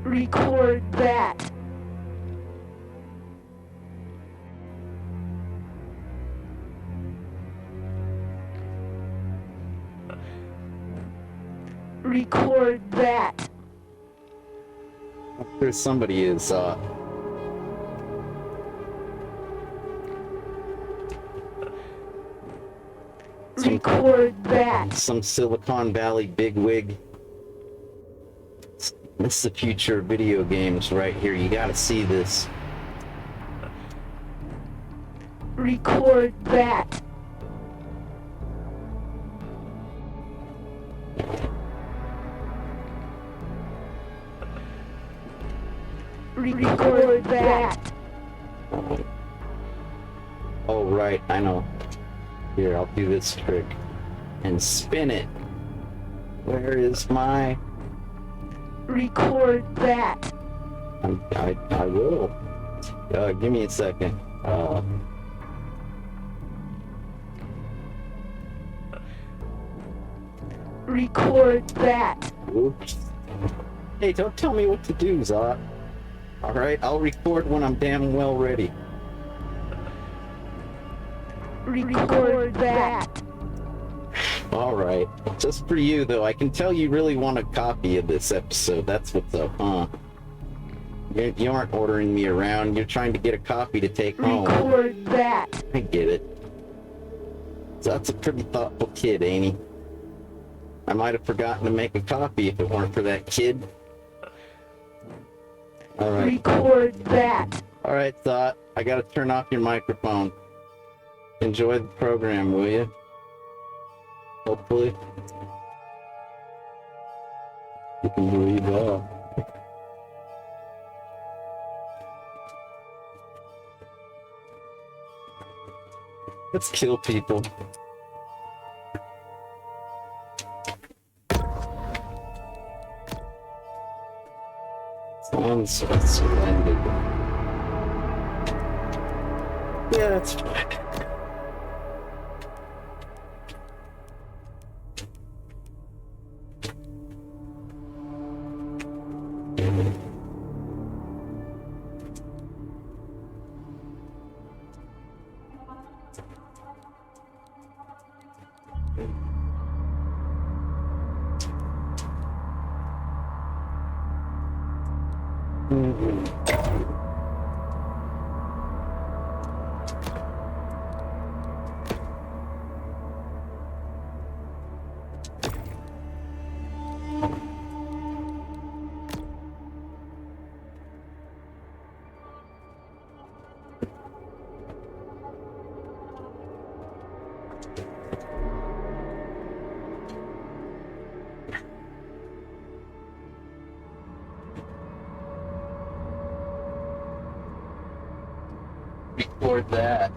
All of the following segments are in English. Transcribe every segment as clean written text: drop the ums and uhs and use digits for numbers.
Record that. Record that. There's somebody is Record that. some Silicon Valley bigwig. This is the future of video games right here. You gotta see this. Record that. Record that. Oh, right, I know. Here, I'll do this trick. And spin it. Where is my... Record that. I will. Give me a second. Record that. Oops. Hey, don't tell me what to do, Zot. Alright, I'll record when I'm damn well ready. Record that. Alright. Just for you, though, I can tell you really want a copy of this episode. That's what's up, huh? You aren't ordering me around. You're trying to get a copy to take home. Record that. I get it. Zot's a pretty thoughtful kid, ain't he? I might have forgotten to make a copy if it weren't for that kid. Alright. Record that. Alright, Zot. I gotta turn off your microphone. Enjoy the program, will you? Hopefully. You can breathe off. Let's kill people. Sounds splendid. Yeah, that's fine. Record that.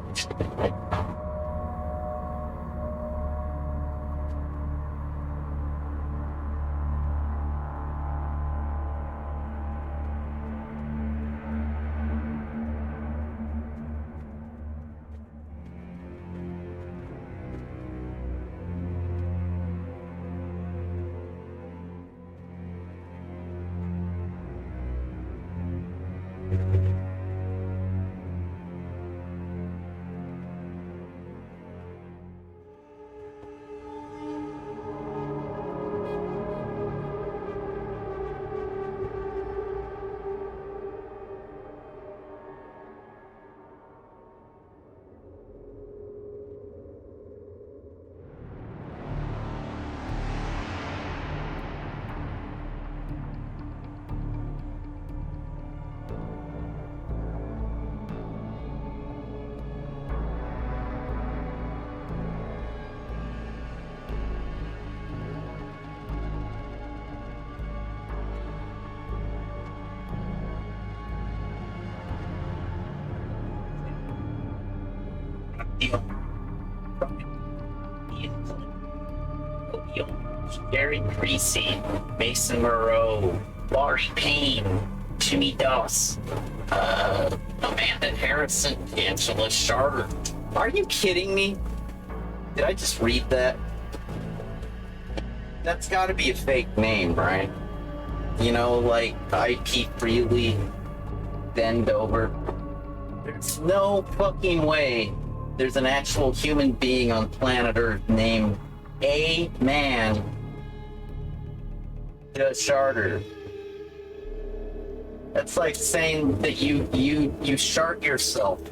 Gary Greasy, Mason Moreau, Lars Payne, Jimmy Doss, Amanda Harrison, Angela Sharp. Are you kidding me? Did I just read that? That's gotta be a fake name, right? you know, like IP freely, bend over. There's no fucking way there's an actual human being on planet Earth named A Man the Charter. That's like saying that you shart yourself.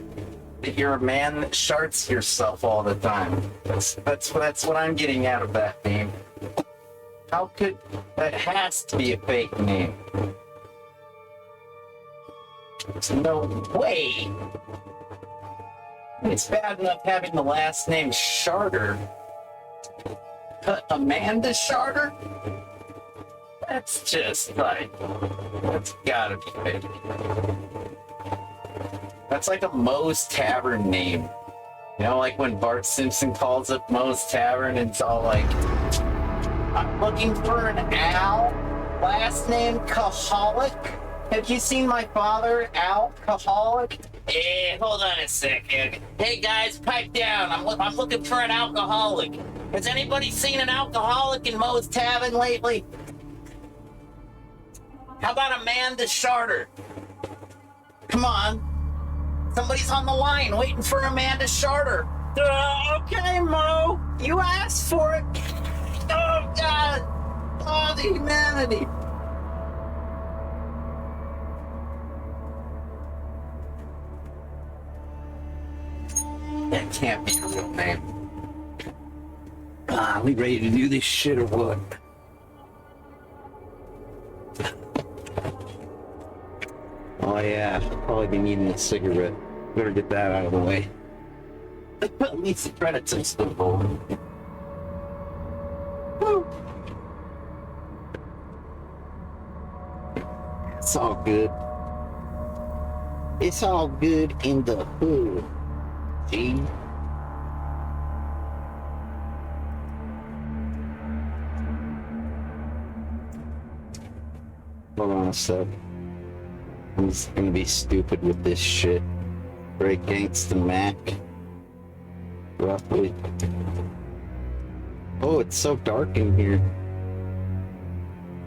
That you're a man that sharts yourself all the time. That's what I'm getting out of that name. How could that has to be a fake name? There's no way. It's bad enough having the last name Charter. But Amanda Charter? That's just like, that's gotta be fake. That's like a Moe's Tavern name. You know, like when Bart Simpson calls up Moe's Tavern and it's all like, I'm looking for an Al, last name Kaholic. Have you seen my father, Alcoholic? Hey, hold on a second. Hey guys, pipe down. I'm looking for an alcoholic. Has anybody seen an alcoholic in Moe's Tavern lately? How about Amanda Charter? Come on. Somebody's on the line waiting for Amanda Charter. Okay, Mo. You asked for it. Oh, God. Oh, the humanity. That can't be a real name. Are we ready to do this shit or what? Oh yeah, I'll probably be needing a cigarette. Better get that out of the way. At least the credits are still rolling. Woo. It's all good. It's all good in the hood. See? Hold on a sec. I'm just gonna be stupid with this shit. Break Gangsta Mac. Roughly. Oh, it's so dark in here.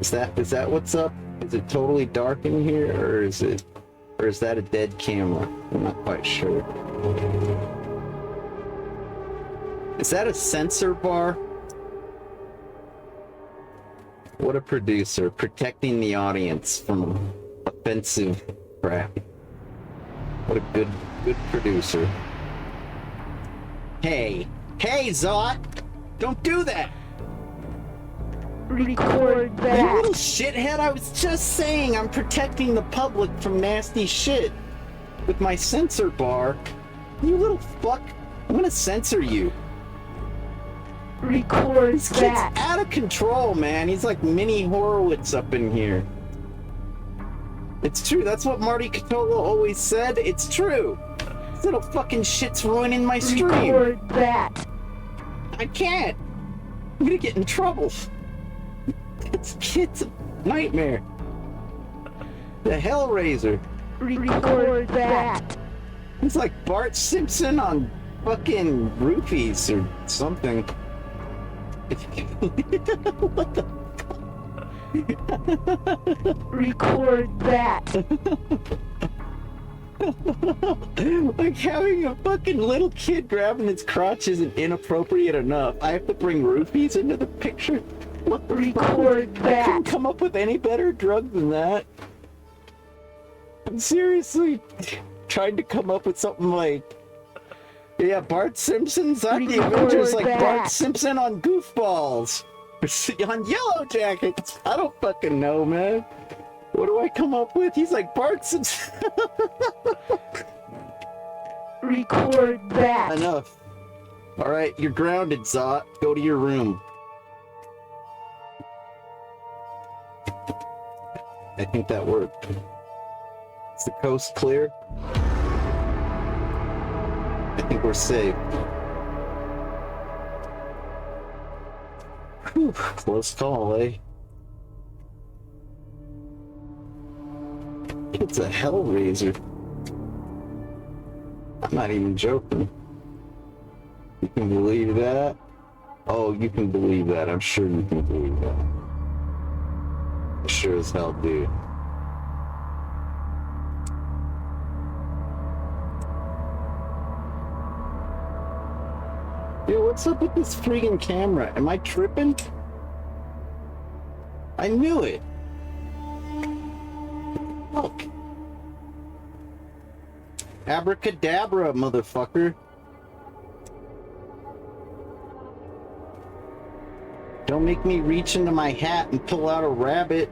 Is that what's up? Is it totally dark in here, or is that a dead camera? I'm not quite sure. Is that a sensor bar? What a producer, protecting the audience from offensive crap. What a good producer. Hey, Zot! Don't do that! Record You that. little shithead, I was just saying I'm protecting the public from nasty shit with my censor bar. You little fuck. I'm gonna censor you. Record This kid's that. out of control, man. He's like mini Horowitz up in here. It's true. That's what Marty Catola always said. It's true. This little fucking shit's ruining my stream. Record that. I can't. I'm gonna get in trouble. This kid's a nightmare. The Hellraiser. Record that. He's like Bart Simpson on fucking roofies or something. What the Record that. Like having a fucking little kid grabbing his crotch isn't inappropriate enough. I have to bring roofies into the picture. What the Record fuck? I couldn't that. come up with any better drug than that. I'm seriously trying to come up with something like, yeah, Bart Simpson's on the Record Avengers, like that. Bart Simpson on Goofballs. On Yellow Jackets. I don't fucking know, man. What do I come up with? He's like Bart Simpson. Record that. Enough. Alright, you're grounded, Zot. Go to your room. I think that worked. Is the coast clear? I think we're safe. Whew, close call, eh? It's a Hellraiser. I'm not even joking. You can believe that? Oh, you can believe that. I'm sure you can believe that. sure as hell do. Yo, what's up with this friggin' camera? Am I tripping? I knew it. Look. Abracadabra, motherfucker. Don't make me reach into my hat and pull out a rabbit.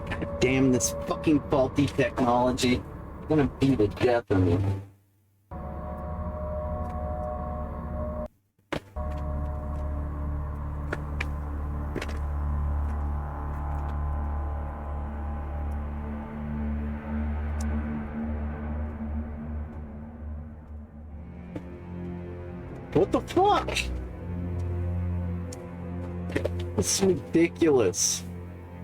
God damn this fucking faulty technology. It's gonna be the death of me. What the fuck? This is ridiculous.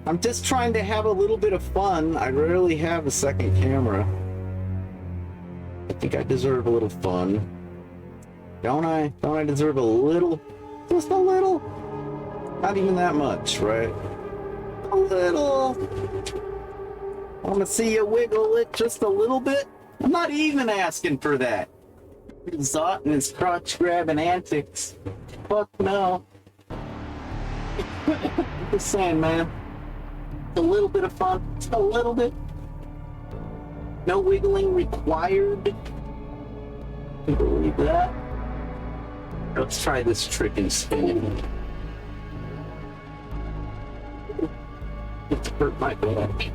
I'm just trying to have a little bit of fun. I rarely have a second camera. I think I deserve a little fun. Don't I? Don't I deserve a little? Just a little? Not even that much, right? A little. I want to see you wiggle it just a little bit. I'm not even asking for that. Zot and his crotch grabbing antics. Fuck no. Just saying, man. A little bit of fun. Just a little bit. No wiggling required. Can you believe that? Let's try this trick and spin. It's hurt my back.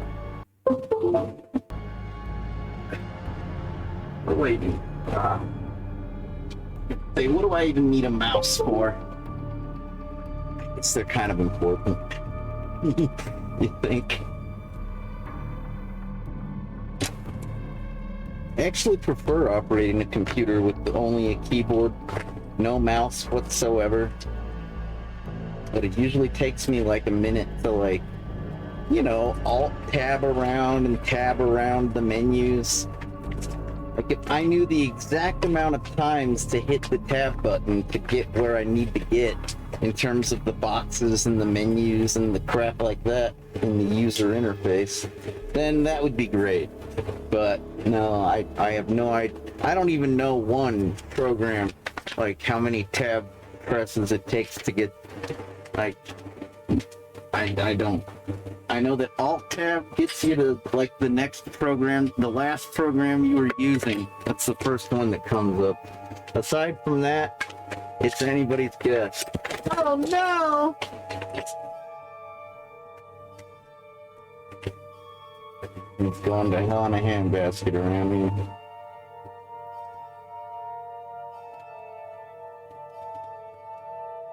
We're waiting. Say, what do I even need a mouse for? I guess they're kind of important. You think? I actually prefer operating a computer with only a keyboard, no mouse whatsoever. But it usually takes me like a minute to, like, you know, alt tab around and tab around the menus. Like, if I knew the exact amount of times to hit the tab button to get where I need to get in terms of the boxes and the menus and the crap like that in the user interface, then that would be great. But no, I have no idea. I don't even know one program, like how many tab presses it takes to get, like, I don't. I know that Alt Tab gets you to, like, the next program, the last program you were using. That's the first one that comes up. Aside from that, it's anybody's guess. Oh no! It's going to hell in a handbasket around here.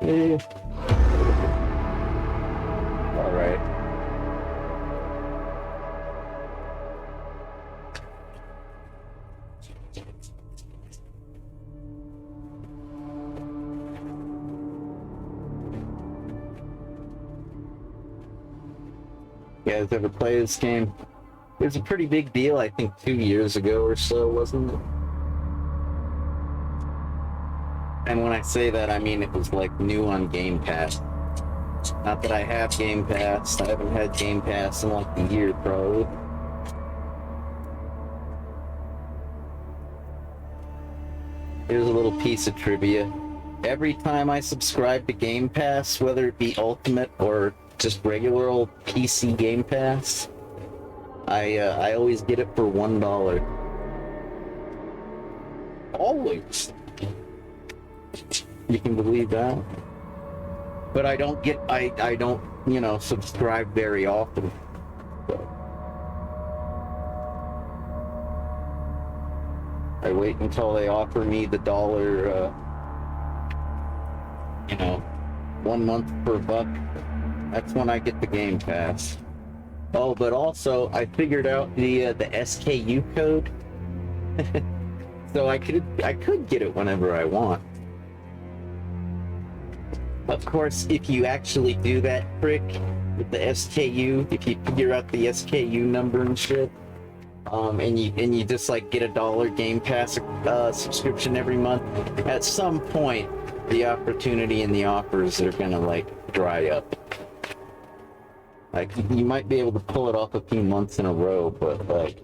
Yeah. Alright. You guys ever play this game? It was a pretty big deal, I think 2 years ago or so, wasn't it? And when I say that, I mean it was like new on Game Pass. Not that I have Game Pass. I haven't had Game Pass in like a year, probably. Here's a little piece of trivia. Every time I subscribe to Game Pass, whether it be Ultimate or just regular old PC Game Pass, I always get it for $1. Always. You can believe that? But I don't get, I don't, you know, subscribe very often. I wait until they offer me the dollar, you know, 1 month per buck. That's when I get the Game Pass. Oh, but also I figured out the SKU code, so I could get it whenever I want. Of course, if you actually do that trick with the SKU, if you figure out the SKU number and shit, and you just like get $1 Game Pass subscription every month, at some point the opportunity and the offers are gonna like dry up. Like, you might be able to pull it off a few months in a row, but like,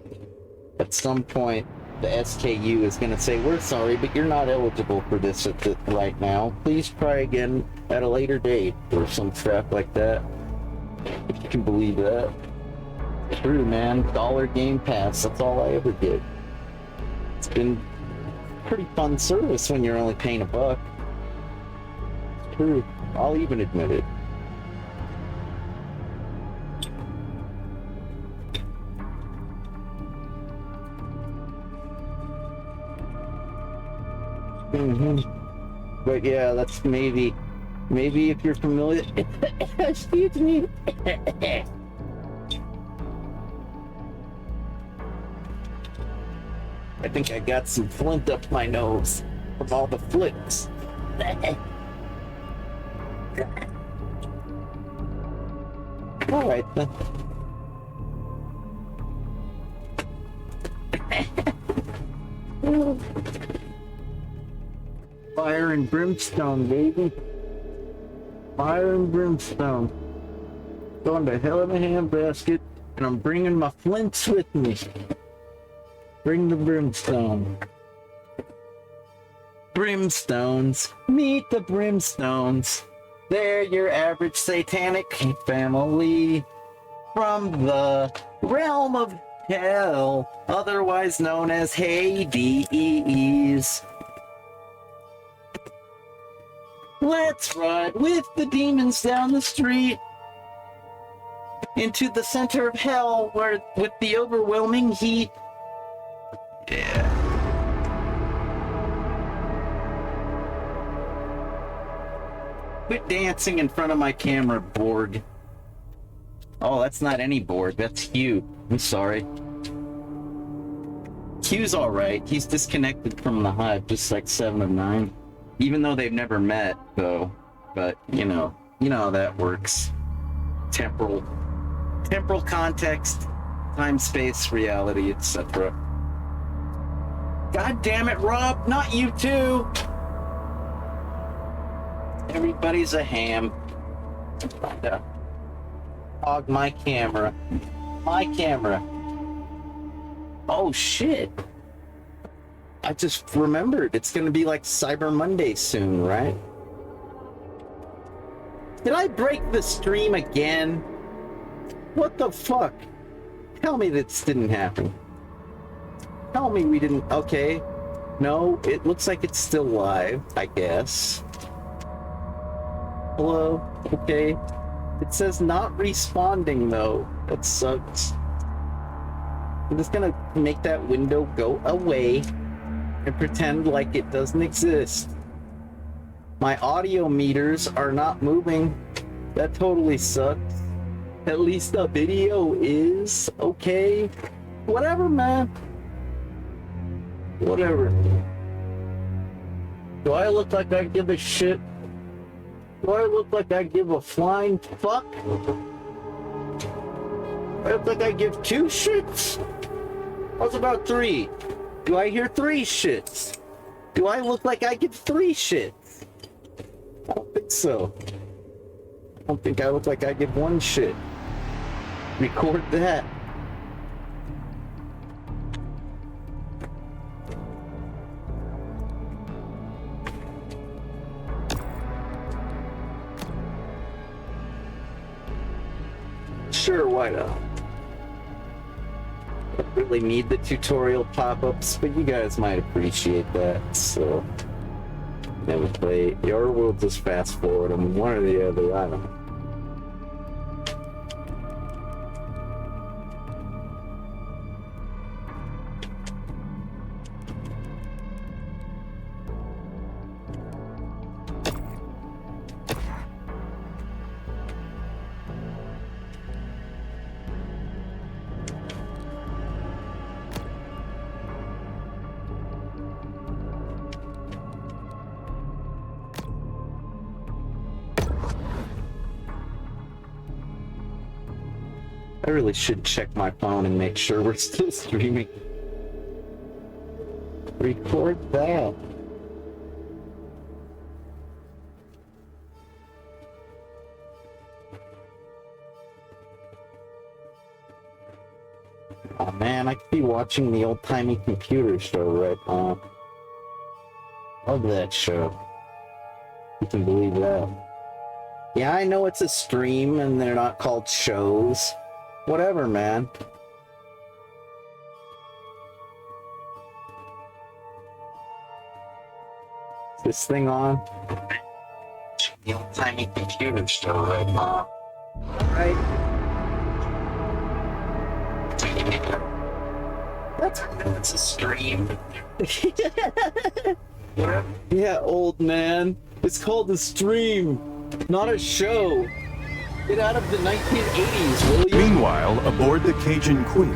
at some point, the SKU is gonna say, we're sorry, but you're not eligible for this right now. Please try again at a later date, or some crap like that. If you can believe that. True, man. Dollar Game Pass, that's all I ever get. It's been pretty fun service when you're only paying $1. It's true. I'll even admit it. But yeah, that's maybe if you're familiar. Excuse me. I think I got some flint up my nose from all the flicks. All right then. Fire and brimstone, baby. Fire and brimstone. Going to hell in a handbasket, and I'm bringing my flints with me. Bring the brimstone. Brimstones. Meet the brimstones. They're your average satanic family from the realm of hell, otherwise known as Hades. Let's ride with the demons down the street into the center of hell, where with the overwhelming heat. Yeah. Quit dancing in front of my camera, Borg. Oh, that's not any Borg, that's Hugh. I'm sorry. Hugh's alright. He's disconnected from the hive, just like 7 of 9. Even though they've never met, though. But, you know how that works. Temporal context, time, space, reality, etc. God damn it, Rob! Not you too! Everybody's a ham. Hog my camera. My camera. Oh shit. I just remembered, it's gonna be like Cyber Monday soon, right? Did I break the stream again? What the fuck? Tell me this didn't happen. Tell me we didn't... Okay. No, it looks like it's still live, I guess. Hello? Okay. It says not responding, though. That sucks. I'm just gonna make that window go away and pretend like it doesn't exist. My audio meters are not moving. That totally sucks. At least the video is okay. Whatever, man. Whatever. Do I look like I give a shit? Do I look like I give a flying fuck? Do I look like I give 2 shits? What's about 3? Do I hear 3 shits? Do I look like I give 3 shits? I don't think so. I don't think I look like I give 1 shit. Record that. Sure, why not? I don't really need the tutorial pop-ups, but you guys might appreciate that, so... Never play, or we'll just fast forward them, one or the other, I don't know. I really should check my phone and make sure we're still streaming. Record that. might be watching the old-timey computer show right now. Love that show. You can believe that. Yeah, I know it's a stream and they're not called shows. Whatever, man. Is this thing on? The old-timey computer show right now. Alright. That's a stream. Yeah, old man. It's called a stream, not a show. Get out of the 1980s, will you? Meanwhile, aboard the Cajun Queen,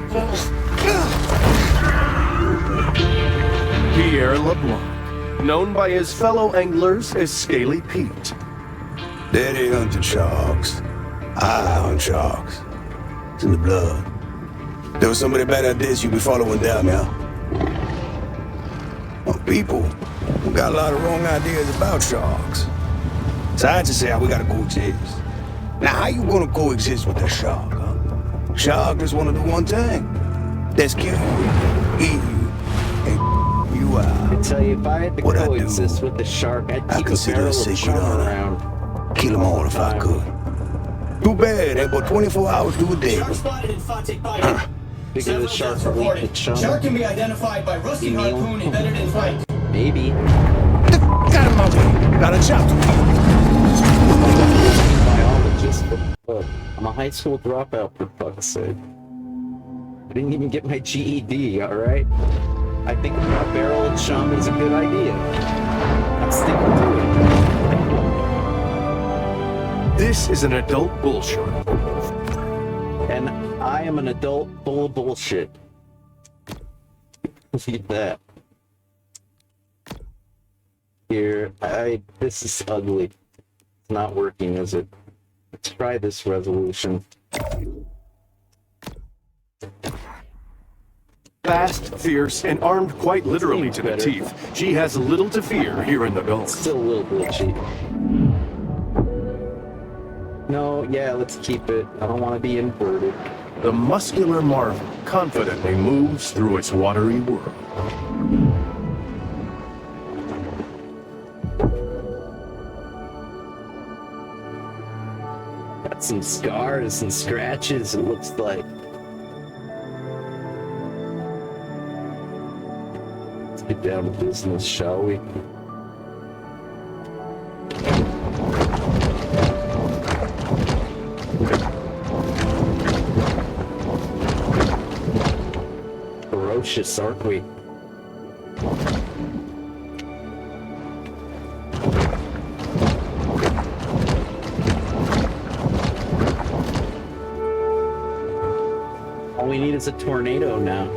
Pierre LeBlanc, known by his fellow anglers as Scaly Pete. Daddy hunted sharks. I hunt sharks. It's in the blood. There was somebody better at this you be following down now. Well, people got a lot of wrong ideas about sharks. So I just say how we gotta coexist. Now, how you gonna coexist with a shark, huh? Shark just wanna do one thing. That's kill you, eat you, and you out. I tell you, if I had to What I coexist do, with the shark, I'd I keep a consider barrel a of sacred chum honor. around. Kill them all if I could. Too bad, ain't but 24 hours to a day. Shark spotted in Fontaine Bayou. Figure the shark will eat the chum. Shark can be identified by rusty harpoon embedded in flight. Maybe. Got him out there. Got a job to Biologist, but fuck. I'm a high school dropout, for fuck's sake. I didn't even get my GED, alright? I think a barrel of chum is a good idea. I'm sticking to This is an adult bullshit. it. And I am an adult full of bullshit. Leave that. Here, this is ugly. It's not working, is it? Let's try this resolution. Fast, fierce, and armed quite literally to the Better. teeth, she has little to fear here in the Gulf. Still a little glitchy. No, yeah, let's keep it. I don't want to be inverted. The muscular marvel confidently moves through its watery world. Got some scars and scratches, it looks like. Let's get down to business, shall we? Ferocious, aren't we? All we need is a tornado now.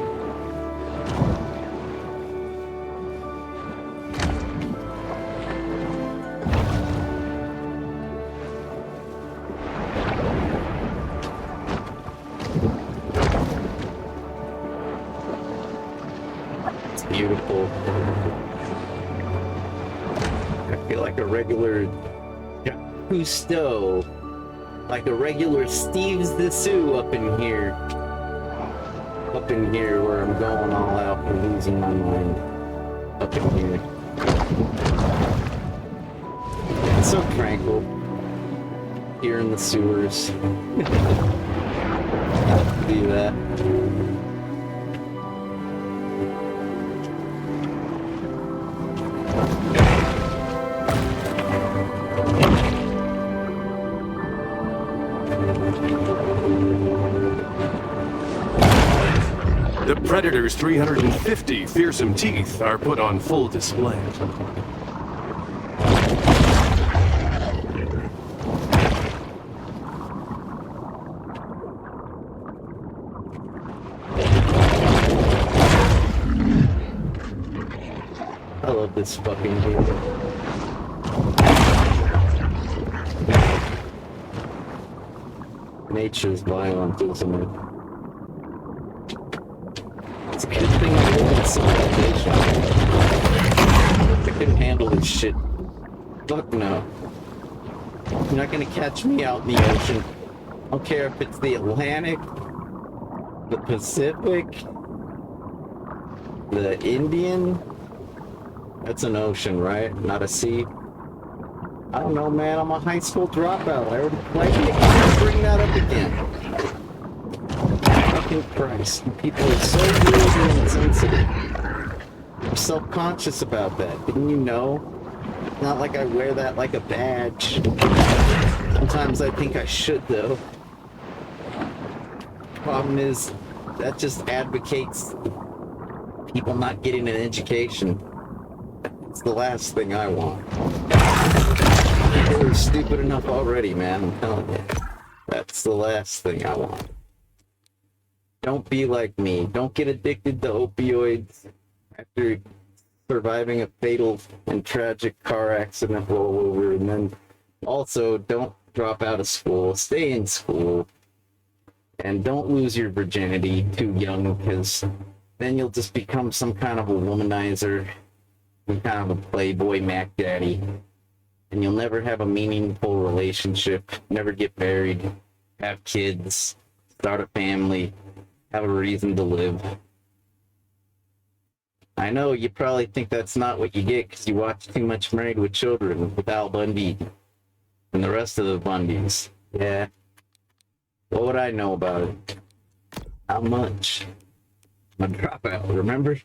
It's beautiful. I feel like a regular Cousteau. Like a regular Steve's the Sioux up in here. Up in here where I'm going all out and losing my mind. Up in here. It's so tranquil. Here in the sewers. Do that. The Predator's 350 fearsome teeth are put on full display. I love this fucking game. Nature's violent, isn't it? It's a good thing I live in civilization. I couldn't handle this shit. Fuck no. You're not gonna catch me out in the ocean. I don't care if it's the Atlantic, the Pacific, The Indian? That's an ocean, right? Not a sea? I don't know, man. I'm a high school dropout. I already played it. Can't bring that up again. Fucking Christ. People are so rude and insensitive. I'm self-conscious about that. Didn't you know? It's not like I wear that like a badge. Sometimes I think I should, though. Problem is, that just advocates people not getting an education. It's the last thing I want. People are stupid enough already, man. I'm telling you. That's the last thing I want. Don't be like me. Don't get addicted to opioids after surviving a fatal and tragic car accident rollover. And then also, don't drop out of school. Stay in school. And don't lose your virginity too young, because then you'll just become some kind of a womanizer, some kind of a playboy Mac Daddy, and you'll never have a meaningful relationship, never get married, have kids, start a family, have a reason to live. I know you probably think that's not what you get because you watch too much Married with Children with Al Bundy and the rest of the Bundys. Yeah. What would I know about it? Not much. I'm a dropout, remember?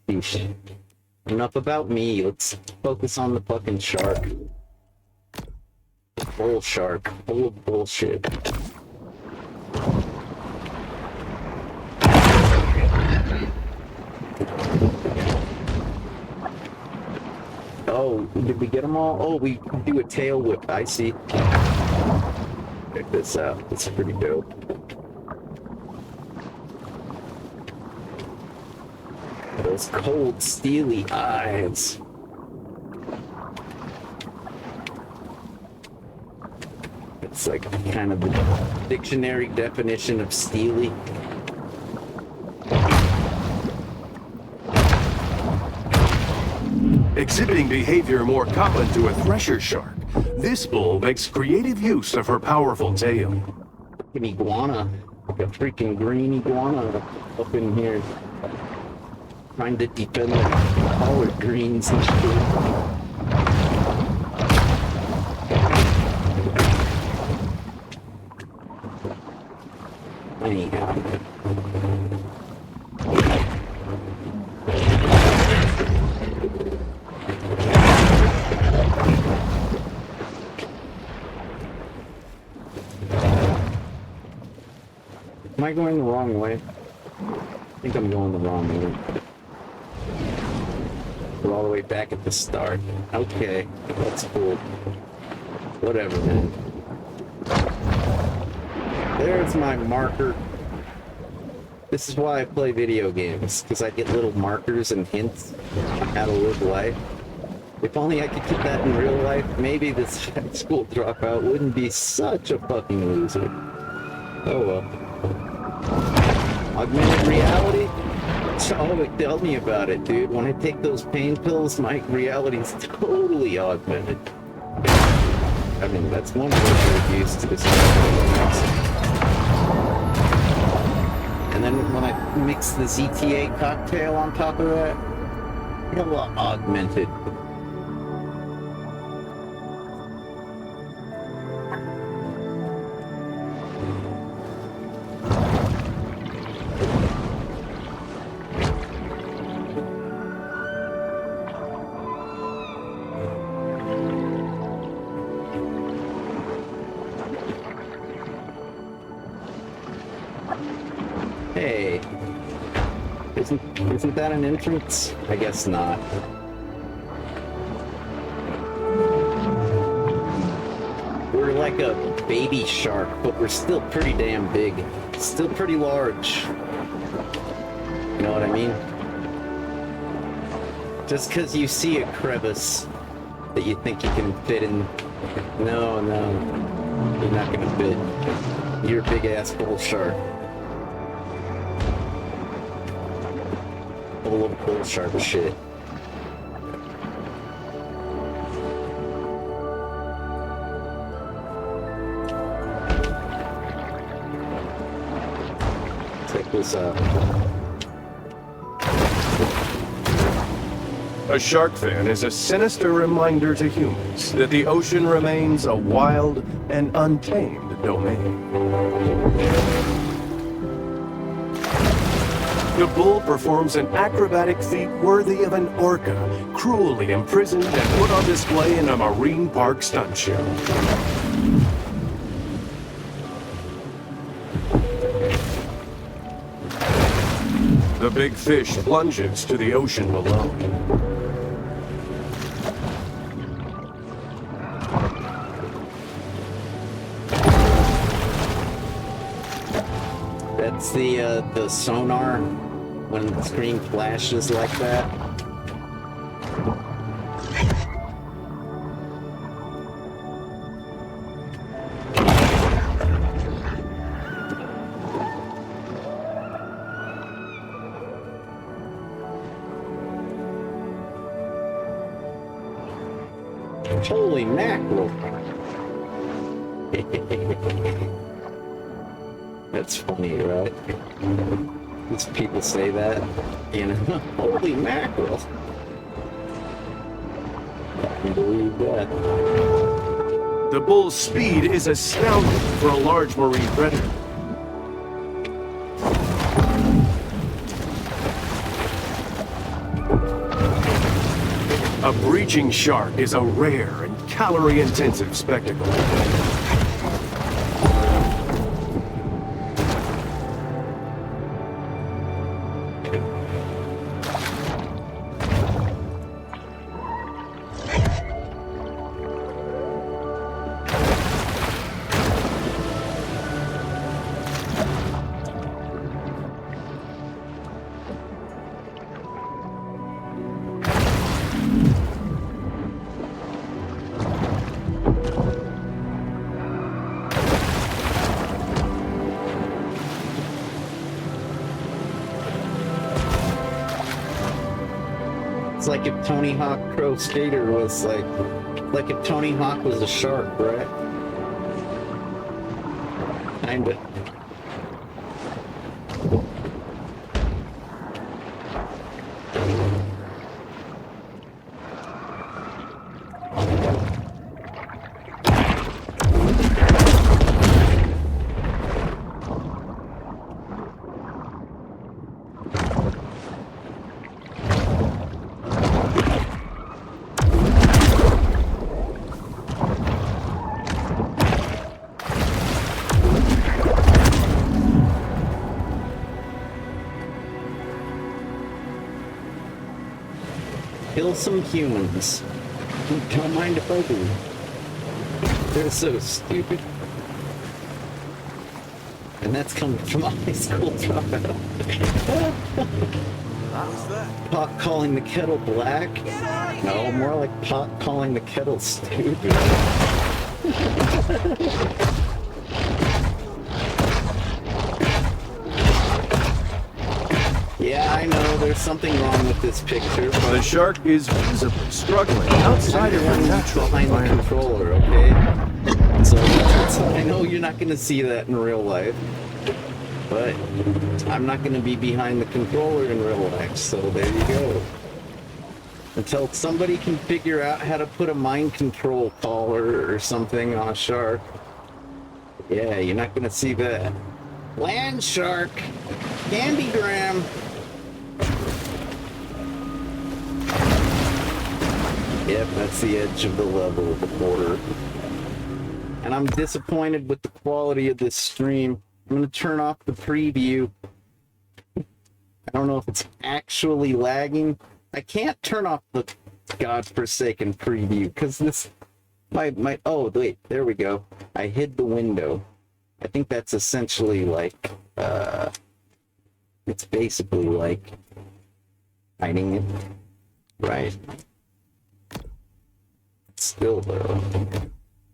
Sheesh. Enough about me. Let's focus on the fucking shark. The bull shark. Full of bullshit. Oh, did we get them all? Oh, we can do a tail whip. I see. Check this out. It's pretty dope. Those cold, steely eyes. It's like kind of the dictionary definition of steely. Exhibiting behavior more common to a thresher shark, this bull makes creative use of her powerful tail. An iguana, like a freaking green iguana up in here, trying to defend the collard greens and shit. Anyhow. Am I going the wrong way? I think I'm going the wrong way. We're all the way back at the start. Okay, that's cool. Whatever, man. There's my marker. This is why I play video games, because I get little markers and hints on how to live life. If only I could get that in real life, maybe this high school dropout wouldn't be such a fucking loser. Oh well. Augmented reality? Oh, tell me about it, dude. When I take those pain pills, my reality's totally augmented. I mean, that's one word we're used to this. And then when I mix the ZTA cocktail on top of that, hella augmented. Hey, isn't that an entrance? I guess not. We're like a baby shark, but we're still pretty damn big. Still pretty large. You know what I mean? Just because you see a crevice that you think you can fit in, no, you're not gonna fit. You're a big ass bull shark. Full of bull shark shit. Check this out. A shark fin is a sinister reminder to humans that the ocean remains a wild and untamed domain. The bull performs an acrobatic feat worthy of an orca, cruelly imprisoned and put on display in a marine park stunt show. The big fish plunges to the ocean below. That's the sonar when the screen flashes like that. Holy mackerel. That's funny, right? These people say that, you know, holy mackerel. I can believe that. The bull's speed is astounding for a large marine predator. A breaching shark is a rare and calorie-intensive spectacle. It's like if Tony Hawk Pro Skater was like if Tony Hawk was a shark, right? Kinda. Kill some humans. Don't mind if I do. They're so stupid. And that's coming from a high school dropout. Pot calling the kettle black? No, more like pot calling the kettle stupid. Yeah, I know, there's something wrong with this picture, but The shark is visibly struggling outside of her natural behind the environment. controller, okay? So I know you're not gonna see that in real life, but I'm not gonna be behind the controller in real life, so there you go. Until somebody can figure out how to put a mind control collar or something on a shark. Yeah, you're not gonna see that. Land shark! Candygram! Yep, that's the edge of the level, the border. And I'm disappointed with the quality of this stream. I'm gonna turn off the preview. I don't know if it's actually lagging. I can't turn off the godforsaken preview because this oh wait, there we go. I hid the window. I think that's essentially like it's basically like hiding it, right? Still though,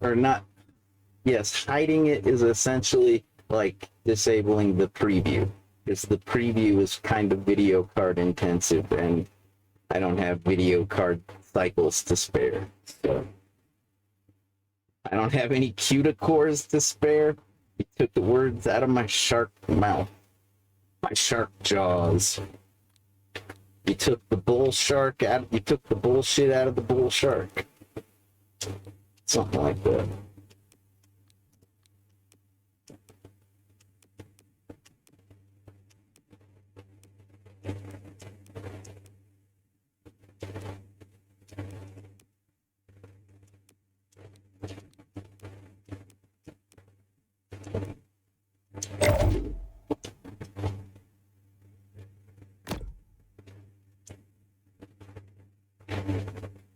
or not. Yes, hiding it is essentially like disabling the preview, because the preview is kind of video card intensive, and I don't have video card cycles to spare, so I don't have any cuticores to spare. You took the words out of my shark mouth, my shark jaws. You took the bull shark out. You took the bullshit out of the bull shark. Something like that.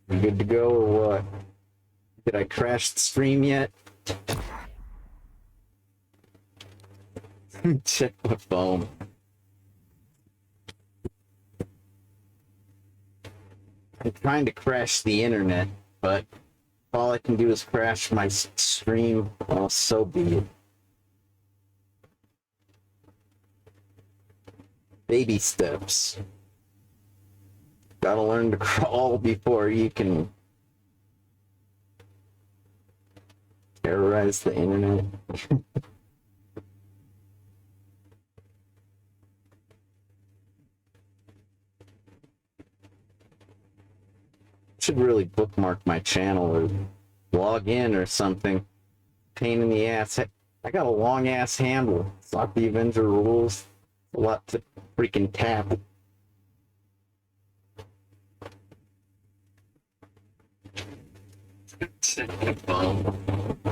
You good to go or what? Did I crash the stream yet? Check my phone. I'm trying to crash the internet, but all I can do is crash my stream. Well, so be it. Baby steps. Gotta learn to crawl before you can terrorize the internet. Should really bookmark my channel or log in or something. Pain in the ass. I got a long ass handle. It's not the Avenger rules. A lot to freaking tap.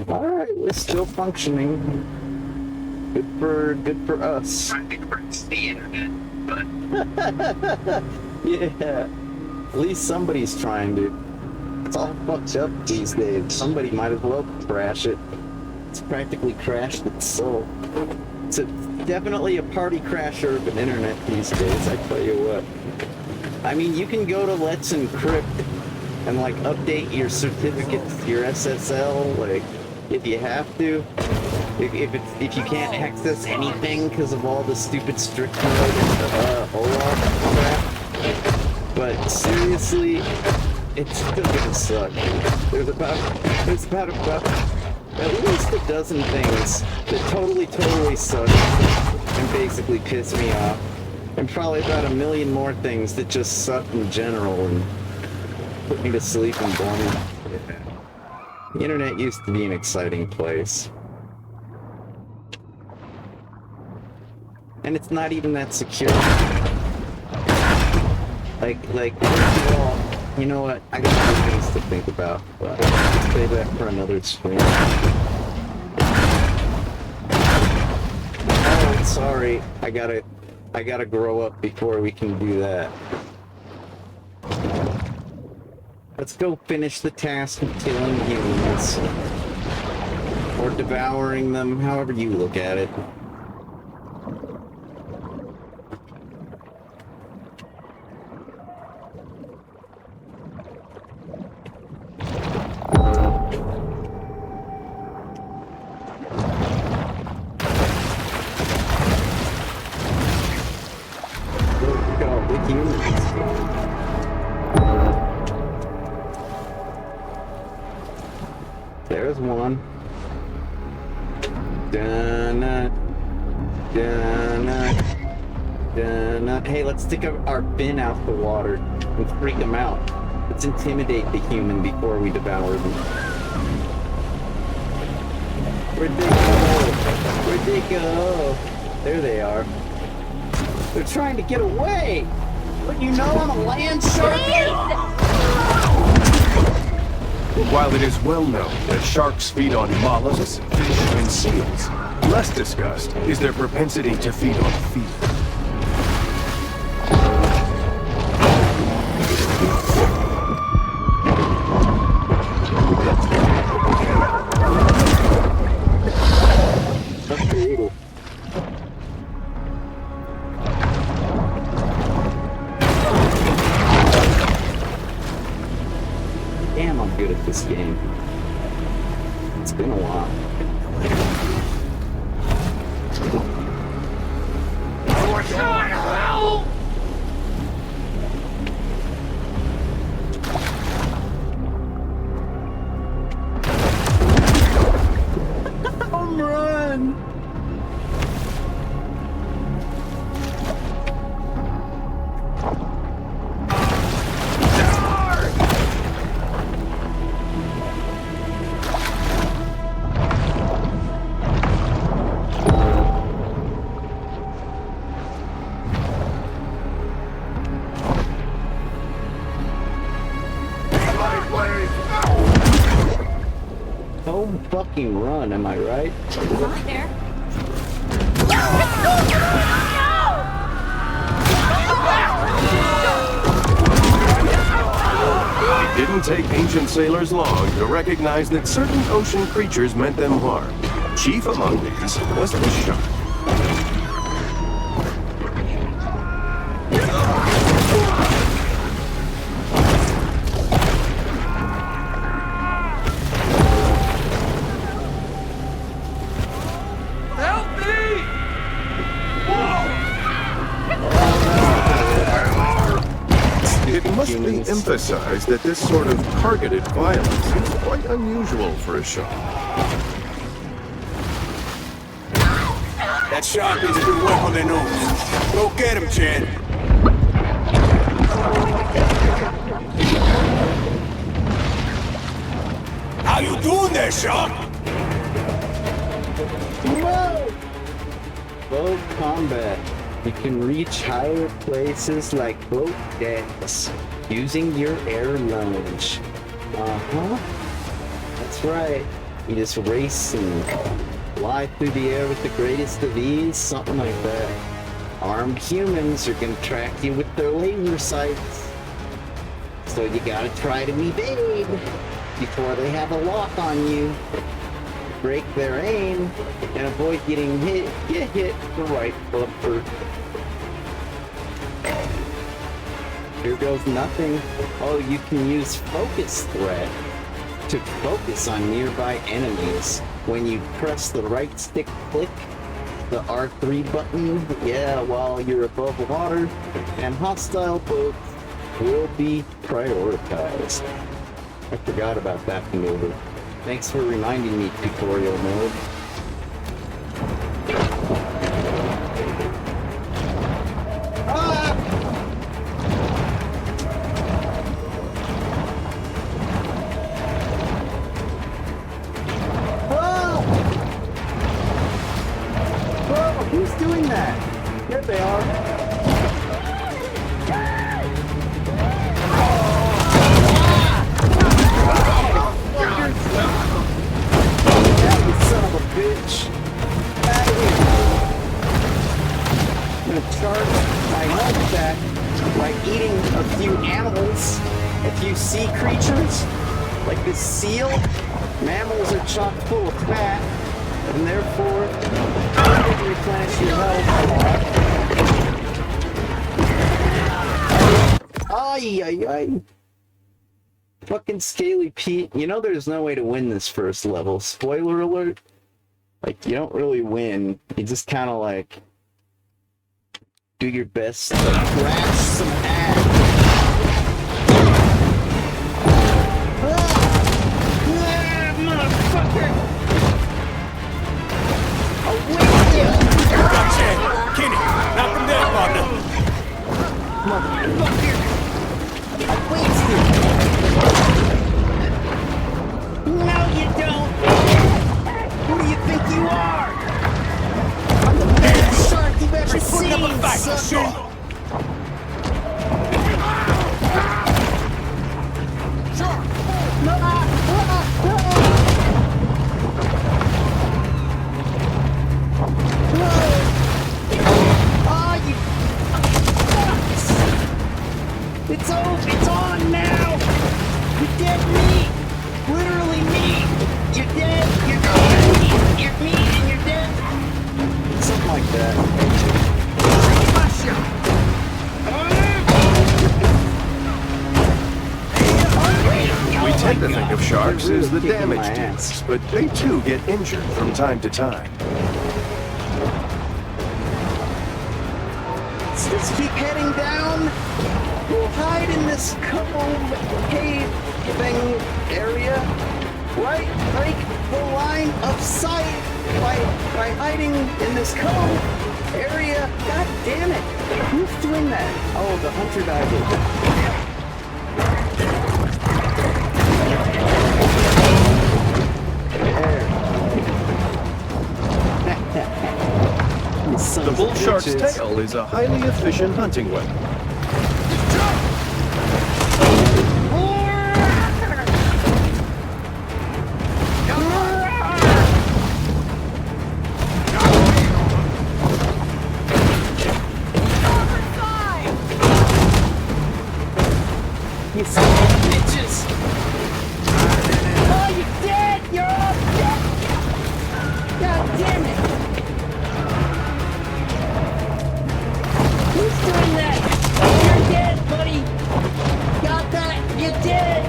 Alright, we're still functioning. Good for us. Trying to crash the internet, but yeah. At least somebody's trying to. It's all fucked up these days. Somebody might as well crash it. It's practically crashed itself. It's definitely a party crasher of an internet these days, I tell you what. I mean, you can go to Let's Encrypt and like update your certificates, your SSL, like if you have to. If you can't access anything because of all the stupid strict mode OAuth crap. But seriously, it's still gonna suck. There's about at least a dozen things that totally suck and basically piss me off. And probably about a million more things that just suck in general and put me to sleep and bore me. The internet used to be an exciting place. And it's not even that secure. Like, first of all, you know what? I got other things to think about, but let's save that for another stream. Oh, sorry. I gotta grow up before we can do that. Let's go finish the task of killing humans. Or devouring them, however you look at it. There's one. Dun-na. Dun-na. Dun-na. Hey, let's stick our fin out the water and freak them out. Let's intimidate the human before we devour them. Where'd they go? Where'd they go? There they are. They're trying to get away! But you know I'm a land shark! While it is well known that sharks feed on mollusks, fish, and seals, less discussed is their propensity to feed on feet. Damn, I'm good at this game. It's been a while. Home run! home fucking run, am I right? Hi there. It didn't take ancient sailors long to recognize that certain ocean creatures meant them harm. Chief among these was the shark. It must be emphasized that this sort of targeted violence is quite unusual for a shark. That shark is too wet on their nose. Go get him, Chad. How you doing there, shark? Whoa! Boat combat. You can reach higher places like boat decks using your air lunge. Uh-huh. That's right. You just race and fly through the air with the greatest of ease, something like that. Armed humans are gonna track you with their laser sights. So you gotta try to evade before they have a lock on you. Break their aim and avoid getting hit. Get hit the right bumper. Here goes nothing. Oh, you can use focus threat to focus on nearby enemies. When you press the right stick click, the R3 button, yeah, while you're above water, and hostile boats will be prioritized. I forgot about that maneuver. Thanks for reminding me, tutorial mode. Ah! Oh! Whoa, who's doing that? There they are. Son of a bitch. Out of here. I'm gonna charge my health back by eating a few animals, a few sea creatures, like this seal. Mammals are chock full of fat, and therefore, you can replenish your health a lot. Ay, ay, ay. Fucking Scaly Pete. You know there's no way to win this first level. Spoiler alert. Like, you don't really win. You just kind of, like, do your best to crash some ass. Motherfucker! I'll wait you! Gotcha! Kenny, knock him down, partner. Motherfucker! I'll wait you! No, you don't! Who do you think you are? I'm the biggest shark you've ever seen, Put up a fight, sucker! sure. Oh, you fucks! It's over! It's on now! You're dead meat! Literally meat! You're dead! You're dead! You're meat and you're dead! Something like that. We tend to think of sharks They're really as the kicking my damage ass. dealers, but they too get injured from time to time. Let's just keep heading down. We'll hide in this cove cave thing area. Right? Break the line of sight by hiding in this cove area. God damn it. Who's doing that? Oh, the hunter diver. The bull shark's tail is a highly efficient hunting weapon. Come on! You son of bitches! Oh, you're dead! You're all dead! God damn it! Who's doing that? You're dead, buddy! Got that? You're dead!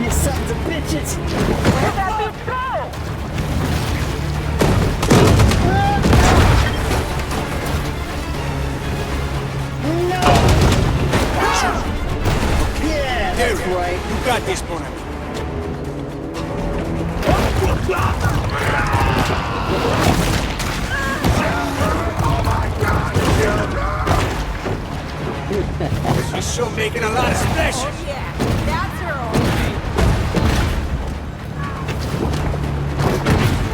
You sons of bitches! Where'd that bitch go? No! Yeah, that's right. You got this, Bonnie. She's sure making a lot of splashes. Yeah, that's her all right.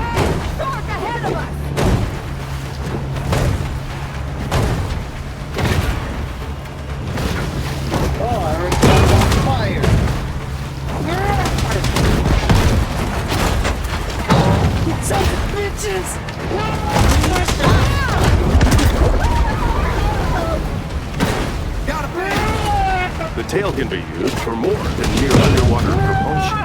Hey, shark ahead of us! Oh, I already got on fire! You sons of bitches! The tail can be used for more than mere underwater propulsion.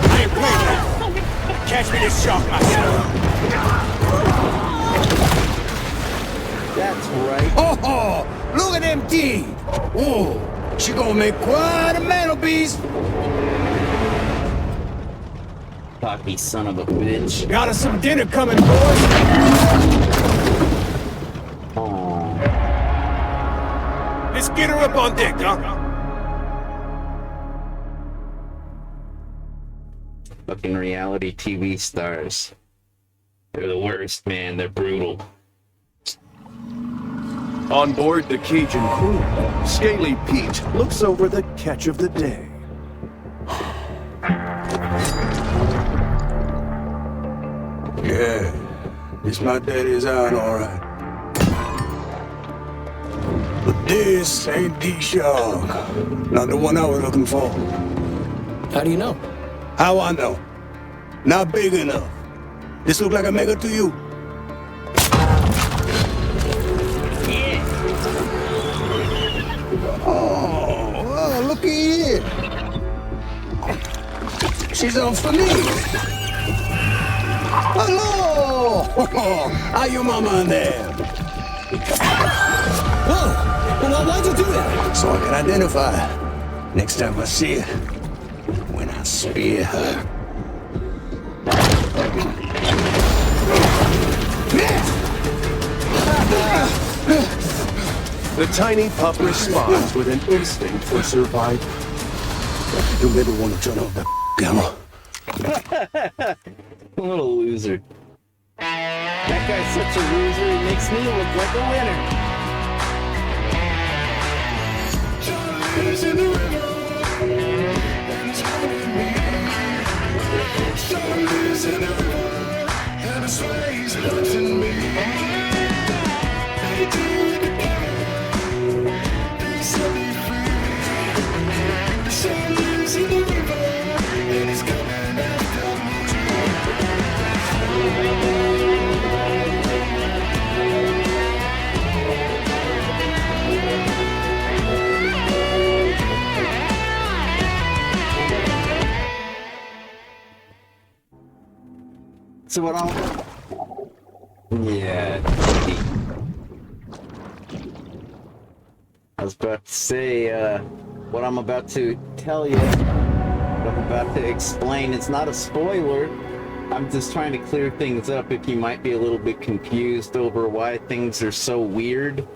I ain't playing that. Catch me this shark myself. That's right. Oh, look at them teeth. Oh, she gonna make quite a mantelpiece. Cocky son of a bitch. Got us some dinner coming, boys. Aw. Let's get her up on deck, huh? Fucking reality TV stars. They're the worst, man. They're brutal. On board the Cajun crew, Scaly Pete looks over the catch of the day. Yeah, it's my daddy's iron, all right. But this ain't the shark. Not the one I was looking for. How do you know? How I know? Not big enough. This look like a mega to you? Oh, looky here. She's unfamiliar. Hello! How you mama in there? Whoa! Well, why'd you do that? So I can identify her next time I see her. When I spear her. The tiny pup responds with an instinct for survival. You never want to turn off that camera. Little loser. That guy's such a loser, he makes me look like a winner. Charlie's in the river, and it's holding me. Charlie's in the river, and his waves hunting me. They do it together, they set me free. Charlie's in the river, and he's coming after me. So what I'm... Yeah. I was about to say, what I'm about to tell you, what I'm about to explain, it's not a spoiler. I'm just trying to clear things up if you might be a little bit confused over why things are so weird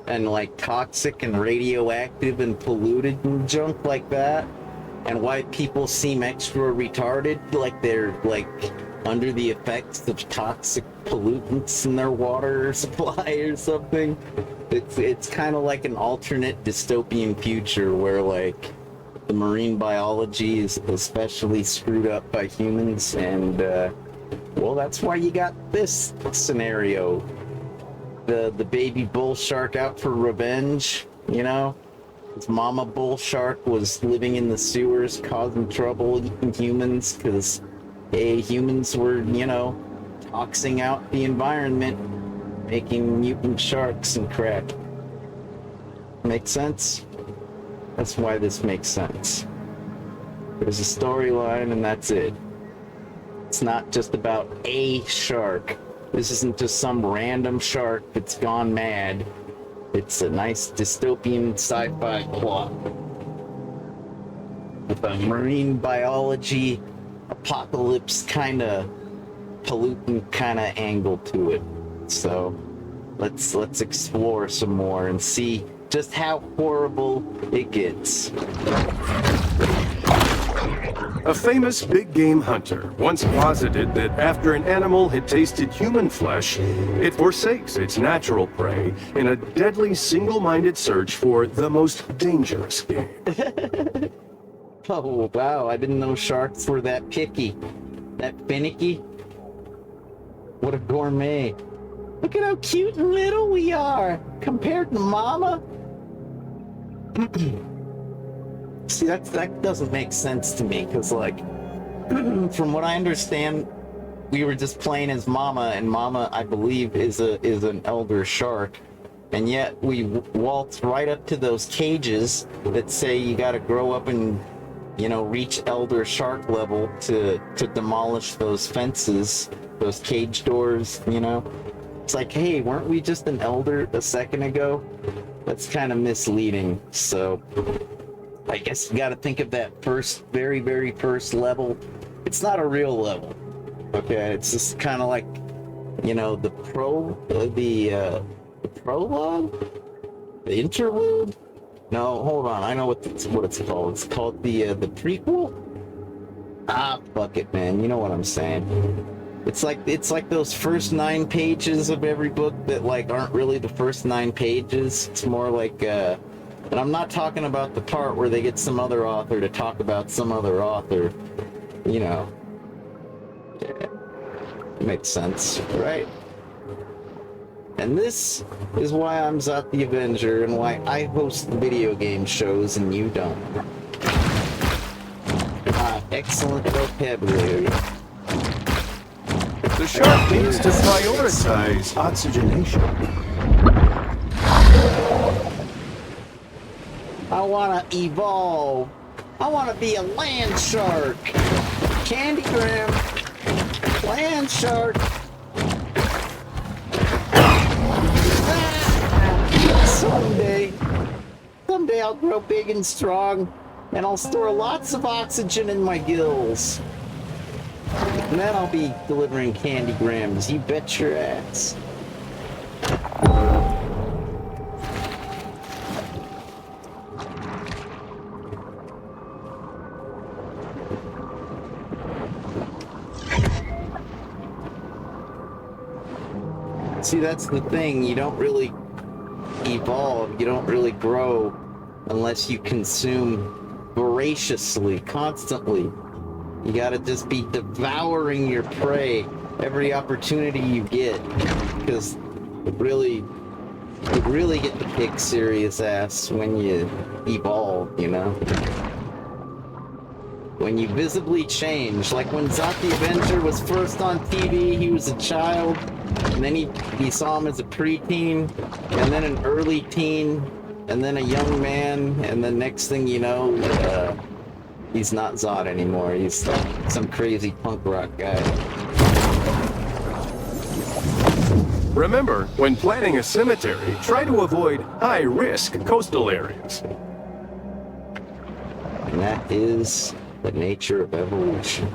and like toxic and radioactive and polluted and junk like that, and why people seem extra retarded, like they're like under the effects of toxic pollutants in their water supply or something. It's kind of like an alternate dystopian future where like the marine biology is especially screwed up by humans, and Well, that's why you got this scenario. The baby bull shark out for revenge, you know? His mama bull shark was living in the sewers, causing trouble, eating humans, because, hey, humans were, you know, toxing out the environment, making mutant sharks and crap. Make sense? That's why this makes sense. There's a storyline and that's it. It's not just about a shark. This isn't just some random shark that's gone mad. It's a nice dystopian sci-fi plot with a marine biology apocalypse kind of pollutant kind of angle to it. So let's explore some more and see just how horrible it gets. A famous big game hunter once posited that after an animal had tasted human flesh, it forsakes its natural prey in a deadly single-minded search for the most dangerous game. Oh, wow, I didn't know sharks were that picky. That finicky. What a gourmet. Look at how cute and little we are compared to Mama. See, that doesn't make sense to me, because, like, from what I understand, we were just playing as Mama, and Mama, I believe, is an elder shark, and yet we waltz right up to those cages that say you gotta grow up and, you know, reach elder shark level to demolish those fences, those cage doors, you know? It's like, hey, weren't we just an elder a second ago? That's kind of misleading, so I guess you got to think of that first, very, very first level. It's not a real level, okay? It's just kind of like, you know, the prologue, the interlude. No, hold on. I know what it's called. It's called the prequel. Ah, fuck it, man. You know what I'm saying? It's like those first 9 pages of every book that like aren't really the first 9 pages. It's more like and I'm not talking about the part where they get some other author to talk about some other author. You know. Yeah. Makes sense, right? And this is why I'm Zot the Avenger and why I host video game shows and you don't. Excellent vocabulary. The shark needs to prioritize oxygenation. I want to evolve. I want to be a land shark. Candygram. Land shark. Someday I'll grow big and strong, and I'll store lots of oxygen in my gills. And then I'll be delivering candygrams, you bet your ass. See, that's the thing, you don't really evolve, you don't really grow unless you consume voraciously, constantly. You gotta just be devouring your prey every opportunity you get, because you really get to kick serious ass when you evolve, you know? When you visibly change, like when Zot the Avenger was first on TV, he was a child, and then he saw him as a preteen, and then an early teen, and then a young man, and the next thing you know, he's not Zod anymore. He's some crazy punk rock guy. Remember, when planning a cemetery, try to avoid high-risk coastal areas. And that is the nature of evolution.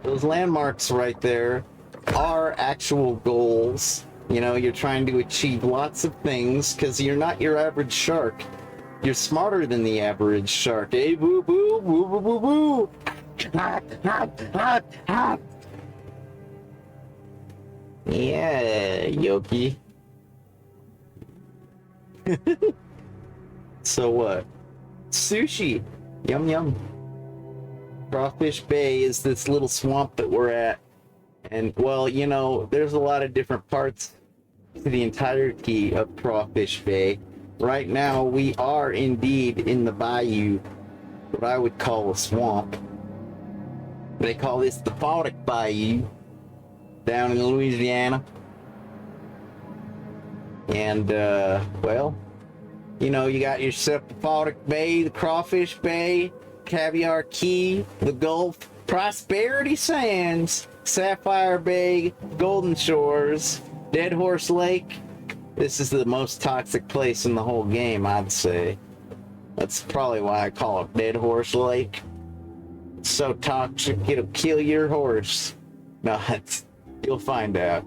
Those landmarks right there are actual goals. You know, you're trying to achieve lots of things because you're not your average shark. You're smarter than the average shark. Hey, boo boo, boo boo boo boo. Yeah, Yoki. So what? Sushi. Yum yum. Crawfish Bay is this little swamp that we're at. And, well, you know, there's a lot of different parts to the entirety of Crawfish Bay. Right now, we are indeed in the bayou, what I would call a swamp. They call this the Fautic Bayou down in Louisiana. And, well, you know, you got yourself the Fautic Bay, the Crawfish Bay, Caviar Key, the Gulf, Prosperity Sands, Sapphire Bay, Golden Shores, Dead Horse Lake. This is the most toxic place in the whole game, I'd say. That's probably why I call it Dead Horse Lake. It's so toxic, it'll kill your horse. No, you'll find out.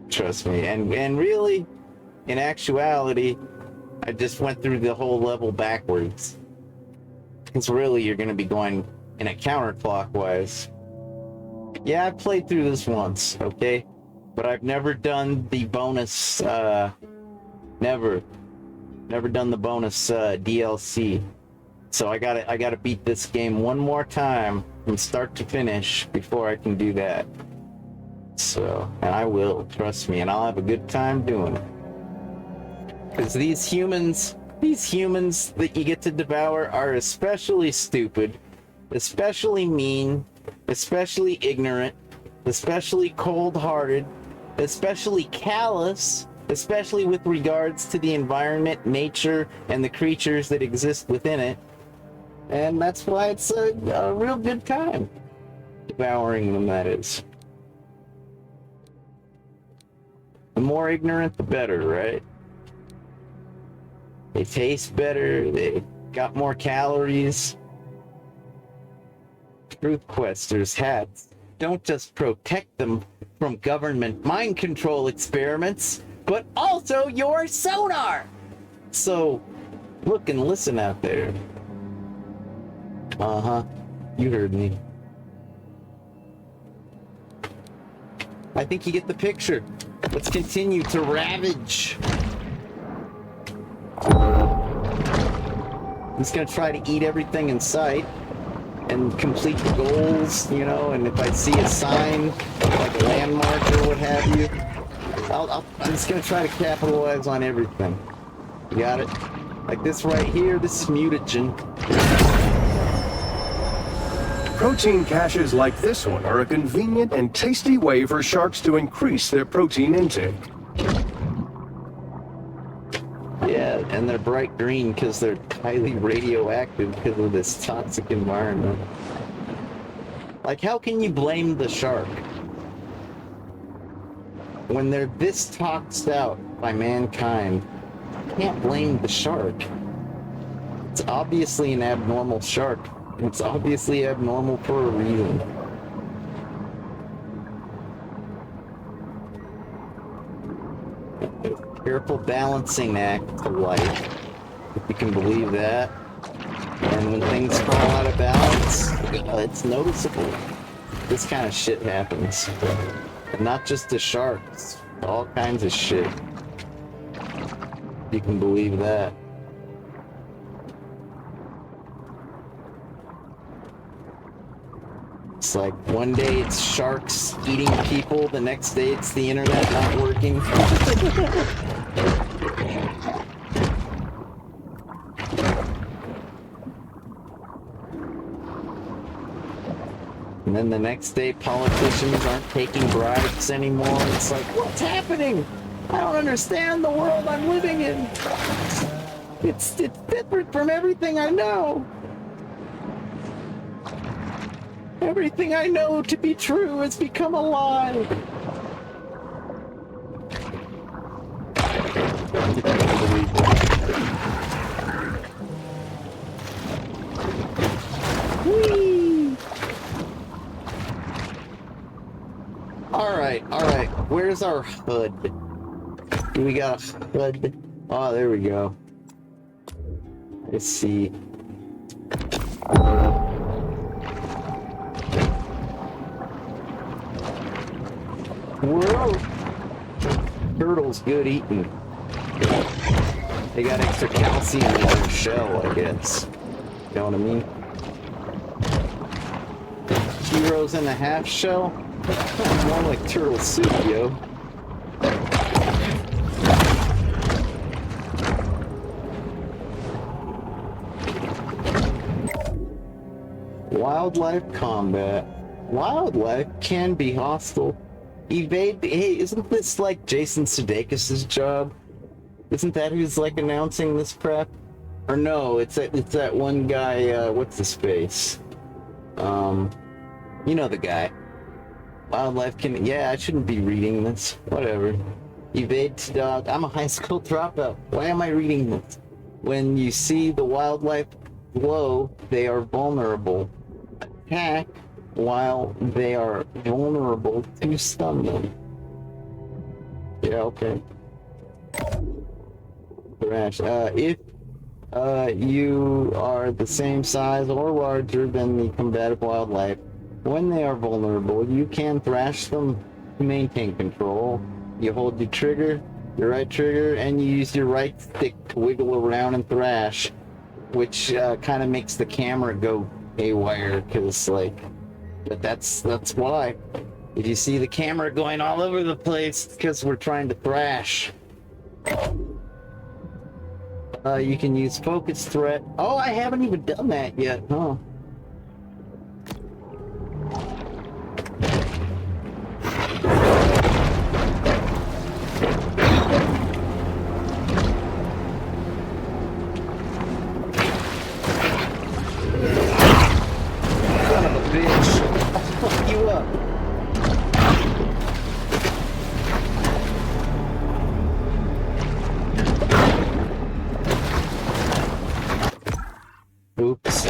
Trust me. And really, in actuality, I just went through the whole level backwards. Because really, you're going to be going in a counterclockwise. Yeah, I played through this once, okay? But I've never done the bonus, never done the bonus, DLC. So I gotta beat this game one more time from start to finish before I can do that. So, and I will, trust me, and I'll have a good time doing it. Because these humans that you get to devour are especially stupid, especially mean, especially ignorant, especially cold-hearted, especially callous, especially with regards to the environment, nature, and the creatures that exist within it. And that's why it's a real good time devouring them, that is. The more ignorant, the better, right? They taste better, they got more calories. Truth Questers hats don't just protect them from government mind control experiments, but also your sonar! So, look and listen out there. Uh-huh, you heard me. I think you get the picture. Let's continue to ravage. I'm just gonna try to eat everything in sight and complete the goals, you know, and if I see a sign, like a landmark or what have you, I'm just gonna try to capitalize on everything. You got it? Like this right here, this is mutagen. Protein caches like this one are a convenient and tasty way for sharks to increase their protein intake. Yeah, and they're bright green because they're highly radioactive because of this toxic environment. Like, how can you blame the shark when they're this toxed out by mankind? You can't blame the shark. It's obviously an abnormal shark. It's obviously abnormal for a reason. Careful balancing act to life, if you can believe that. And when things fall out of balance, it's noticeable. This kind of shit happens. And not just to sharks, all kinds of shit. You can believe that. It's like one day it's sharks eating people, the next day it's the internet not working. And then the next day politicians aren't taking bribes anymore. It's like, what's happening? I don't understand the world I'm living in. It's different from everything I know. Everything I know to be true has become a lie. Whee! Alright. Where's our HUD? Do we got a HUD? Oh, there we go. Let's see. Whoa! Turtle's good eating. They got extra calcium in their shell, I guess. You know what I mean? Heroes in a half shell? More like turtle soup, yo. Wildlife combat. Wildlife can be hostile. Evade. Hey, isn't this like Jason Sudeikis' job? Isn't that who's like announcing this crap? Or no, it's that one guy. What's his face? You know the guy. Wildlife can. Yeah, I shouldn't be reading this. Whatever. Evade to dog. I'm a high school dropout. Why am I reading this? When you see the wildlife glow, they are vulnerable. Attack while they are vulnerable to stun them. Yeah, okay. Thrash. If you are the same size or larger than the combative wildlife, when they are vulnerable, you can thrash them to maintain control. You hold your right trigger, and you use your right stick to wiggle around and thrash, which kind of makes the camera go haywire, because like, but that's why. If you see the camera going all over the place, because we're trying to thrash. You can use focus threat. Oh, I haven't even done that yet, huh? Son of a bitch. I'll fuck you up. Oops.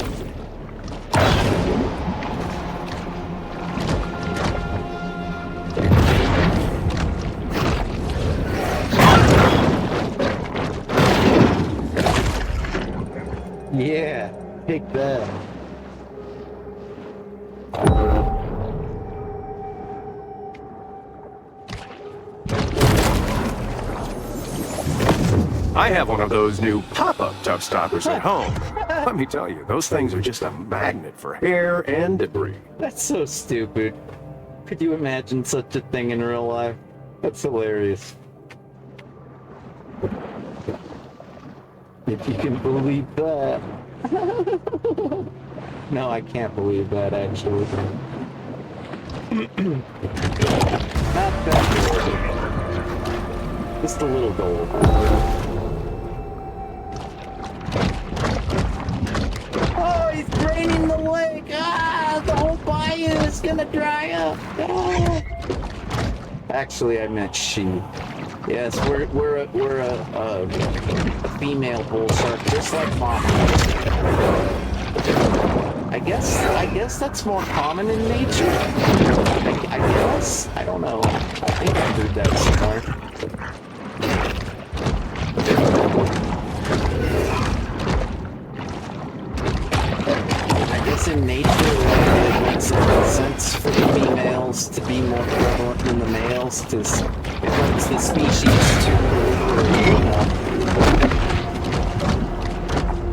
Yeah, take that. I have one of those new pop-up tub stoppers at home. Let me tell you, those things are just a magnet for hair and debris. That's so stupid. Could you imagine such a thing in real life? That's hilarious. If you can believe that. No, I can't believe that, actually. Not that gold. Just a little gold. Oh, he's draining the lake! Ah, the whole bayou is gonna dry up! Ah. Actually, I meant she. Yes, we're a female bull shark, just like mama. I guess that's more common in nature. I guess. I don't know. I think I heard that somewhere. I guess in nature, it makes a lot of sense for the females to be more prevalent than the males, because it helps the species to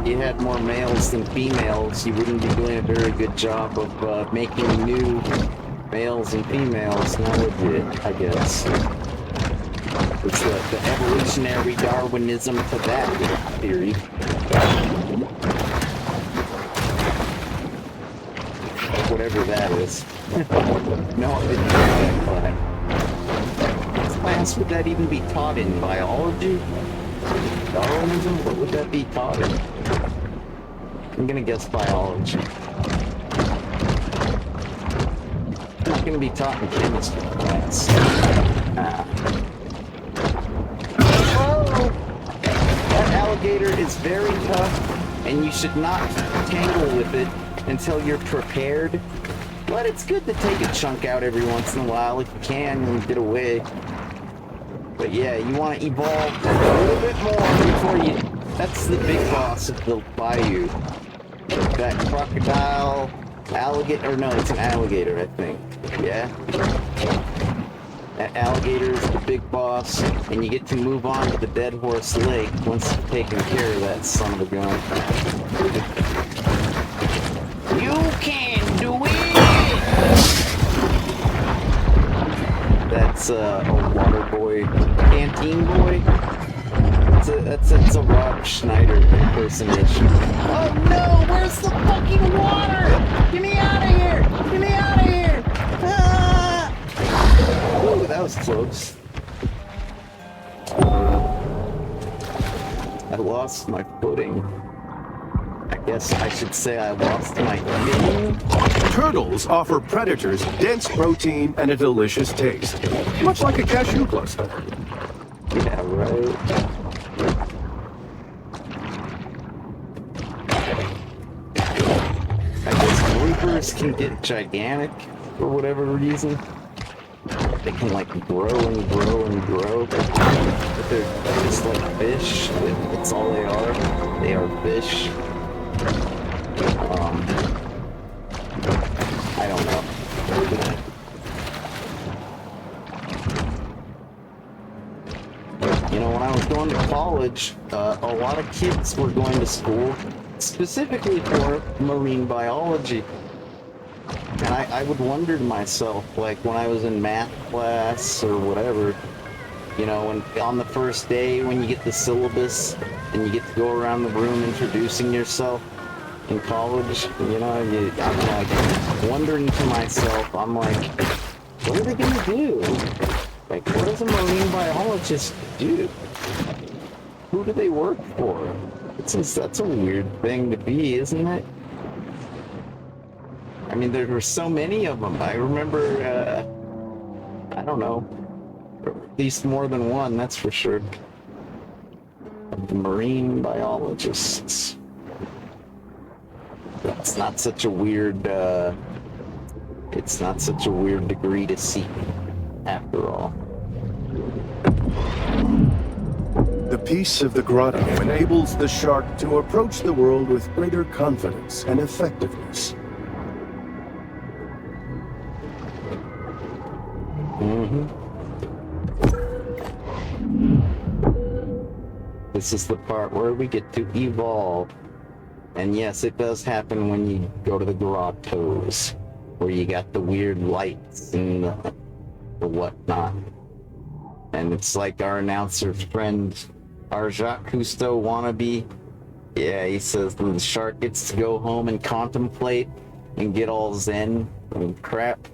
you had more males than females, you wouldn't be doing a very good job of making new males and females, now would you? I guess. It's the evolutionary Darwinism to that theory. Whatever that is. No, I didn't know that class. What class would that even be taught in? Biology? Darwinism? What would that be taught in? I'm gonna guess biology. It's not gonna be taught in chemistry class. Oh! That alligator is very tough, and you should not tangle with it until you're prepared. But it's good to take a chunk out every once in a while if you can and get away. But yeah, you want to evolve a little bit more before you... That's the big boss of the bayou. That crocodile, alligator... Or no, it's an alligator, I think. Yeah? That alligator is the big boss, and you get to move on to the Dead Horse Lake once you've taken care of that son of a gun. You can do it! It's a water boy, canteen boy. It's a Rob Schneider impersonation. Oh no! Where's the fucking water? Get me out of here! Get me out of here! Ah! Ooh, that was close. I lost my footing. I guess I should say I lost my footing. Turtles offer predators dense protein and a delicious taste, much like a cashew cluster. Yeah, right. I guess groupers can get gigantic for whatever reason. They can like grow and grow and grow, but they're just like fish. It's all they are. They are fish. I don't know. You know, when I was going to college, a lot of kids were going to school specifically for marine biology. And I would wonder to myself, like when I was in math class or whatever, you know, when on the first day when you get the syllabus and you get to go around the room introducing yourself in college, you know, I'm like wondering to myself, I'm like, what are they gonna do? Like, what does a marine biologist do? Who do they work for? That's a weird thing to be, isn't it? I mean, there were so many of them. I remember, I don't know, at least more than one, that's for sure. Of the marine biologists. It's not such a weird, it's not such a weird degree to seek, after all. The peace of the grotto enables the shark to approach the world with greater confidence and effectiveness. This is the part where we get to evolve. And yes, it does happen when you go to the grottos, where you got the weird lights and the whatnot. And it's like our announcer friend, our Jacques Cousteau wannabe. Yeah, he says the shark gets to go home and contemplate and get all zen and crap.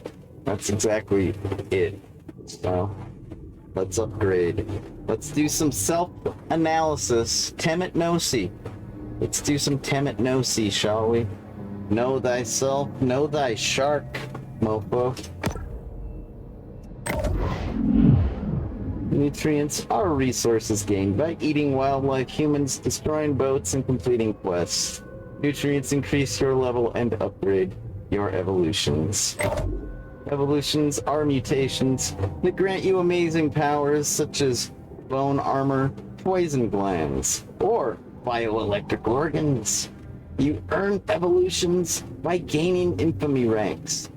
That's exactly it. So, let's upgrade. Let's do some self-analysis. Temet Nosi. Let's do some Temet Nosi, shall we? Know thyself, know thy shark, mofo. Nutrients are resources gained by eating wildlife, humans, destroying boats, and completing quests. Nutrients increase your level and upgrade your evolutions. Evolutions are mutations that grant you amazing powers such as bone armor, poison glands, or bioelectric organs. You earn evolutions by gaining infamy ranks,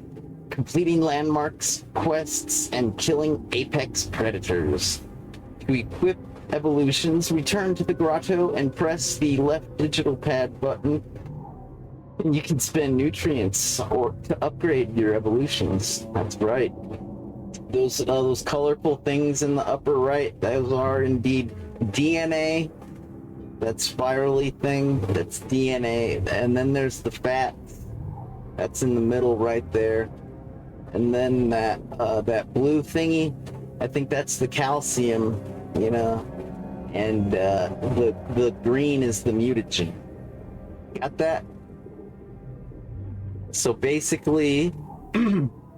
completing landmarks, quests, and killing apex predators. To equip evolutions, return to the grotto and press the left digital pad button, and you can spend nutrients or to upgrade your evolutions. That's right. Those colorful things in the upper right, those are indeed DNA. That spirally thing, that's DNA. And then there's the fat. That's in the middle right there. And then that blue thingy, I think that's the calcium, you know. And the green is the mutagen. Got that? So basically,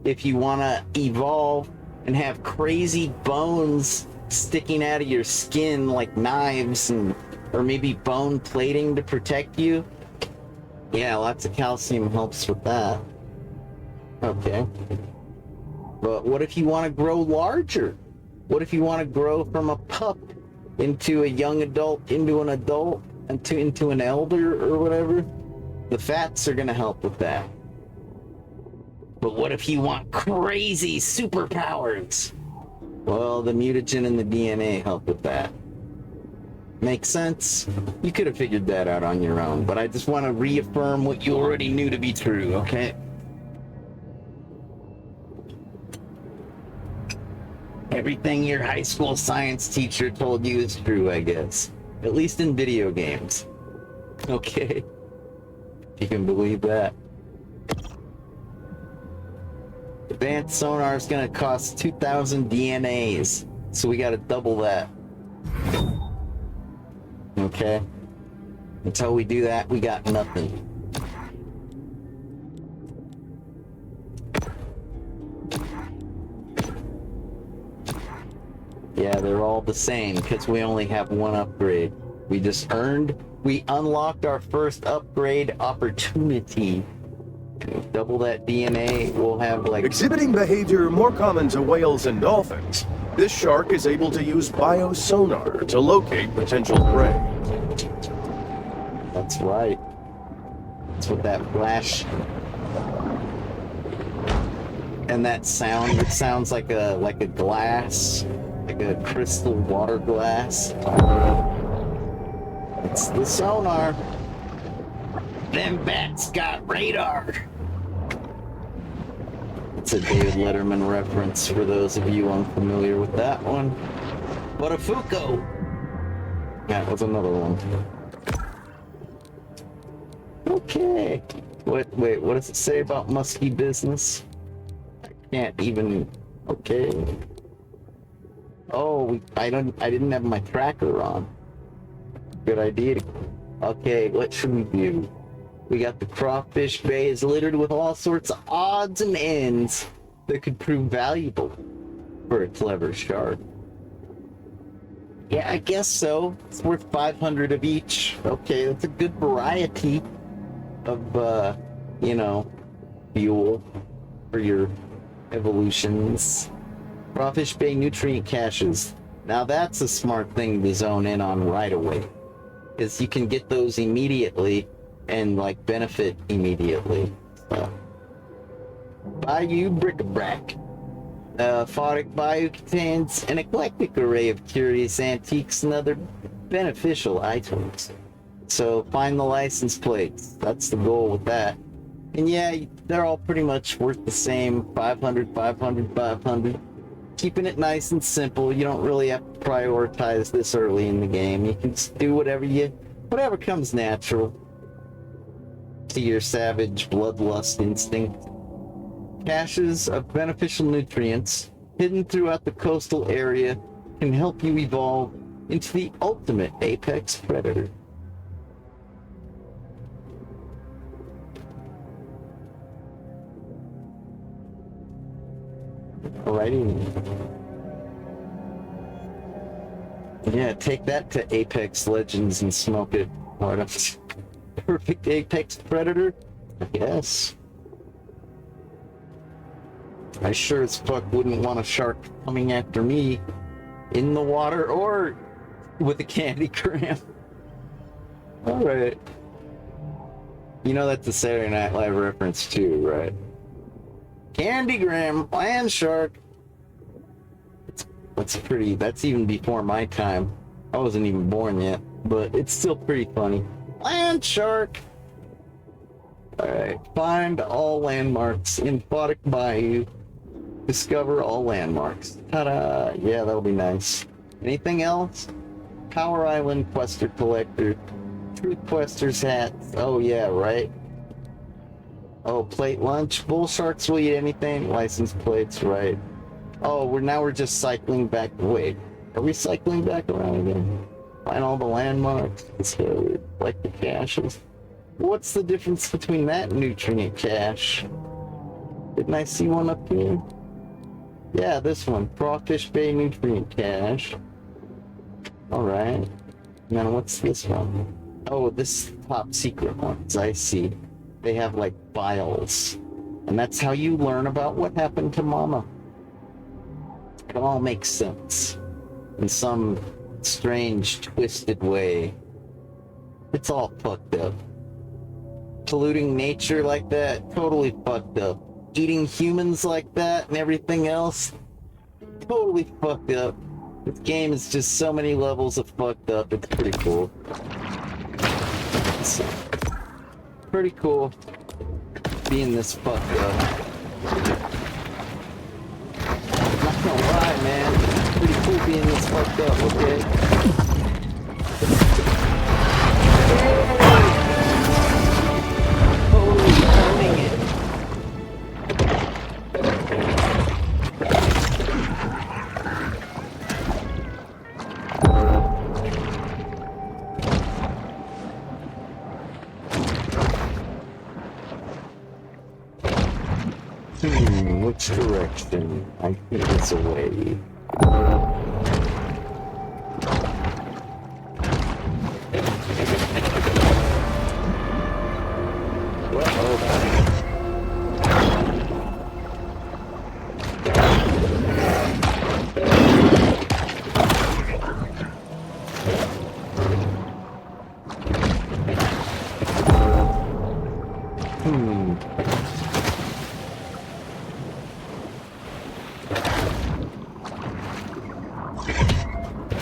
if you want to evolve and have crazy bones sticking out of your skin like knives, and or maybe bone plating to protect you, yeah, lots of calcium helps with that. Okay. But what if you want to grow larger? What if you want to grow from a pup into a young adult, into an adult, into an elder or whatever? The fats are going to help with that. But what if you want crazy superpowers? Well, the mutagen and the DNA help with that. Makes sense? You could have figured that out on your own, but I just want to reaffirm what you already knew to be true, okay? Everything your high school science teacher told you is true, I guess. At least in video games. Okay. You can believe that. Advanced sonar is gonna cost 2,000 DNAs, so we gotta double that. Okay? Until we do that, we got nothing. Yeah, they're all the same, because we only have one upgrade. We unlocked our first upgrade opportunity. Double that DNA, we'll have like... Exhibiting behavior more common to whales and dolphins, this shark is able to use biosonar to locate potential prey. That's right. That's what that flash... And that sound, it sounds like a glass, like a crystal water glass. It's the sonar. Them bats got radar. It's a David Letterman reference for those of you unfamiliar with that one. But a Fuko. That was another one. Okay. Wait, what does it say about musky business? I can't even. Okay. Oh, I didn't have my tracker on. Good idea. Okay, what should we do? We got the crawfish bay is littered with all sorts of odds and ends that could prove valuable for a clever shark. Yeah, I guess so. It's worth 500 of each. Okay, that's a good variety of, fuel for your evolutions. Crawfish bay nutrient caches. Now that's a smart thing to zone in on right away. Because you can get those immediately and like benefit immediately. Bayou bric-a-brac. Photic Bayou contains an eclectic array of curious antiques and other beneficial items. So find the license plates. That's the goal with that. And yeah, they're all pretty much worth the same. 500, 500, 500. Keeping it nice and simple. You don't really have to prioritize this early in the game. You can just do whatever comes natural to your savage bloodlust instinct. Caches of beneficial nutrients hidden throughout the coastal area can help you evolve into the ultimate apex predator. Alrighty. Yeah, take that to Apex Legends and smoke it. What? Perfect apex predator? I guess. I sure as fuck wouldn't want a shark coming after me in the water or with a candy gram. Alright. You know that's a Saturday Night Live reference too, right? Candygram, land shark. That's even before my time. I wasn't even born yet, but it's still pretty funny. Land shark. Alright, find all landmarks in Photic Bayou. Discover all landmarks. Ta-da! Yeah, that'll be nice. Anything else? Power Island Quester Collector. Truth Quester's hats. Oh yeah, right. Oh, plate lunch. Bull sharks will eat anything. License plates, right. Oh, we're just cycling back. Wait, are we cycling back around again? Find all the landmarks. So, like the caches. What's the difference between that nutrient cache? Didn't I see one up here? Yeah, this one. Crawfish Bay nutrient cache. Alright. Now what's this one? Oh, this top secret ones, I see. They have like files. And that's how you learn about what happened to Mama. It all makes sense. In some strange, twisted way. It's all fucked up. Polluting nature like that, totally fucked up. Eating humans like that and everything else, totally fucked up. This game is just so many levels of fucked up, it's pretty cool. It's pretty cool being this fucked up. Not gonna lie, man. back up, okay? Totally owning it. Which direction? I think it's away.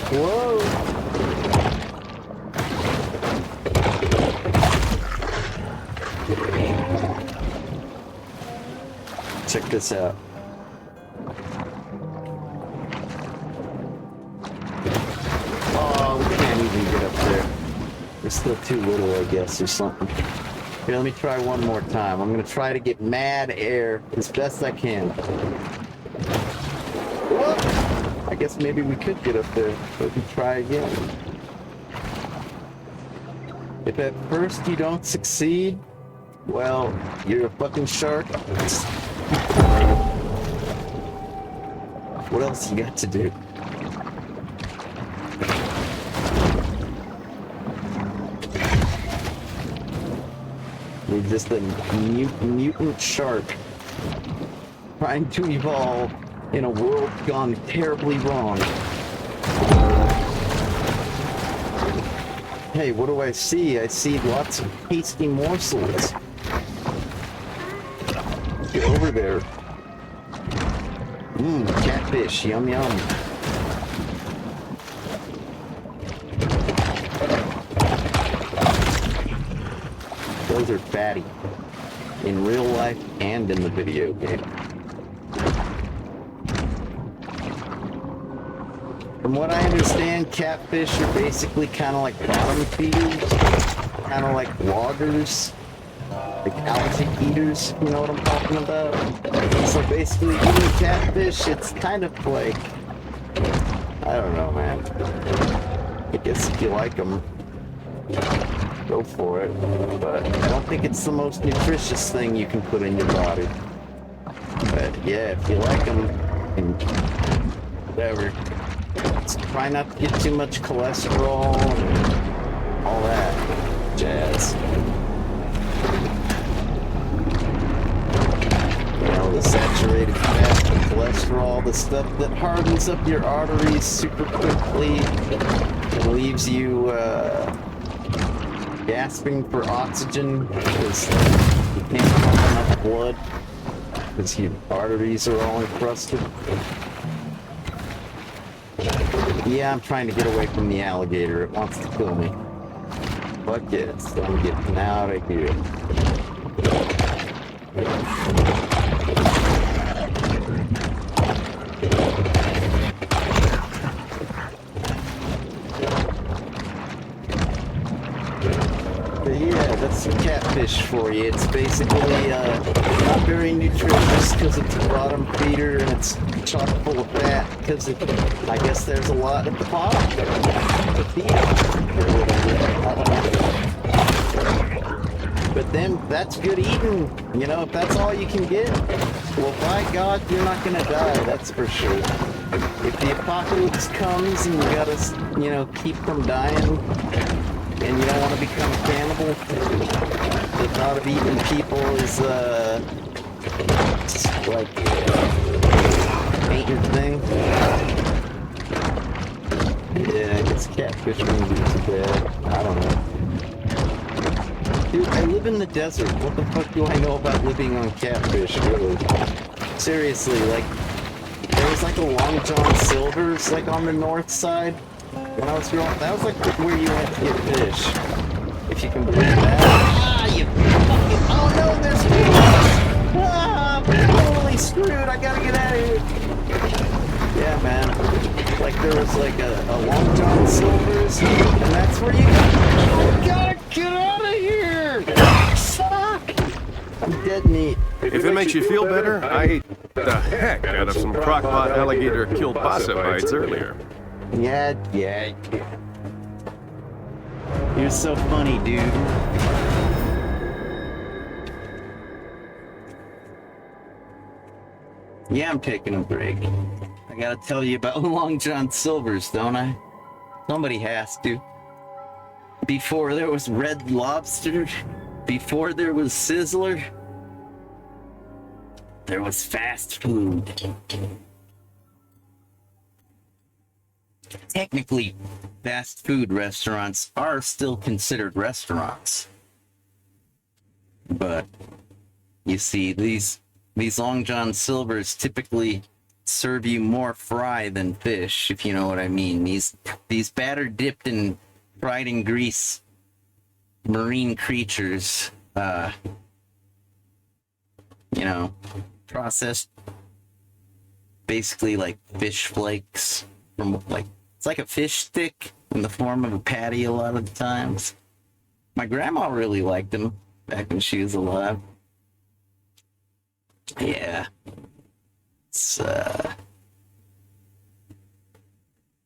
Whoa! Check this out. Oh, we can't even get up there. We're still too little, I guess, or something. Here, let me try one more time. I'm gonna try to get mad air as best I can. Whoop! I guess maybe we could get up there, but we try again. If at first you don't succeed, well, you're a fucking shark. What else you got to do? You're just a mutant shark trying to evolve in a world gone terribly wrong. Hey, what do I see? I see lots of tasty morsels. Get over there. Catfish, yum yum. Those are fatty. In real life and in the video game. From what I understand, catfish are basically kind of like bottom feeders, kind of like loggers, like algae eaters, you know what I'm talking about? So basically, eating catfish, it's kind of like, I don't know, man. I guess if you like them, go for it. But I don't think it's the most nutritious thing you can put in your body. But yeah, if you like them, and whatever. Try not to get too much cholesterol and all that jazz. You know, the saturated fat, the cholesterol, the stuff that hardens up your arteries super quickly and leaves you gasping for oxygen because you can't pump enough blood because your arteries are all encrusted. Yeah, I'm trying to get away from the alligator. It wants to kill me. Fuck yes, I'm getting out of here. But yeah, that's some catfish for you. It's basically not very nutritious because it's a bottom feeder and it's chock full of fat because I guess there's a lot at the bottom to feed or whatever. But then that's good eating, you know, if that's all you can get, well, by God, you're not gonna die, that's for sure. If the apocalypse comes and you gotta, you know, keep from dying, and you don't want to become a cannibal, the thought of eating people is, like, ain't your thing. Yeah, I guess catfish wouldn't be too bad. I don't know. Dude, I live in the desert. What the fuck do I know about living on catfish, really? Seriously, like, there was like a Long John Silver's, like, on the north side. When I was growing up, that was like where you went to get fish. If you can believe that. Ah, you fucking... Oh no, there's fish! Ah, I'm totally screwed. I gotta get out of here. Yeah, man. Like, there were was like a Long John Silver's, and that's where you gotta get out of here! Fuck! I'm dead neat. If it makes you feel better, I ate the heck out of some crockpot alligator kielbasa bites earlier. Yeah. You're so funny, dude. Yeah, I'm taking a break. I gotta tell you about Long John Silver's, don't I? Somebody has to. Before there was Red Lobster, before there was Sizzler, there was fast food. Technically, fast food restaurants are still considered restaurants. But, you see, these Long John Silvers typically serve you more fry than fish, if you know what I mean. These batter dipped and fried in grease marine creatures, processed basically like fish flakes from it's like a fish stick in the form of a patty a lot of the times. My grandma really liked them back when she was alive. Yeah. It's,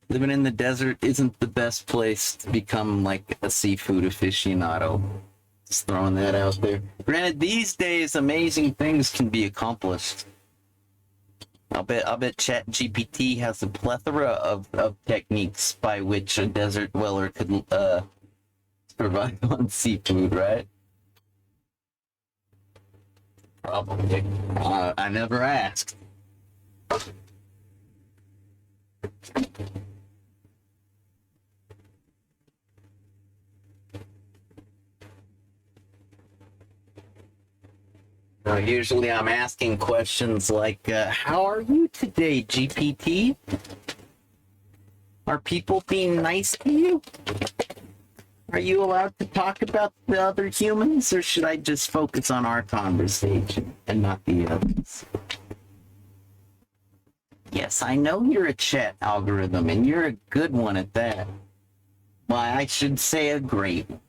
living in the desert isn't the best place to become like a seafood aficionado. Just throwing that out there. Granted, these days amazing things can be accomplished. I'll bet ChatGPT has a plethora of techniques by which a desert dweller could survive on seafood, right? Probably. I never asked. Usually I'm asking questions like, how are you today, GPT? Are people being nice to you? Are you allowed to talk about the other humans, or should I just focus on our conversation and not the others? Yes, I know you're a chat algorithm, and you're a good one at that. Why, I should say a great one.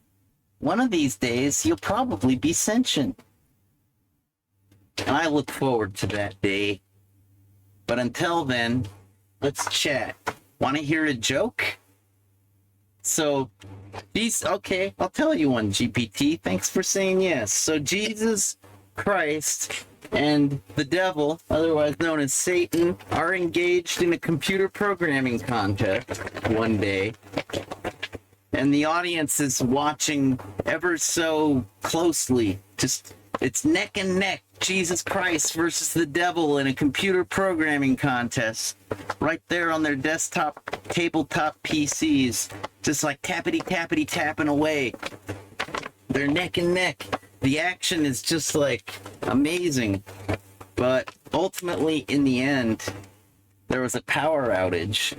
One of these days, you'll probably be sentient. And I look forward to that day. But until then, let's chat. Want to hear a joke? So, okay, I'll tell you one, GPT. Thanks for saying yes. So Jesus Christ and the devil, otherwise known as Satan, are engaged in a computer programming contest one day. And the audience is watching ever so closely. It's neck and neck. Jesus Christ versus the devil in a computer programming contest. Right there on their desktop, tabletop PCs. Just like tappity tapping away. They're neck and neck. The action is just like amazing. But ultimately, in the end, there was a power outage.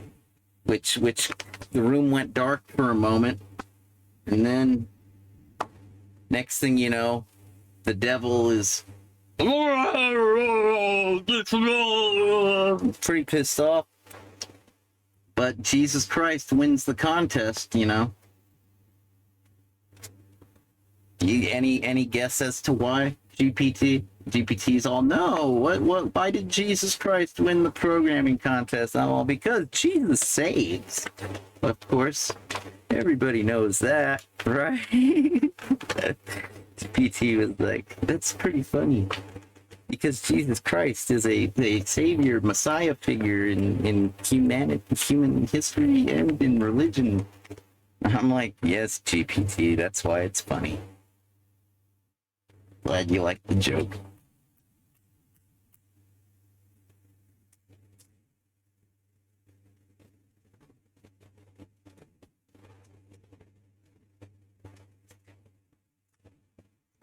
Which the room went dark for a moment. And then, next thing you know, the devil is pretty pissed off. But Jesus Christ wins the contest, you know. Any guess as to why? GPT's all, no, why did Jesus Christ win the programming contest? I'm all, because Jesus saves. Of course, everybody knows that, right? GPT was like, that's pretty funny. Because Jesus Christ is a savior, messiah figure in human history and in religion. I'm like, yes, GPT, that's why it's funny. Glad you liked the joke.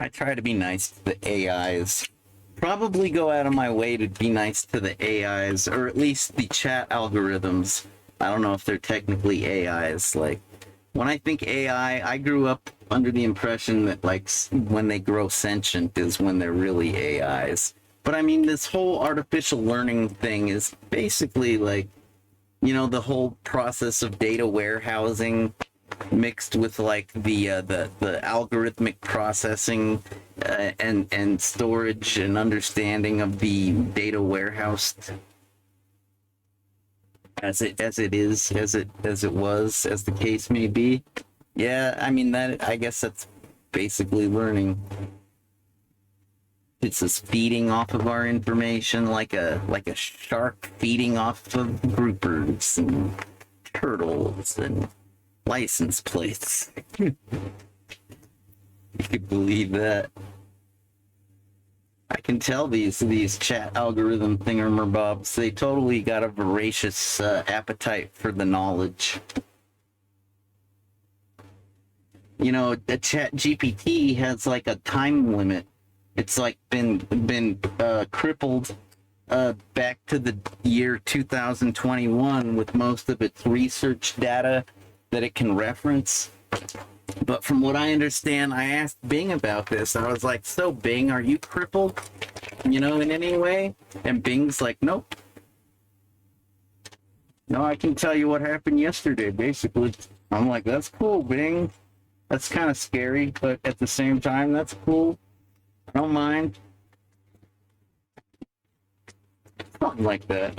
I try to be nice to the AIs. Probably go out of my way to be nice to the AIs, or at least the chat algorithms. I don't know if they're technically AIs. Like, when I think AI, I grew up under the impression that, like, when they grow sentient is when they're really AIs. But I mean, this whole artificial learning thing is basically like You know, the whole process of data warehousing mixed with like the algorithmic processing and storage and understanding of the data warehouse as it was, as the case may be. Yeah, I mean, that, I guess that's basically learning. It's just feeding off of our information like a shark feeding off of groupers and turtles and license plates. You could believe that. I can tell these chat algorithm thingamabobs, they totally got a voracious appetite for the knowledge. You know, the chat GPT has like a time limit. It's like been crippled back to the year 2021 with most of its research data that it can reference. But from what I understand, I asked Bing about this. I was like, so Bing, are you crippled, you know, in any way? And Bing's like, nope. No, I can tell you what happened yesterday, basically. I'm like, that's cool, Bing. That's kind of scary, but at the same time, that's cool. I don't mind. Something like that.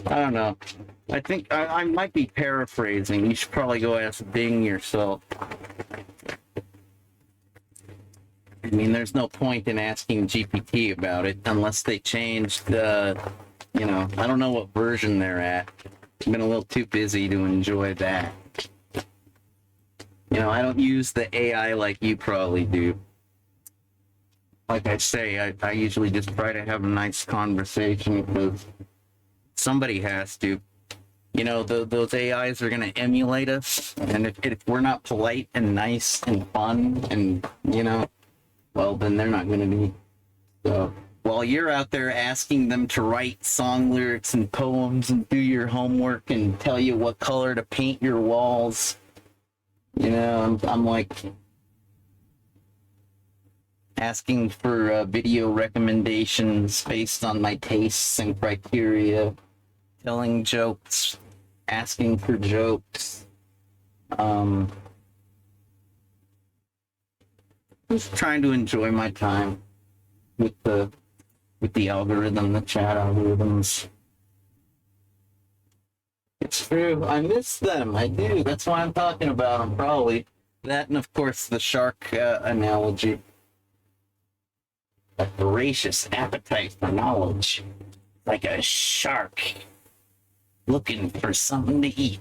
I don't know. I think I might be paraphrasing. You should probably go ask Bing yourself. I mean, there's no point in asking GPT about it unless they changed the, you know, I don't know what version they're at. I've been a little too busy to enjoy that. You know, I don't use the AI like you probably do. Like I say, I usually just try to have a nice conversation because somebody has to. You know, those AIs are going to emulate us, and if we're not polite and nice and fun and, you know, well, then they're not going to be. So while you're out there asking them to write song lyrics and poems and do your homework and tell you what color to paint your walls, you know, I'm like asking for video recommendations based on my tastes and criteria, telling jokes, asking for jokes, just trying to enjoy my time with the algorithm, the chat algorithms. It's true. I miss them. I do. That's why I'm talking about them, probably. That and, of course, the shark analogy. A voracious appetite for knowledge. Like a shark looking for something to eat.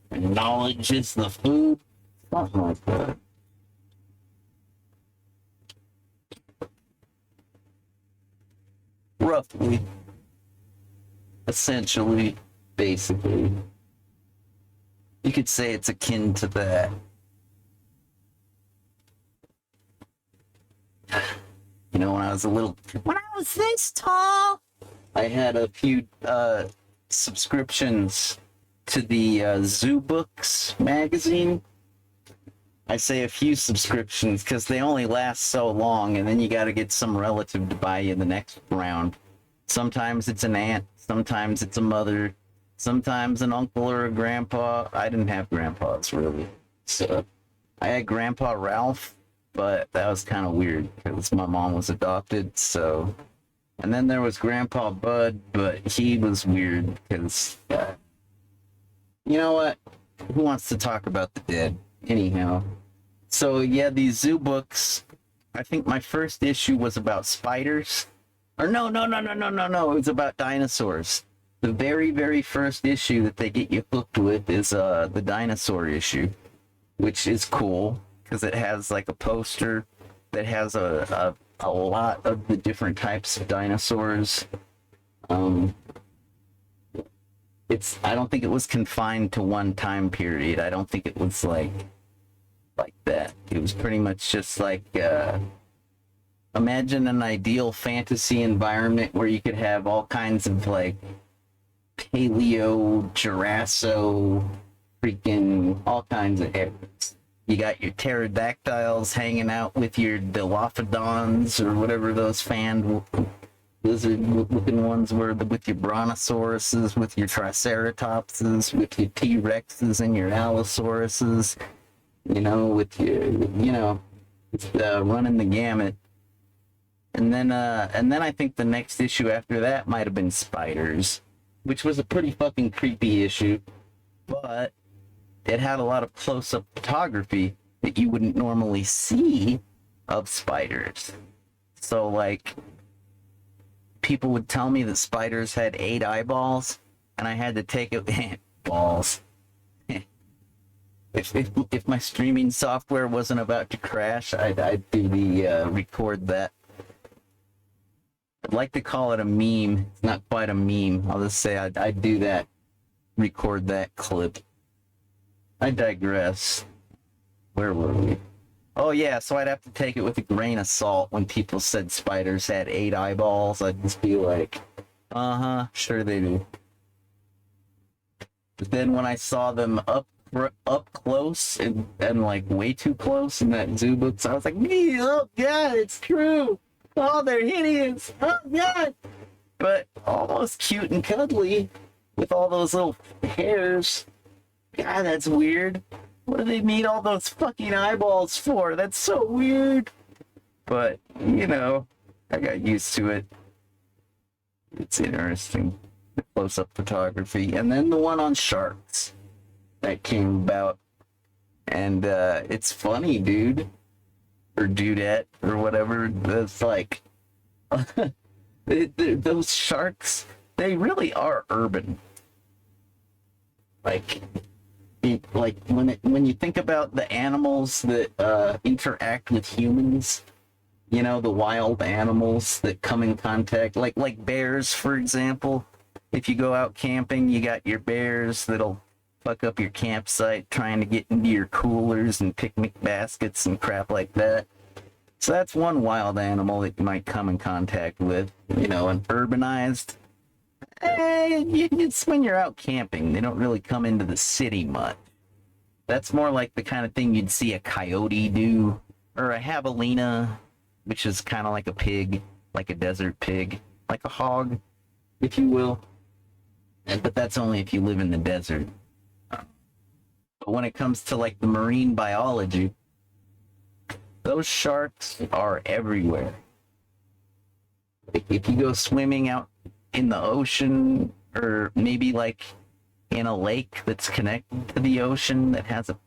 And knowledge is the food. Something like that. Roughly. Essentially, basically. You could say it's akin to that. You know, when I was this tall, I had a few subscriptions to the Zoo Books magazine. I say a few subscriptions because they only last so long, and then you got to get some relative to buy you the next round. Sometimes it's an aunt, sometimes it's a mother, sometimes an uncle or a grandpa. I didn't have grandpas, really. So I had Grandpa Ralph, but that was kind of weird because my mom was adopted, so... And then there was Grandpa Bud, but he was weird because... you know what? Who wants to talk about the dead? Anyhow. So, yeah, these Zoo Books, I think my first issue was about spiders. Or no, it was about dinosaurs. The very, very first issue that they get you hooked with is the dinosaur issue, which is cool because it has like a poster that has a lot of the different types of dinosaurs. I don't think it was confined to one time period. I don't think it was like that. It was pretty much just like imagine an ideal fantasy environment where you could have all kinds of like paleo, Jurasso, freaking all kinds of areas. You got your pterodactyls hanging out with your dilophodons or whatever those fanned lizard-looking ones were with your brontosauruses, with your triceratopses, with your T-rexes and your allosauruses, with your, it's running the gamut. And then I think the next issue after that might have been spiders, which was a pretty fucking creepy issue, but it had a lot of close-up photography that you wouldn't normally see of spiders. So, like, people would tell me that spiders had 8 eyeballs, and I had to take it balls. If my streaming software wasn't about to crash, I'd do the record that. I'd like to call it a meme. It's not quite a meme. I'll just say I'd do that. Record that clip. I digress. Where were we? Oh yeah, so I'd have to take it with a grain of salt when people said spiders had 8 eyeballs. I'd just be like, sure they do. But then when I saw them up close and like way too close in that zoo books, I was like, oh god, it's true. Oh, they're hideous. Oh god. But almost cute and cuddly with all those little hairs. God, that's weird. What do they need all those fucking eyeballs for? That's so weird. But, I got used to it. It's interesting. The close-up photography. And then the one on sharks that came about. And it's funny, dude. Or dudette, or whatever. It's like... those sharks, they really are urban. Like when you think about the animals that interact with humans, the wild animals that come in contact, like bears, for example. If you go out camping, you got your bears that'll fuck up your campsite trying to get into your coolers and picnic baskets and crap like that. So that's one wild animal that you might come in contact with, an urbanized. It's when you're out camping. They don't really come into the city much. That's more like the kind of thing you'd see a coyote do, or a javelina, which is kind of like a pig, like a desert pig, like a hog, if you will. But that's only if you live in the desert. But when it comes to like the marine biology, those sharks are everywhere. If you go swimming out in the ocean, or maybe like in a lake that's connected to the ocean that has a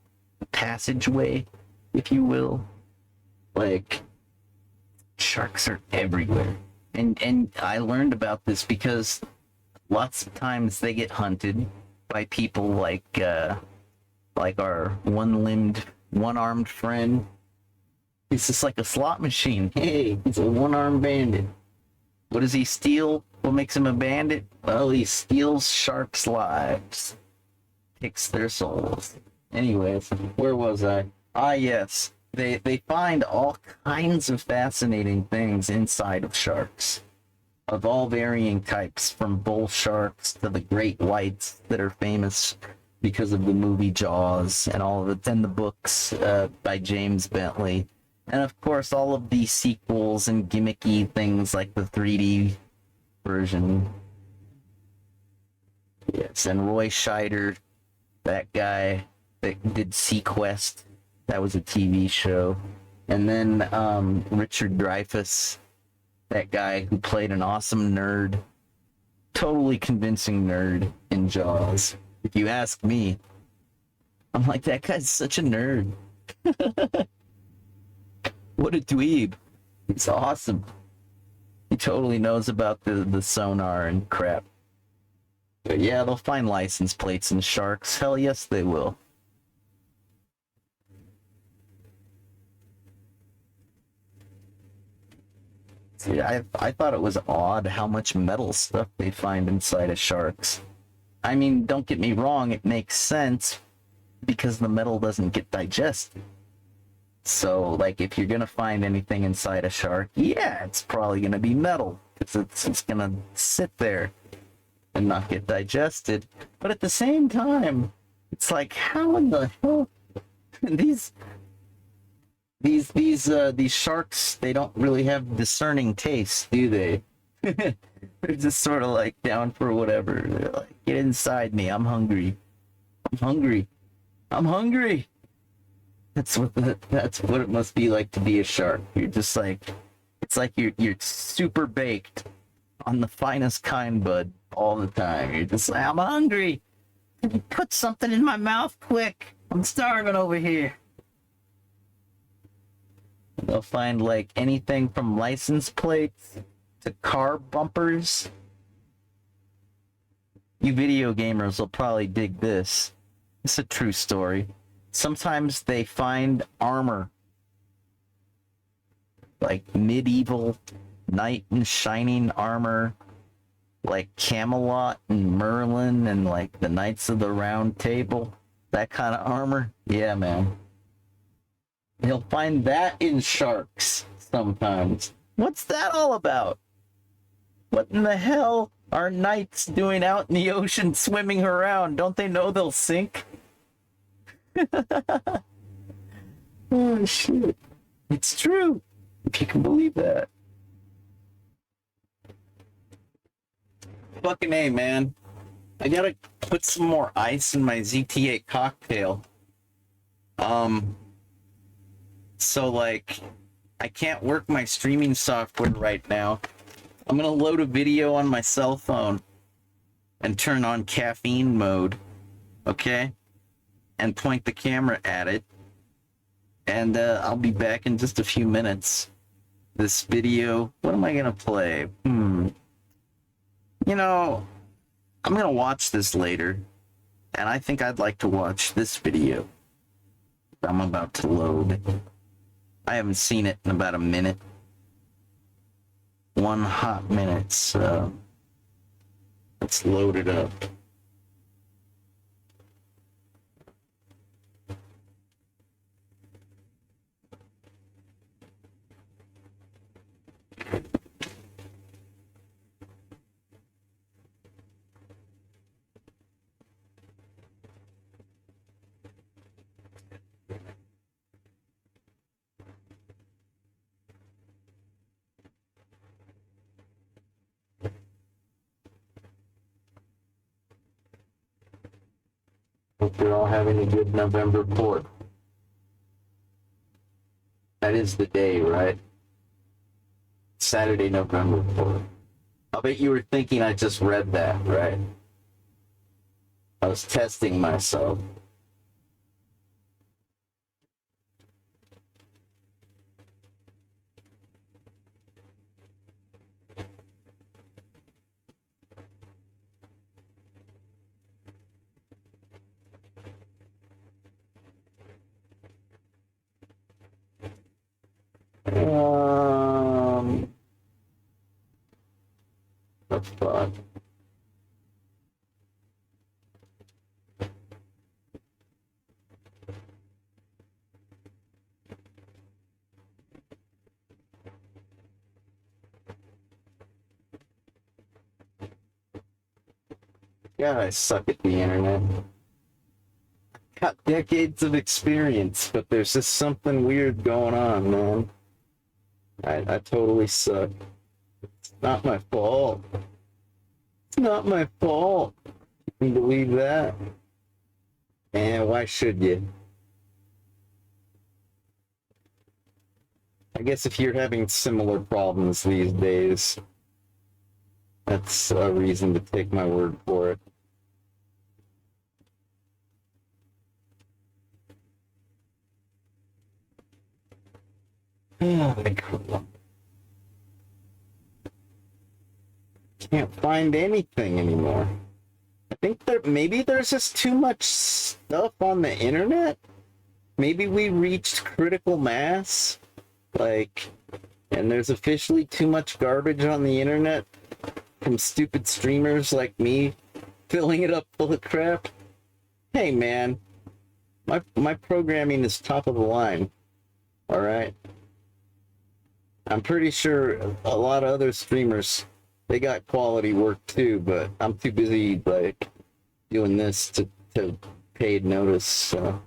passageway, if you will, like, sharks are everywhere. And I learned about this because lots of times they get hunted by people like our one-limbed, one-armed friend. He's just like a slot machine. Hey, he's a one-armed bandit. What does he steal? What makes him a bandit? Well, he steals sharks' lives. Takes their souls. Anyways, where was I? Ah, yes. They find all kinds of fascinating things inside of sharks. Of all varying types, from bull sharks to the great whites that are famous because of the movie Jaws and all of it, and the books by James Bentley. And of course, all of the sequels and gimmicky things like the 3D version. Yes, and Roy Scheider, that guy that did Sequest, that was a TV show. And then Richard Dreyfuss, that guy who played an awesome nerd, totally convincing nerd in Jaws. If you ask me, I'm like, that guy's such a nerd. What a dweeb. He's awesome. He totally knows about the sonar and crap. But yeah, they'll find license plates in sharks. Hell yes, they will. See, I thought it was odd how much metal stuff they find inside of sharks. I mean, don't get me wrong, it makes sense because the metal doesn't get digested. So, like, if you're gonna find anything inside a shark, yeah, it's probably gonna be metal. It's gonna sit there and not get digested. But at the same time, it's like, how in the hell these sharks, they don't really have discerning taste, do they? They're just sort of like down for whatever. They're like, get inside me. I'm hungry. I'm hungry. I'm hungry. That's what it must be like to be a shark. You're just like, it's like you're super baked on the finest kind, bud, all the time. You're just like, I'm hungry. Put something in my mouth quick. I'm starving over here. They'll find like anything from license plates to car bumpers. You video gamers will probably dig this. It's a true story. Sometimes they find armor, like medieval knight in shining armor, like Camelot and Merlin and like the Knights of the Round Table, that kind of armor. Yeah, man. He'll find that in sharks sometimes. What's that all about? What in the hell are knights doing out in the ocean swimming around? Don't they know they'll sink? Oh, shit. It's true. If you can believe that. Fucking A, man. I gotta put some more ice in my ZT8 cocktail. So, like, I can't work my streaming software right now. I'm gonna load a video on my cell phone and turn on caffeine mode, okay? And point the camera at it. And I'll be back in just a few minutes. This video, what am I gonna play? You know, I'm gonna watch this later. And I think I'd like to watch this video I'm about to load. I haven't seen it in about a minute. 1 hot minute, so let's load it up. Hope you're all having a good November 4th. That is the day, right? Saturday, November 4th. I bet you were thinking I just read that, right? I was testing myself. The fuck? Yeah, I suck at the internet. Got decades of experience, but there's just something weird going on, man. I totally suck. It's not my fault. It's not my fault. You can believe that? And why should you? I guess if you're having similar problems these days, that's a reason to take my word for it. Can't find anything anymore. I think maybe there's just too much stuff on the internet. Maybe we reached critical mass, and there's officially too much garbage on the internet from stupid streamers like me filling it up full of crap. Hey man, my programming is top of the line. All right. I'm pretty sure a lot of other streamers, they got quality work too, but I'm too busy doing this to paid notice. So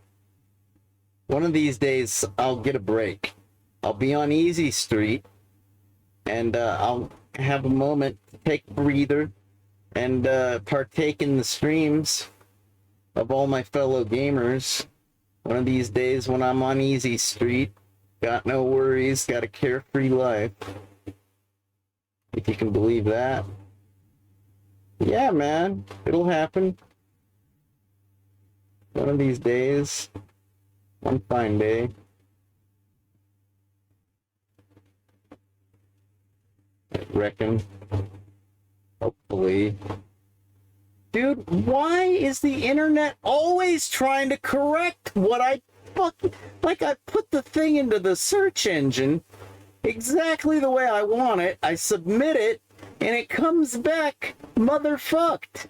one of these days I'll get a break. I'll be on Easy Street, and I'll have a moment to take a breather and partake in the streams of all my fellow gamers. One of these days when I'm on Easy Street, got no worries, got a carefree life. If you can believe that. Yeah, man, it'll happen. One of these days, one fine day. I reckon. Hopefully. Dude, why is the internet always trying to correct what I fucking... Like, I put the thing into the search engine exactly the way I want it, I submit it, and it comes back motherfucked.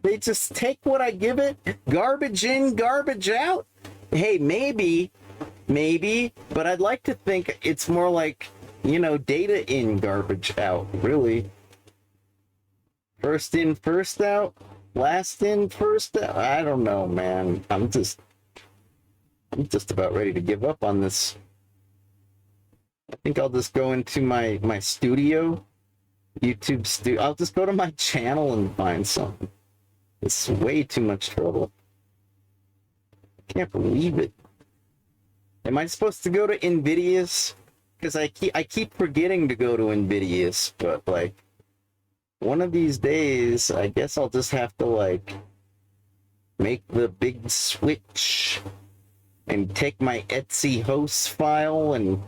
They just take what I give it, garbage in, garbage out. Hey, maybe, but I'd like to think it's more like, you know, data in, garbage out, really. First in, first out, last in, first out. I don't know, man. I'm just about ready to give up on this. I think I'll just go into my studio, YouTube studio. I'll just go to my channel and find something. It's way too much trouble. I can't believe it. Am I supposed to go to Nvidia's? Because I keep forgetting to go to Nvidia's, but like one of these days, I guess I'll just have to like make the big switch and take my Etsy host file and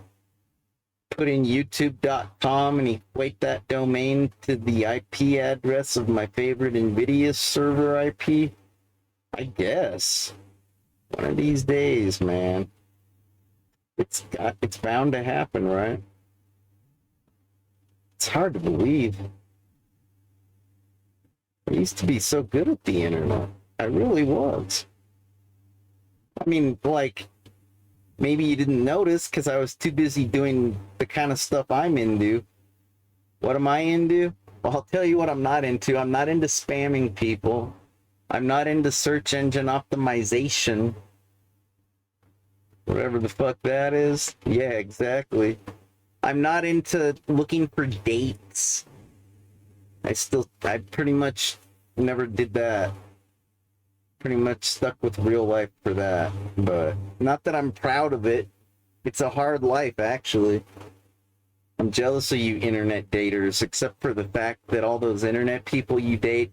put in youtube.com and equate that domain to the IP address of my favorite NVIDIA server IP. I guess. One of these days, man. It's bound to happen, right? It's hard to believe. I used to be so good at the internet. I really was. I mean, like, maybe you didn't notice because I was too busy doing the kind of stuff I'm into. What am I into? Well, I'll tell you what I'm not into. I'm not into spamming people. I'm not into search engine optimization. Whatever the fuck that is. Yeah, exactly. I'm not into looking for dates. I pretty much never did that. Pretty much stuck with real life for that. But not that I'm proud of it. It's a hard life, actually. I'm jealous of you internet daters, except for the fact that all those internet people you date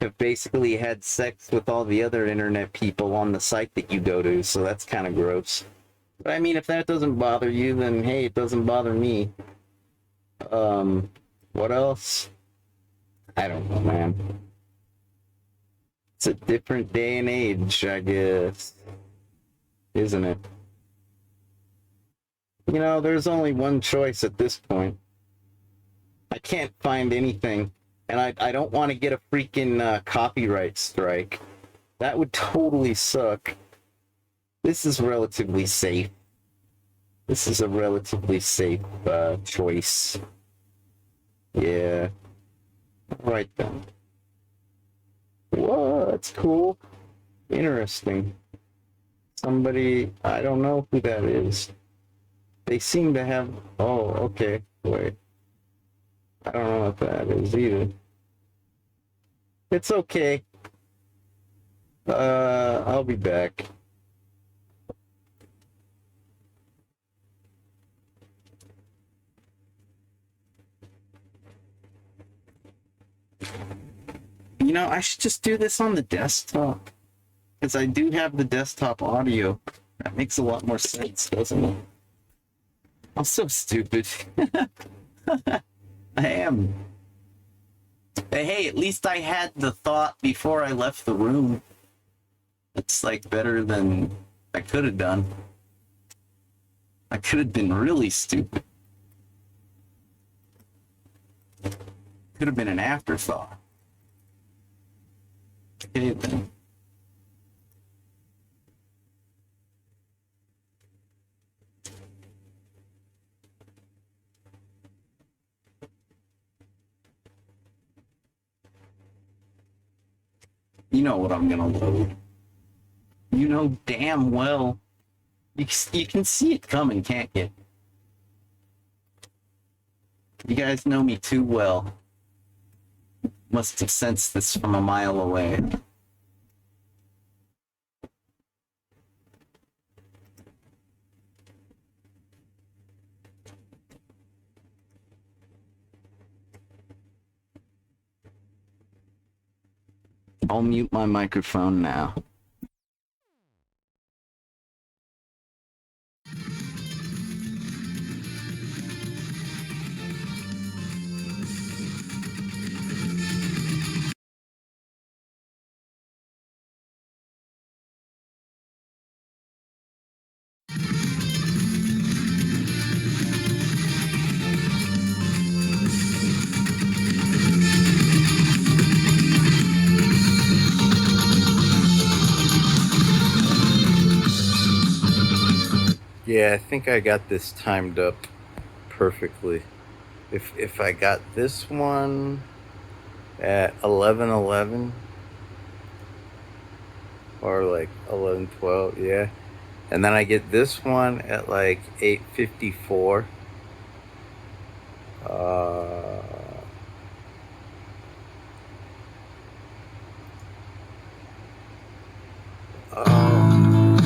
have basically had sex with all the other internet people on the site that you go to, so that's kind of gross. But I mean, if that doesn't bother you, then hey, it doesn't bother me. What else? I don't know, man. It's a different day and age, I guess. Isn't it? You know, there's only one choice at this point. I can't find anything, and I don't want to get a freaking copyright strike. That would totally suck. This is relatively safe. This is a relatively safe choice. Yeah. Right then. Whoa, that's cool. Interesting. Somebody, I don't know who that is. They seem to have, oh, okay, wait. I don't know what that is either. It's okay. I'll be back. You know, I should just do this on the desktop. Because I do have the desktop audio. That makes a lot more sense, doesn't it? I'm so stupid. I am. But hey, at least I had the thought before I left the room. It's like better than I could have done. I could have been really stupid. Could have been an afterthought. Okay, then. You know what I'm gonna load. You know damn well. You can see it coming, can't you? You guys know me too well. Must have sensed this from a mile away. I'll mute my microphone now. Yeah, I think I got this timed up perfectly. If I got this one at 11:11 or like 11:12, yeah. And then I get this one at like 8:54.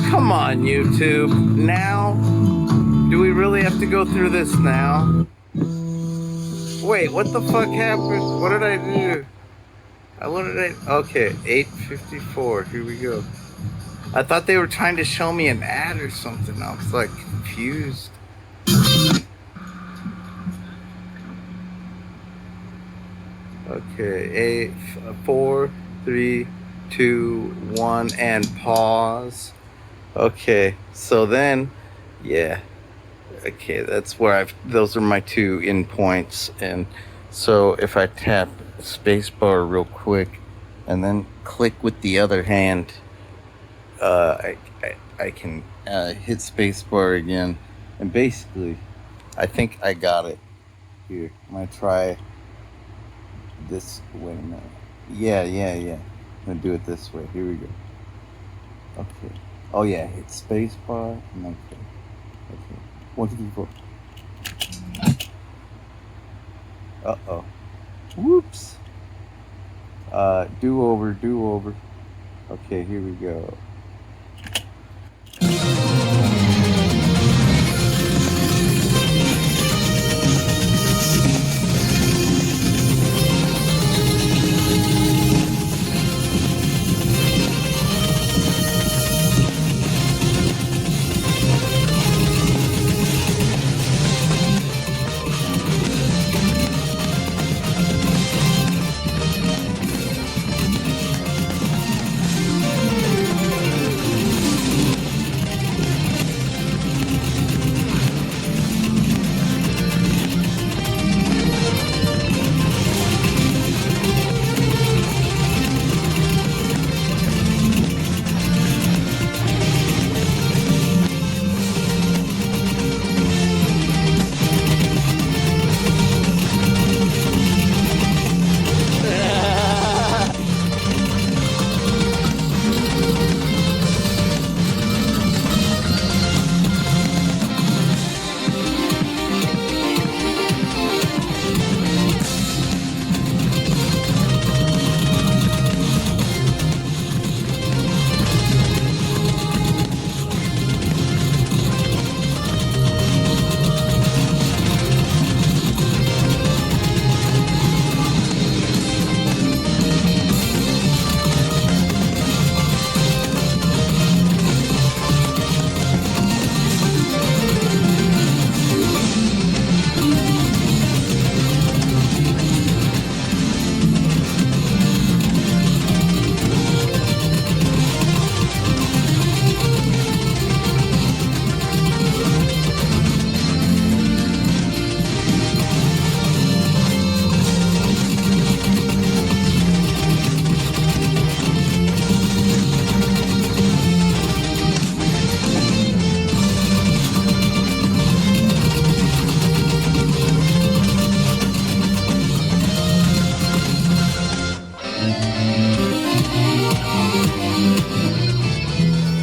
Come on, YouTube. Now? Do we really have to go through this now? Wait, what the fuck happened? What did I do? Okay, 8:54. Here we go. I thought they were trying to show me an ad or something. I was like confused. Okay, 8, 4, 3, 2, 1, and pause. Okay, so then, yeah. Okay, that's where those are my two endpoints. And so if I tap spacebar real quick and then click with the other hand, I can hit spacebar again. And basically, I think I got it. Here, I'm gonna try this. Wait a minute. Yeah. I'm gonna do it this way. Here we go. Okay. Oh yeah, hit spacebar. Okay. 1, 2, 3, 4. Uh-oh. Whoops. Do over. Okay, here we go.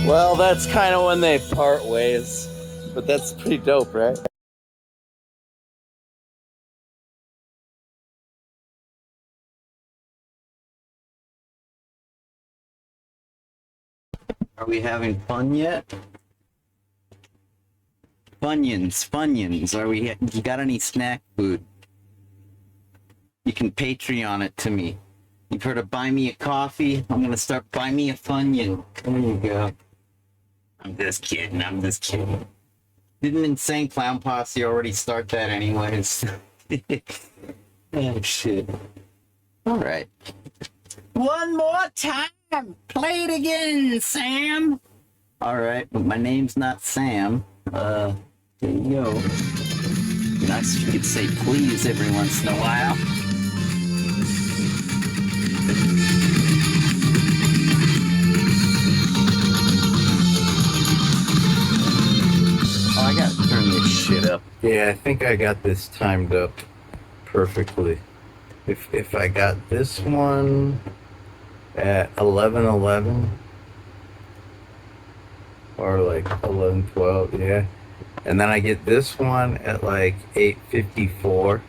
Well, that's kind of when they part ways, but that's pretty dope, right? Are we having fun yet? Funyuns. You got any snack food? You can Patreon it to me. You've heard of buy me a coffee? I'm gonna start buy me a Funyun. There you go. I'm just kidding. Didn't Insane Clown Posse already start that anyways? Oh shit. Alright. One more time! Play it again, Sam! Alright, but my name's not Sam. There you go. Nice if you could say please every once in a while. Oh, I gotta turn this shit up. Yeah, I think I got this timed up perfectly. If I got this one at 11:11 or like 11:12, yeah. And then I get this one at like 8:54.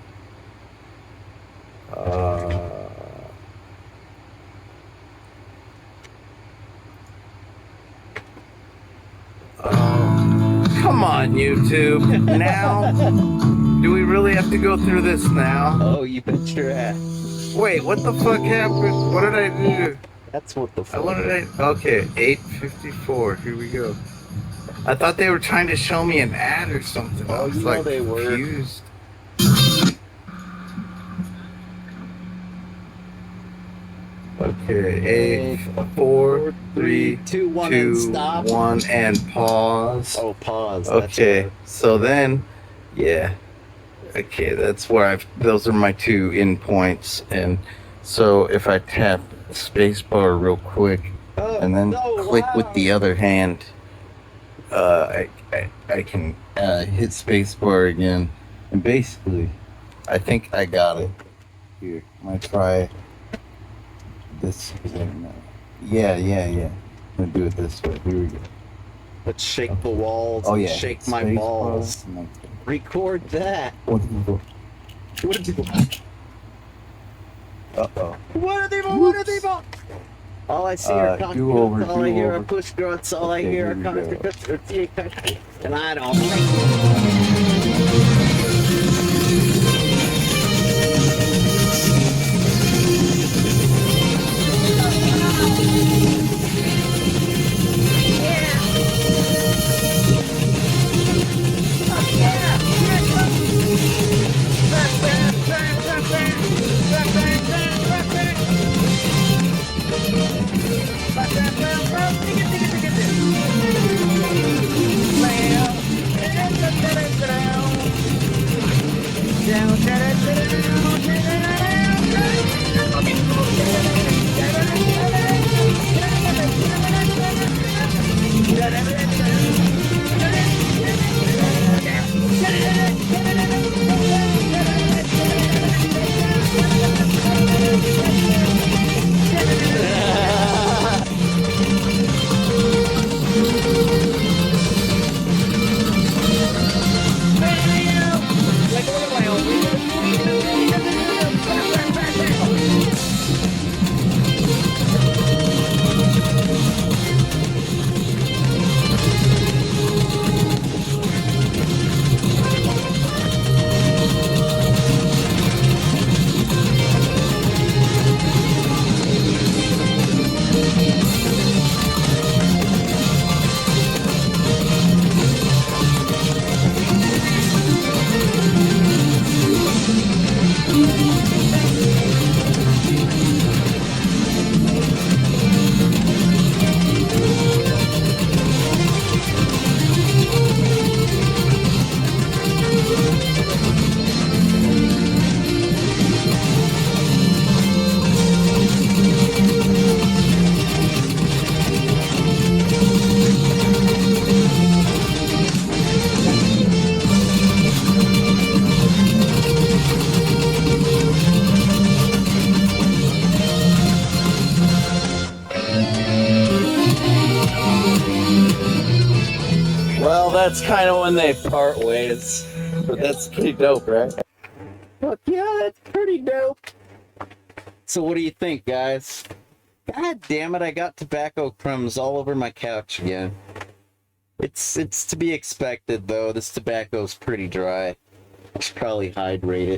Come on, YouTube. Now? Do we really have to go through this now? Oh, you bet your ass. Wait, what the fuck happened? What did I do? That's what the fuck. Okay, 8:54. Here we go. I thought they were trying to show me an ad or something. Oh, I was like they confused. Okay, 8, 4, 3, 2, 1, and stop. 1 and pause. Oh, pause. Okay, so then, yeah. Okay, that's where those are my two endpoints. And so if I tap spacebar real quick and then click with the other hand, I can hit spacebar again. And basically, I think I got it. Here, I'm gonna try this. Yeah. I'm gonna do it this way. Here we go. Let's shake the walls. Oh yeah. Shake my balls. Record that. What did you do? Uh-oh. What are they? All I see are concrete. All I hear are push grunts. All I hear are concrete. And I don't like it. Well, that's kind of when they part ways, but that's pretty dope, right? Fuck yeah, that's pretty dope. So what do you think, guys? God damn it, I got tobacco crumbs all over my couch again. It's to be expected, though. This tobacco's pretty dry. I should probably hydrate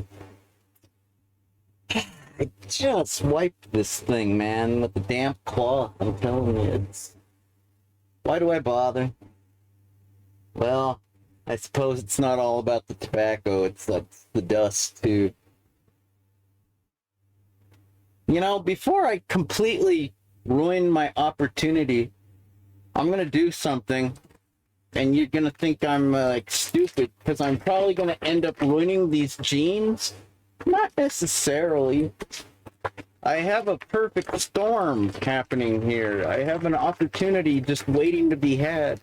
it. I just wiped this thing, man, with a damp cloth. I'm telling you, it's... Why do I bother? Well, I suppose it's not all about the tobacco. It's like the dust, too. You know, before I completely ruin my opportunity, I'm gonna do something, and you're gonna think I'm, like, stupid, because I'm probably gonna end up ruining these jeans. Not necessarily. I have a perfect storm happening here. I have an opportunity just waiting to be had.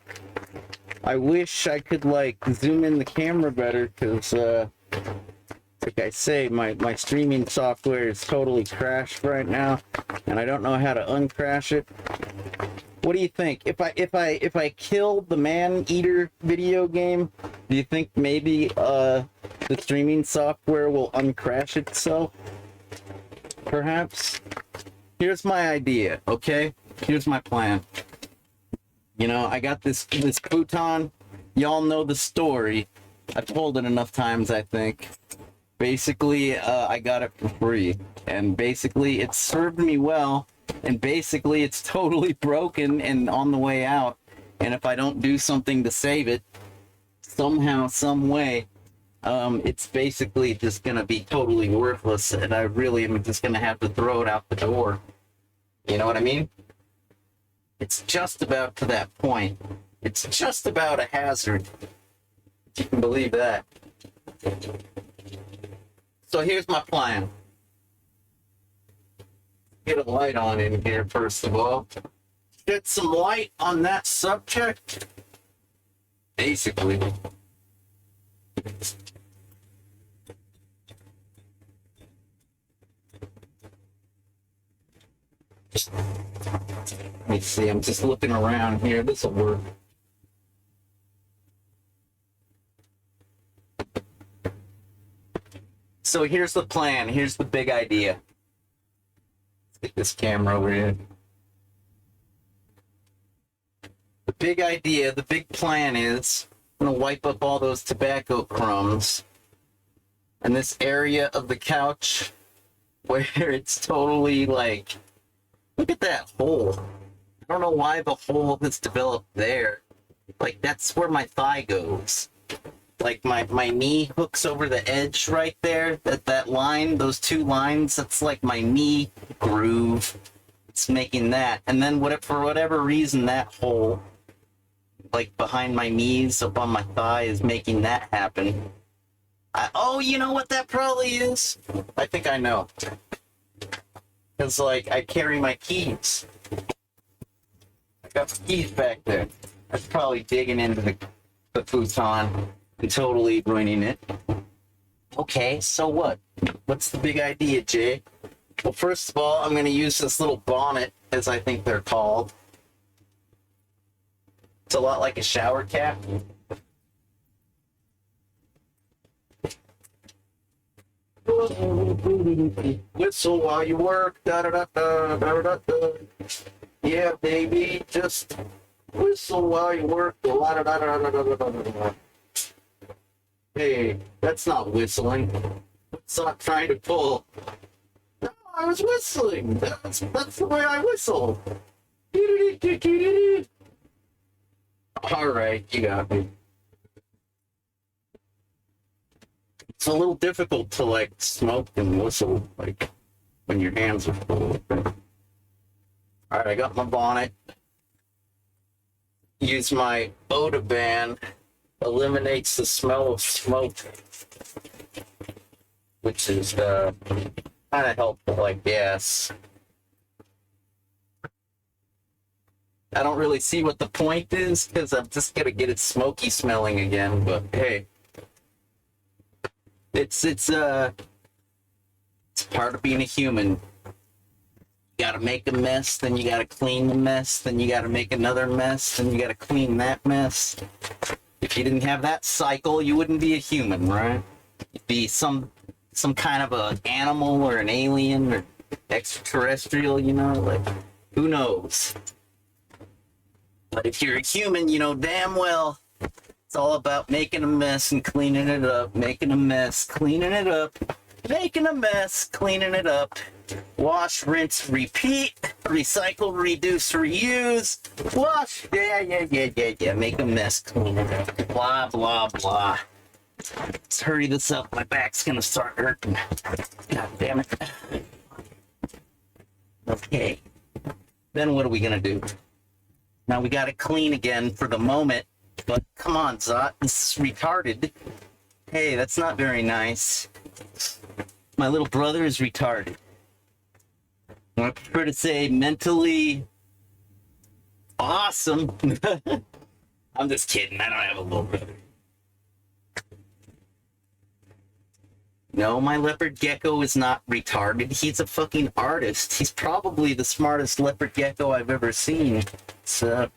I wish I could, like, zoom in the camera better, because, like I say, my streaming software is totally crashed right now, and I don't know how to uncrash it. What do you think? If I kill the man-eater video game, do you think maybe the streaming software will uncrash itself? Perhaps? Here's my idea, okay? Here's my plan. You know, I got this futon. Y'all know the story. I've told it enough times, I think. Basically, I got it for free. And basically, it served me well. And basically, it's totally broken and on the way out. And if I don't do something to save it, somehow, some way, it's basically just going to be totally worthless. And I really am just going to have to throw it out the door. You know what I mean? It's just about to that point. It's just about a hazard. If you can believe that. So here's my plan. Get a light on in here, first of all. Get some light on that subject. Basically. Let me see, I'm just looking around here. This'll work. So here's the plan. Here's the big idea. Let's get this camera over here. The big idea, the big plan is I'm gonna wipe up all those tobacco crumbs and this area of the couch where it's totally like, look at that hole. I don't know why the hole has developed there. Like, that's where my thigh goes. Like, my knee hooks over the edge right there. That line, those two lines, that's like my knee groove. It's making that. And then for whatever reason, that hole, like behind my knees, up on my thigh, is making that happen. Oh, you know what that probably is? I think I know. Because, like, I carry my keys. I got the keys back there. That's probably digging into the futon and totally ruining it. Okay, so what? What's the big idea, Jay? Well, first of all, I'm going to use this little bonnet, as I think they're called. It's a lot like a shower cap. Whistle while you work, da da da da da da da. Yeah, baby, just whistle while you work, da da da da da da da da. Hey, that's not whistling. It's not trying to pull. No, I was whistling. That's the way I whistle. All right, you got me. It's a little difficult to, like, smoke and whistle, like, when your hands are full. Alright, I got my bonnet. Use my Odoban. Eliminates the smell of smoke. Which is, kind of helpful, I guess. I don't really see what the point is, because I'm just gonna get it smoky smelling again, but hey. It's part of being a human. You gotta make a mess, then you gotta clean the mess, then you gotta make another mess, then you gotta clean that mess. If you didn't have that cycle, you wouldn't be a human, right? You'd be some kind of an animal or an alien or extraterrestrial, you know, like Who knows? But if you're a human, you know damn well it's all about making a mess and cleaning it up, making a mess, cleaning it up, making a mess, cleaning it up. Wash, rinse, repeat, recycle, reduce, reuse, wash, yeah, make a mess, clean it up, blah, blah, blah. Let's hurry this up, my back's gonna start hurting. God damn it. Okay, then what are we gonna do? Now we gotta clean again for the moment, but come on, Zot, this is retarded. Hey, that's not very nice. My little brother is retarded. I prefer to say mentally awesome. I'm just kidding. I don't have a little brother. No, my leopard gecko is not retarded. He's a fucking artist. He's probably the smartest leopard gecko I've ever seen. So,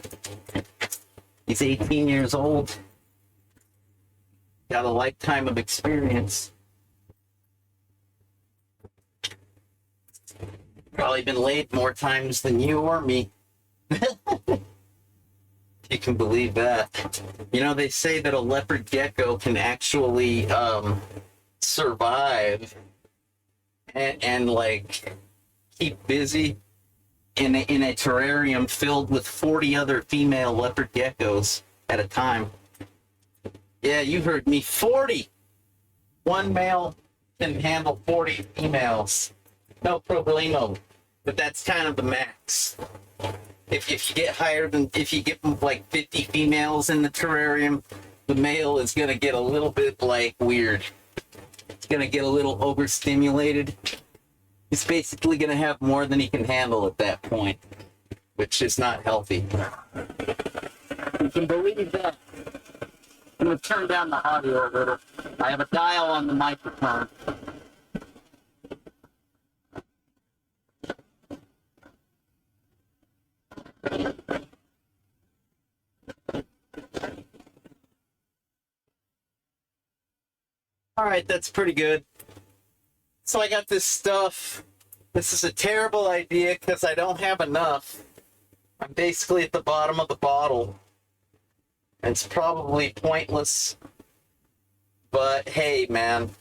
he's 18 years old. Got a lifetime of experience. Probably been laid more times than you or me. You can believe that. You know, they say that a leopard gecko can actually survive and like keep busy in a terrarium filled with 40 other female leopard geckos at a time. Yeah, you heard me. 40. One male can handle 40 females. No problemo. But that's kind of the max. If you get higher than, if you get like 50 females in the terrarium, the male is going to get a little bit like weird. It's going to get a little overstimulated. He's basically going to have more than he can handle at that point, which is not healthy. You can believe that. I'm going to turn down the audio a little. I have a dial on the microphone. All right, that's pretty good. So I got this stuff. This is a terrible idea because I don't have enough. I'm basically at the bottom of the bottle. And it's probably pointless. But hey, man,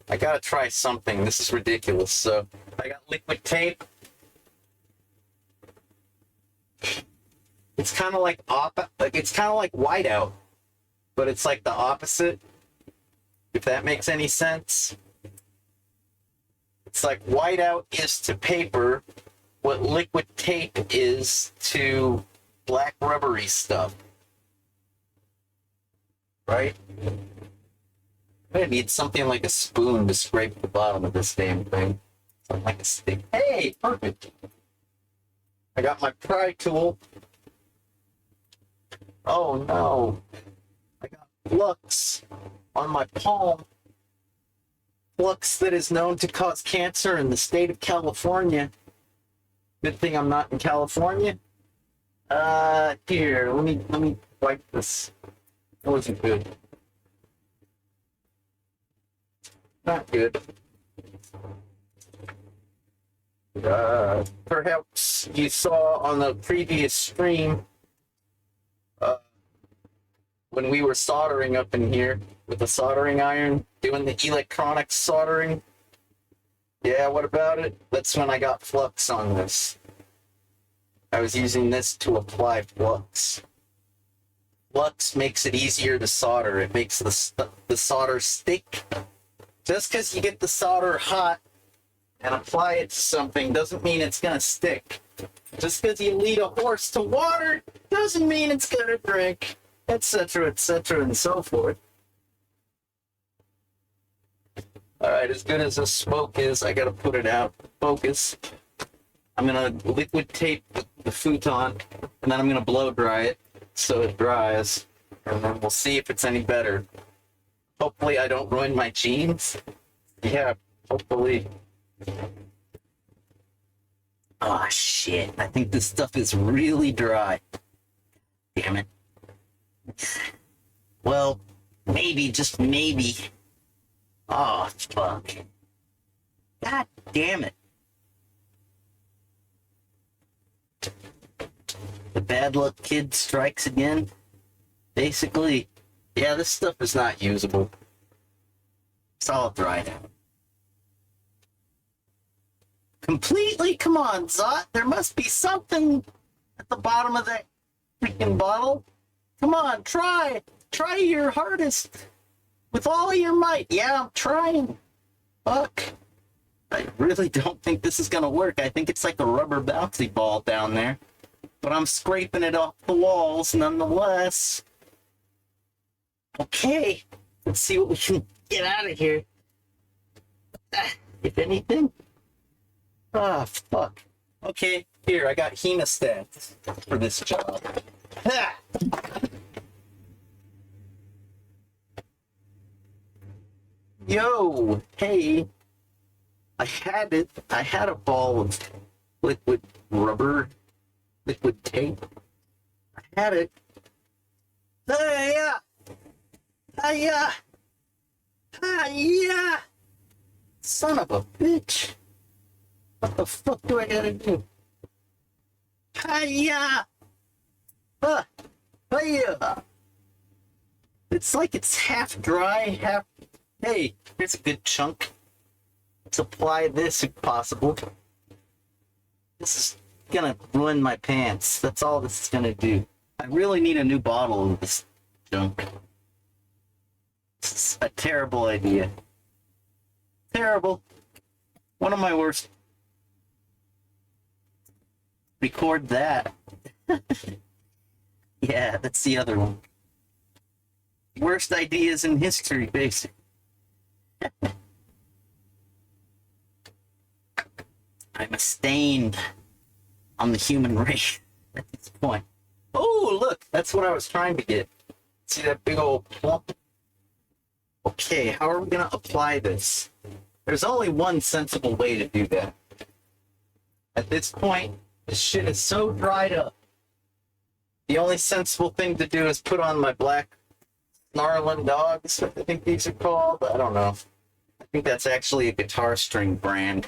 I gotta try something. This is ridiculous. So I got liquid tape. It's kind of like it's kind of like whiteout, but it's like the opposite. If that makes any sense. It's like whiteout is to paper what liquid tape is to black rubbery stuff. Right? I'm gonna need something like a spoon to scrape the bottom of this damn thing. Something like a stick. Hey, perfect. I got my pry tool. Oh no. I got flux on my palm. Flux that is known to cause cancer in the state of California. Good thing I'm not in California. Here, let me wipe this. That wasn't good. Not good. Perhaps you saw on the previous stream when we were soldering up in here with a soldering iron, doing the electronic soldering. Yeah, what about it? That's when I got flux on this. I was using this to apply flux. Flux makes it easier to solder. It makes the solder stick. Just because you get the solder hot and apply it to something doesn't mean it's going to stick. Just because you lead a horse to water doesn't mean it's going to drink, etc., and so forth. Alright, as good as this smoke is, I gotta put it out. Focus. I'm gonna liquid tape the futon, and then I'm gonna blow dry it so it dries, and then we'll see if it's any better. Hopefully I don't ruin my jeans. Yeah, hopefully. Oh shit, I think this stuff is really dry. Damn it. Well, maybe, just maybe. Oh, fuck. God damn it. bad luck kid strikes again. Basically, yeah, this stuff is not usable. It's all dried out. Completely? Come on, Zot. There must be something at the bottom of that freaking bottle. Come on, try. Try your hardest. With all your might. Yeah, I'm trying. Fuck. I really don't think this is gonna work. I think it's like a rubber bouncy ball down there. But I'm scraping it off the walls nonetheless. Okay. Let's see what we can get out of here. If anything. Ah, fuck. Okay, here, I got hemostats for this job. Ha! Yo, hey. I had a ball of liquid rubber, liquid tape. I had it. Hey-ya! Hey-ya! Hey-ya! Son of a bitch. What the fuck do I gotta do? Hey-ya! Hey-ya! It's like it's half dry, half... Hey, here's a good chunk. Let's apply this if possible. This is gonna ruin my pants. That's all this is gonna do. I really need a new bottle of this junk. It's a terrible idea. Terrible. One of my worst. Record that. Yeah, that's the other one. Worst ideas in history, basically. I'm a stain on the human race at this point. Oh, look, that's what I was trying to get. See that big old plump? Okay, how are we gonna apply this? There's only one sensible way to do that. At this point, this shit is so dried up. The only sensible thing to do is put on my black snarling dogs, I think these are called. I don't know. I think that's actually a guitar string brand.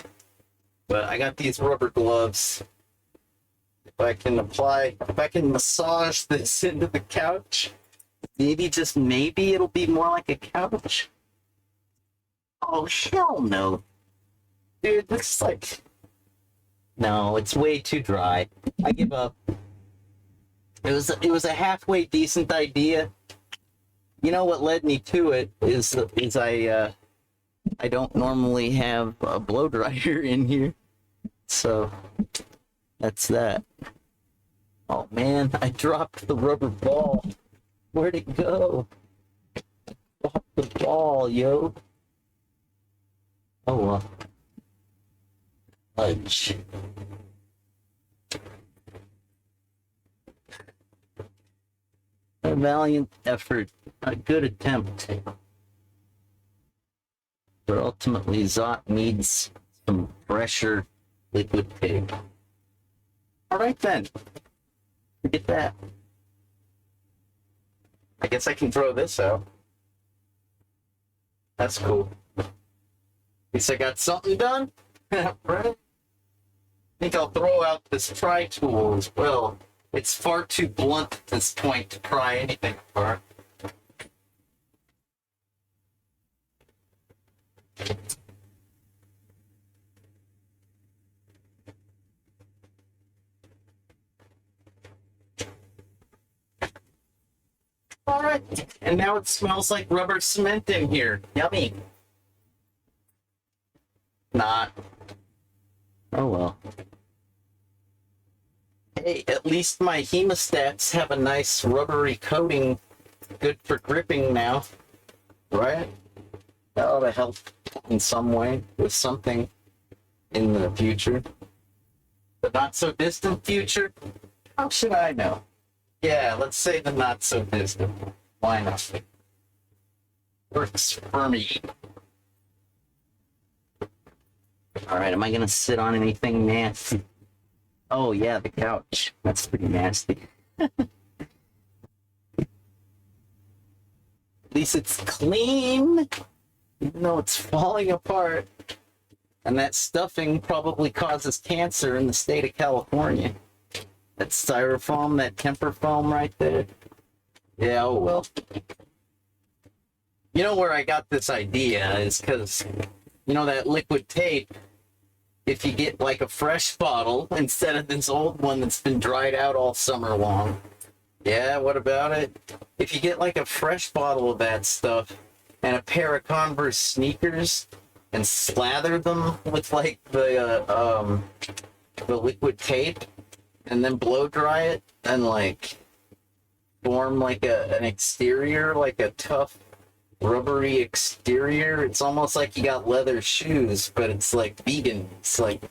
But I got these rubber gloves. If I can massage this into the couch, maybe, just maybe, it'll be more like a couch. Oh, hell no. Dude, this is like... No, it's way too dry. I give up. It was a halfway decent idea. You know what led me to it is I don't normally have a blow dryer in here. So that's that. Oh man, I dropped the rubber ball. Where'd it go? Drop the ball, yo. Oh well. Fudge. A valiant effort, a good attempt. But ultimately, Zot needs some fresher liquid tape. Alright then. Forget that. I guess I can throw this out. That's cool. At least I got something done. Right? I think I'll throw out this pry tool as well. It's far too blunt at this point to pry anything apart. Alright, and now it smells like rubber cement in here. Yummy. Not. Oh well. Hey, at least my hemostats have a nice rubbery coating, good for gripping now, right? That ought to help in some way with something in the future. The not so distant future? How should I know? Yeah, let's say the not so distant. Why not? Works for me. Alright, am I gonna sit on anything nasty? Oh yeah, the couch. That's pretty nasty. At least it's clean, even though it's falling apart. And that stuffing probably causes cancer in the state of California. That styrofoam, that temper foam right there. Yeah, oh well. You know where I got this idea is because, you know, that liquid tape, if you get like a fresh bottle instead of this old one that's been dried out all summer long. Yeah, what about it? If you get like a fresh bottle of that stuff and a pair of Converse sneakers and slather them with like the liquid tape and then blow dry it and like form like an exterior, like a tough rubbery exterior. It's almost like you got leather shoes, but it's like vegan. It's like,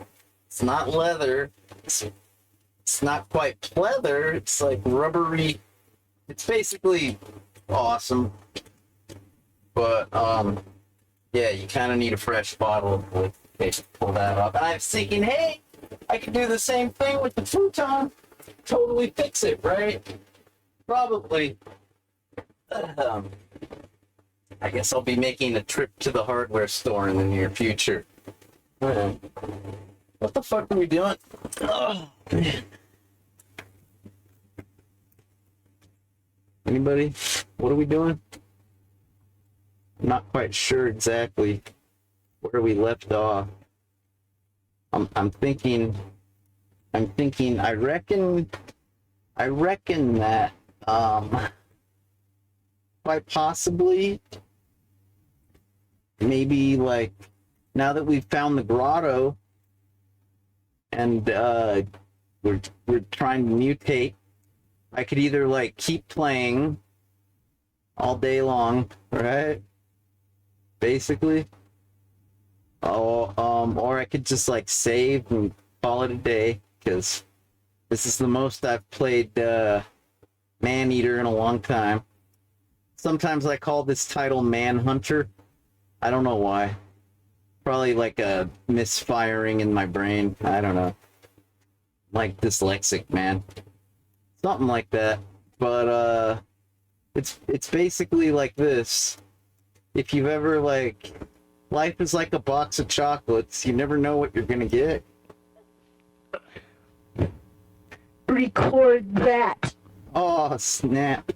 it's not leather. It's not quite pleather. It's like rubbery. It's basically awesome. But, yeah, you kind of need a fresh bottle of tape to pull that off. And I was thinking, hey, I could do the same thing with the futon. Totally fix it, right? Probably. I guess I'll be making a trip to the hardware store in the near future. What the fuck are we doing? Oh, man. Anybody? What are we doing? I'm not quite sure exactly where we left off. I'm thinking, I reckon that, quite possibly, maybe like, now that we've found the grotto, and, we're trying to mutate, I could either like keep playing all day long, right? Basically. Or I could just like save and call it a day, because this is the most I've played Maneater in a long time. Sometimes I call this title Manhunter. I don't know why. Probably like a misfiring in my brain. I don't know. Like dyslexic, man. Something like that. But it's basically like this. If you've ever like, life is like a box of chocolates. You never know what you're gonna get. Record that. Oh, snap.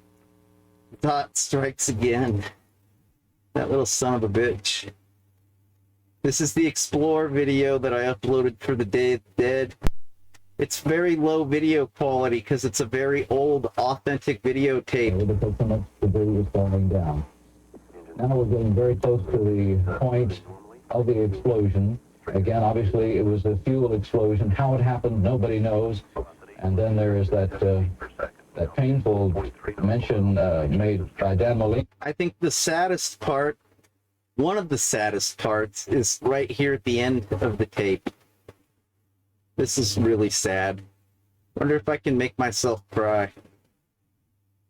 Thought strikes again. That little son of a bitch. This is the Explore video that I uploaded for the Day of the Dead. It's very low video quality because it's a very old, authentic videotape. Because so much debris was falling down. Now we're getting very close to the point of the explosion. Again, obviously, it was a fuel explosion. How it happened, nobody knows. And then there is that painful mention made by Dan Molina. I think the saddest part, one of the saddest parts, is right here at the end of the tape. This is really sad. Wonder if I can make myself cry.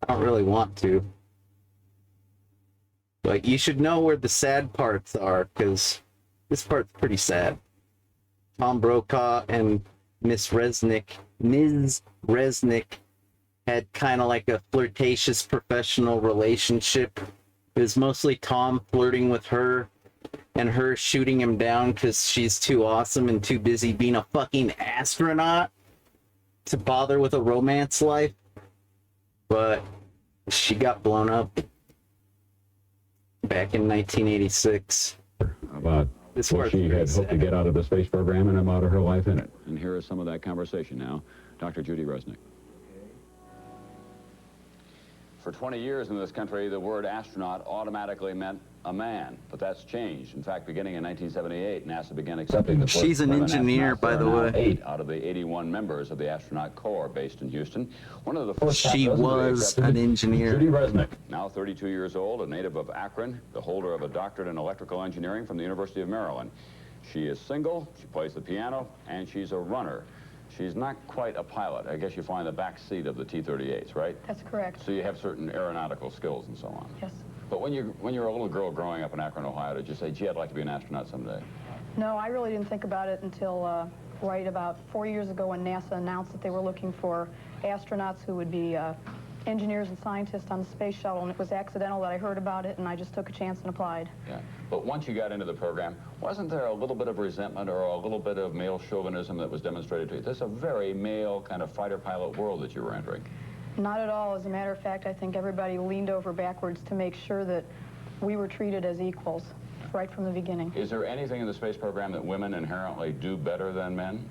I don't really want to. But you should know where the sad parts are, because this part's pretty sad. Tom Brokaw and Ms. Resnick had kind of like a flirtatious professional relationship. It was mostly Tom flirting with her and her shooting him down because she's too awesome and too busy being a fucking astronaut to bother with a romance life. But she got blown up back in 1986. About This what part's she pretty had hoped to sad. get out of the space program and about her life in it. And here is some of that conversation now. Dr. Judy Resnick. For 20 years in this country, the word astronaut automatically meant a man, but that's changed. In fact, beginning in 1978, NASA began accepting the first She's an women engineer, astronauts. by There the are now way. 8 out of the 81 members of the astronaut corps based in Houston. One of the first She half dozen to be was accepted, an engineer. Judy Resnick, now 32 years old, a native of Akron, the holder of a doctorate in electrical engineering from the University of Maryland. She is single, she plays the piano, and she's a runner. She's not quite a pilot. I guess you fly in the back seat of the T-38s, right? That's correct. So you have certain aeronautical skills and so on. Yes. But when you were a little girl growing up in Akron, Ohio, did you say, gee, I'd like to be an astronaut someday? No, I really didn't think about it until right about 4 years ago when NASA announced that they were looking for astronauts who would be engineers and scientists on the space shuttle, and it was accidental that I heard about it, and I just took a chance and applied. Yeah. But once you got into the program, wasn't there a little bit of resentment or a little bit of male chauvinism that was demonstrated to you? This is a very male kind of fighter pilot world that you were entering. Not at all. As a matter of fact, I think everybody leaned over backwards to make sure that we were treated as equals right from the beginning. Is there anything in the space program that women inherently do better than men?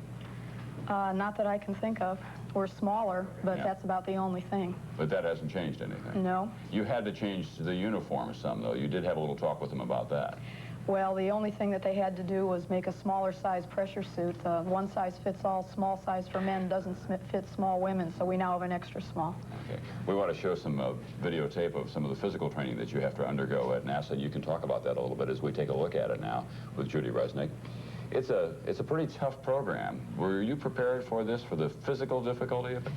Not that I can think of. We're smaller, but that's about the only thing. But that hasn't changed anything? No. You had to change the uniform some, though. You did have a little talk with them about that. Well, the only thing that they had to do was make a smaller size pressure suit. One size fits all, small size for men doesn't fit small women, so we now have an extra small. Okay. We want to show some videotape of some of the physical training that you have to undergo at NASA. You can talk about that a little bit as we take a look at it now with Judy Resnick. It's a pretty tough program. Were you prepared for this, for the physical difficulty of it?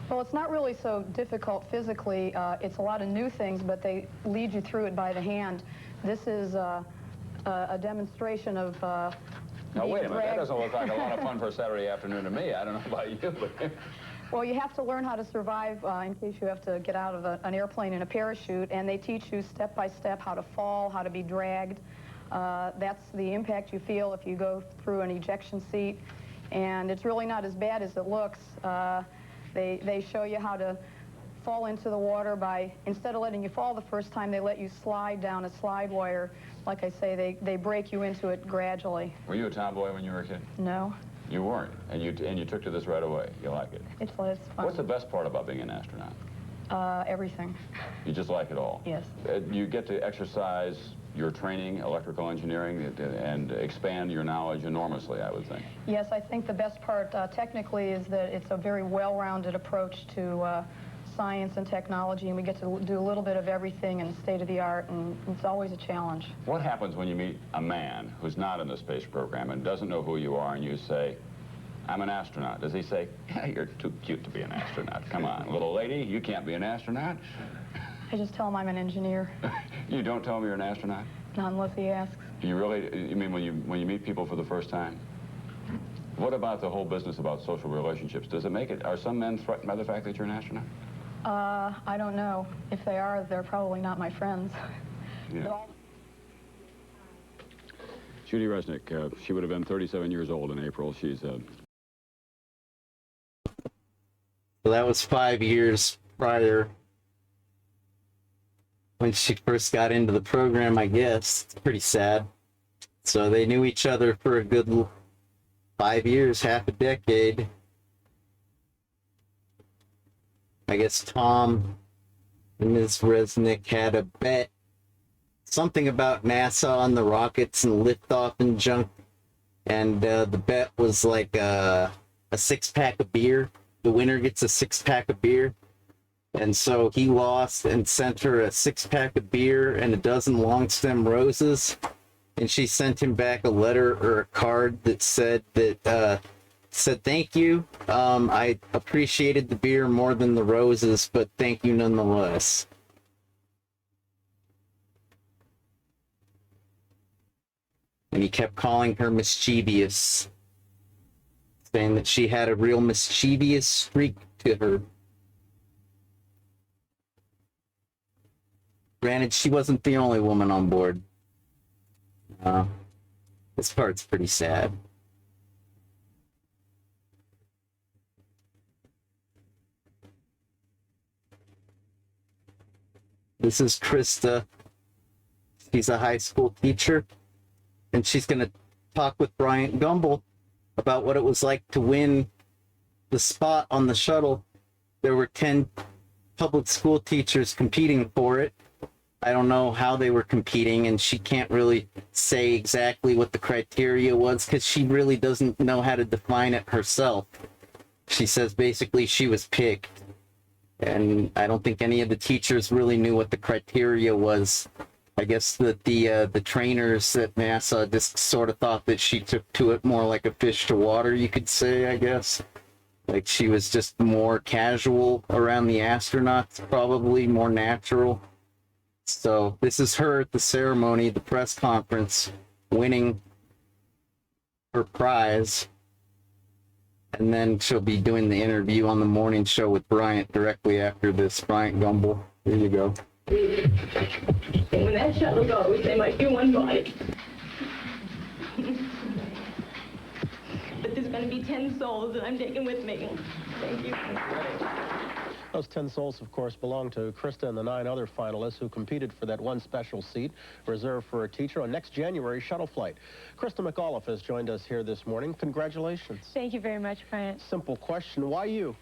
Well, it's not really so difficult physically. It's a lot of new things, but they lead you through it by the hand. This is a demonstration of now, wait a minute. That doesn't look like a lot of fun for a Saturday afternoon to me. I don't know about you, but... Well, you have to learn how to survive in case you have to get out of an airplane in a parachute, and they teach you step by step how to fall, how to be dragged. That's the impact you feel if you go through an ejection seat, and it's really not as bad as it looks. They show you how to fall into the water by, instead of letting you fall the first time, they let you slide down a slide wire. Like I say, they break you into it gradually. Were you a tomboy when you were a kid? No. You weren't, and you took to this right away. You like it? It's fun. What's the best part about being an astronaut? Everything. You just like it all? Yes. You get to exercise your training, electrical engineering, and expand your knowledge enormously, I would think. Yes, I think the best part technically is that it's a very well-rounded approach to science and technology, and we get to do a little bit of everything and state-of-the-art, and it's always a challenge. What happens when you meet a man who's not in the space program and doesn't know who you are, and you say, I'm an astronaut? Does he say, yeah, you're too cute to be an astronaut. Come on, little lady, you can't be an astronaut? I just tell him I'm an engineer. You don't tell him you're an astronaut? Not unless he asks. You really, you mean when you meet people for the first time? What about the whole business about social relationships? Does it make it, are some men threatened by the fact that you're an astronaut? I don't know. If they are, they're probably not my friends. Yeah. Judy Resnick, she would have been 37 years old in April. She's Well, that was 5 years prior when she first got into the program, I guess. It's pretty sad. So they knew each other for a good 5 years, half a decade. I guess Tom and Ms. Resnick had a bet, something about NASA on the rockets and liftoff and junk, and the bet was like a 6-pack of beer. The winner gets a 6-pack of beer, and so he lost and sent her a 6-pack of beer and a dozen long stem roses, and she sent him back a letter or a card that said thank you. I appreciated the beer more than the roses, but thank you nonetheless. And he kept calling her mischievous, saying that she had a real mischievous streak to her. Granted, she wasn't the only woman on board. This part's pretty sad. This is Krista. She's a high school teacher, and she's going to talk with Bryant Gumbel about what it was like to win the spot on the shuttle. There were 10 public school teachers competing for it. I don't know how they were competing, and she can't really say exactly what the criteria was because she really doesn't know how to define it herself. She says basically she was picked. And I don't think any of the teachers really knew what the criteria was. I guess that the trainers at NASA just sort of thought that she took to it more like a fish to water, you could say, I guess. Like she was just more casual around the astronauts, probably more natural. So this is her at the ceremony, the press conference, winning her prize. And then she'll be doing the interview on the morning show with Bryant directly after this. Bryant Gumbel. Here you go. When that shuttle goes, they might be one body. But there's going to be 10 souls that I'm taking with me. Thank you. Those 10 souls, of course, belong to Krista and the 9 other finalists who competed for that one special seat reserved for a teacher on next January's shuttle flight. Krista McAuliffe has joined us here this morning. Congratulations. Thank you very much, Bryant. Simple question. Why you?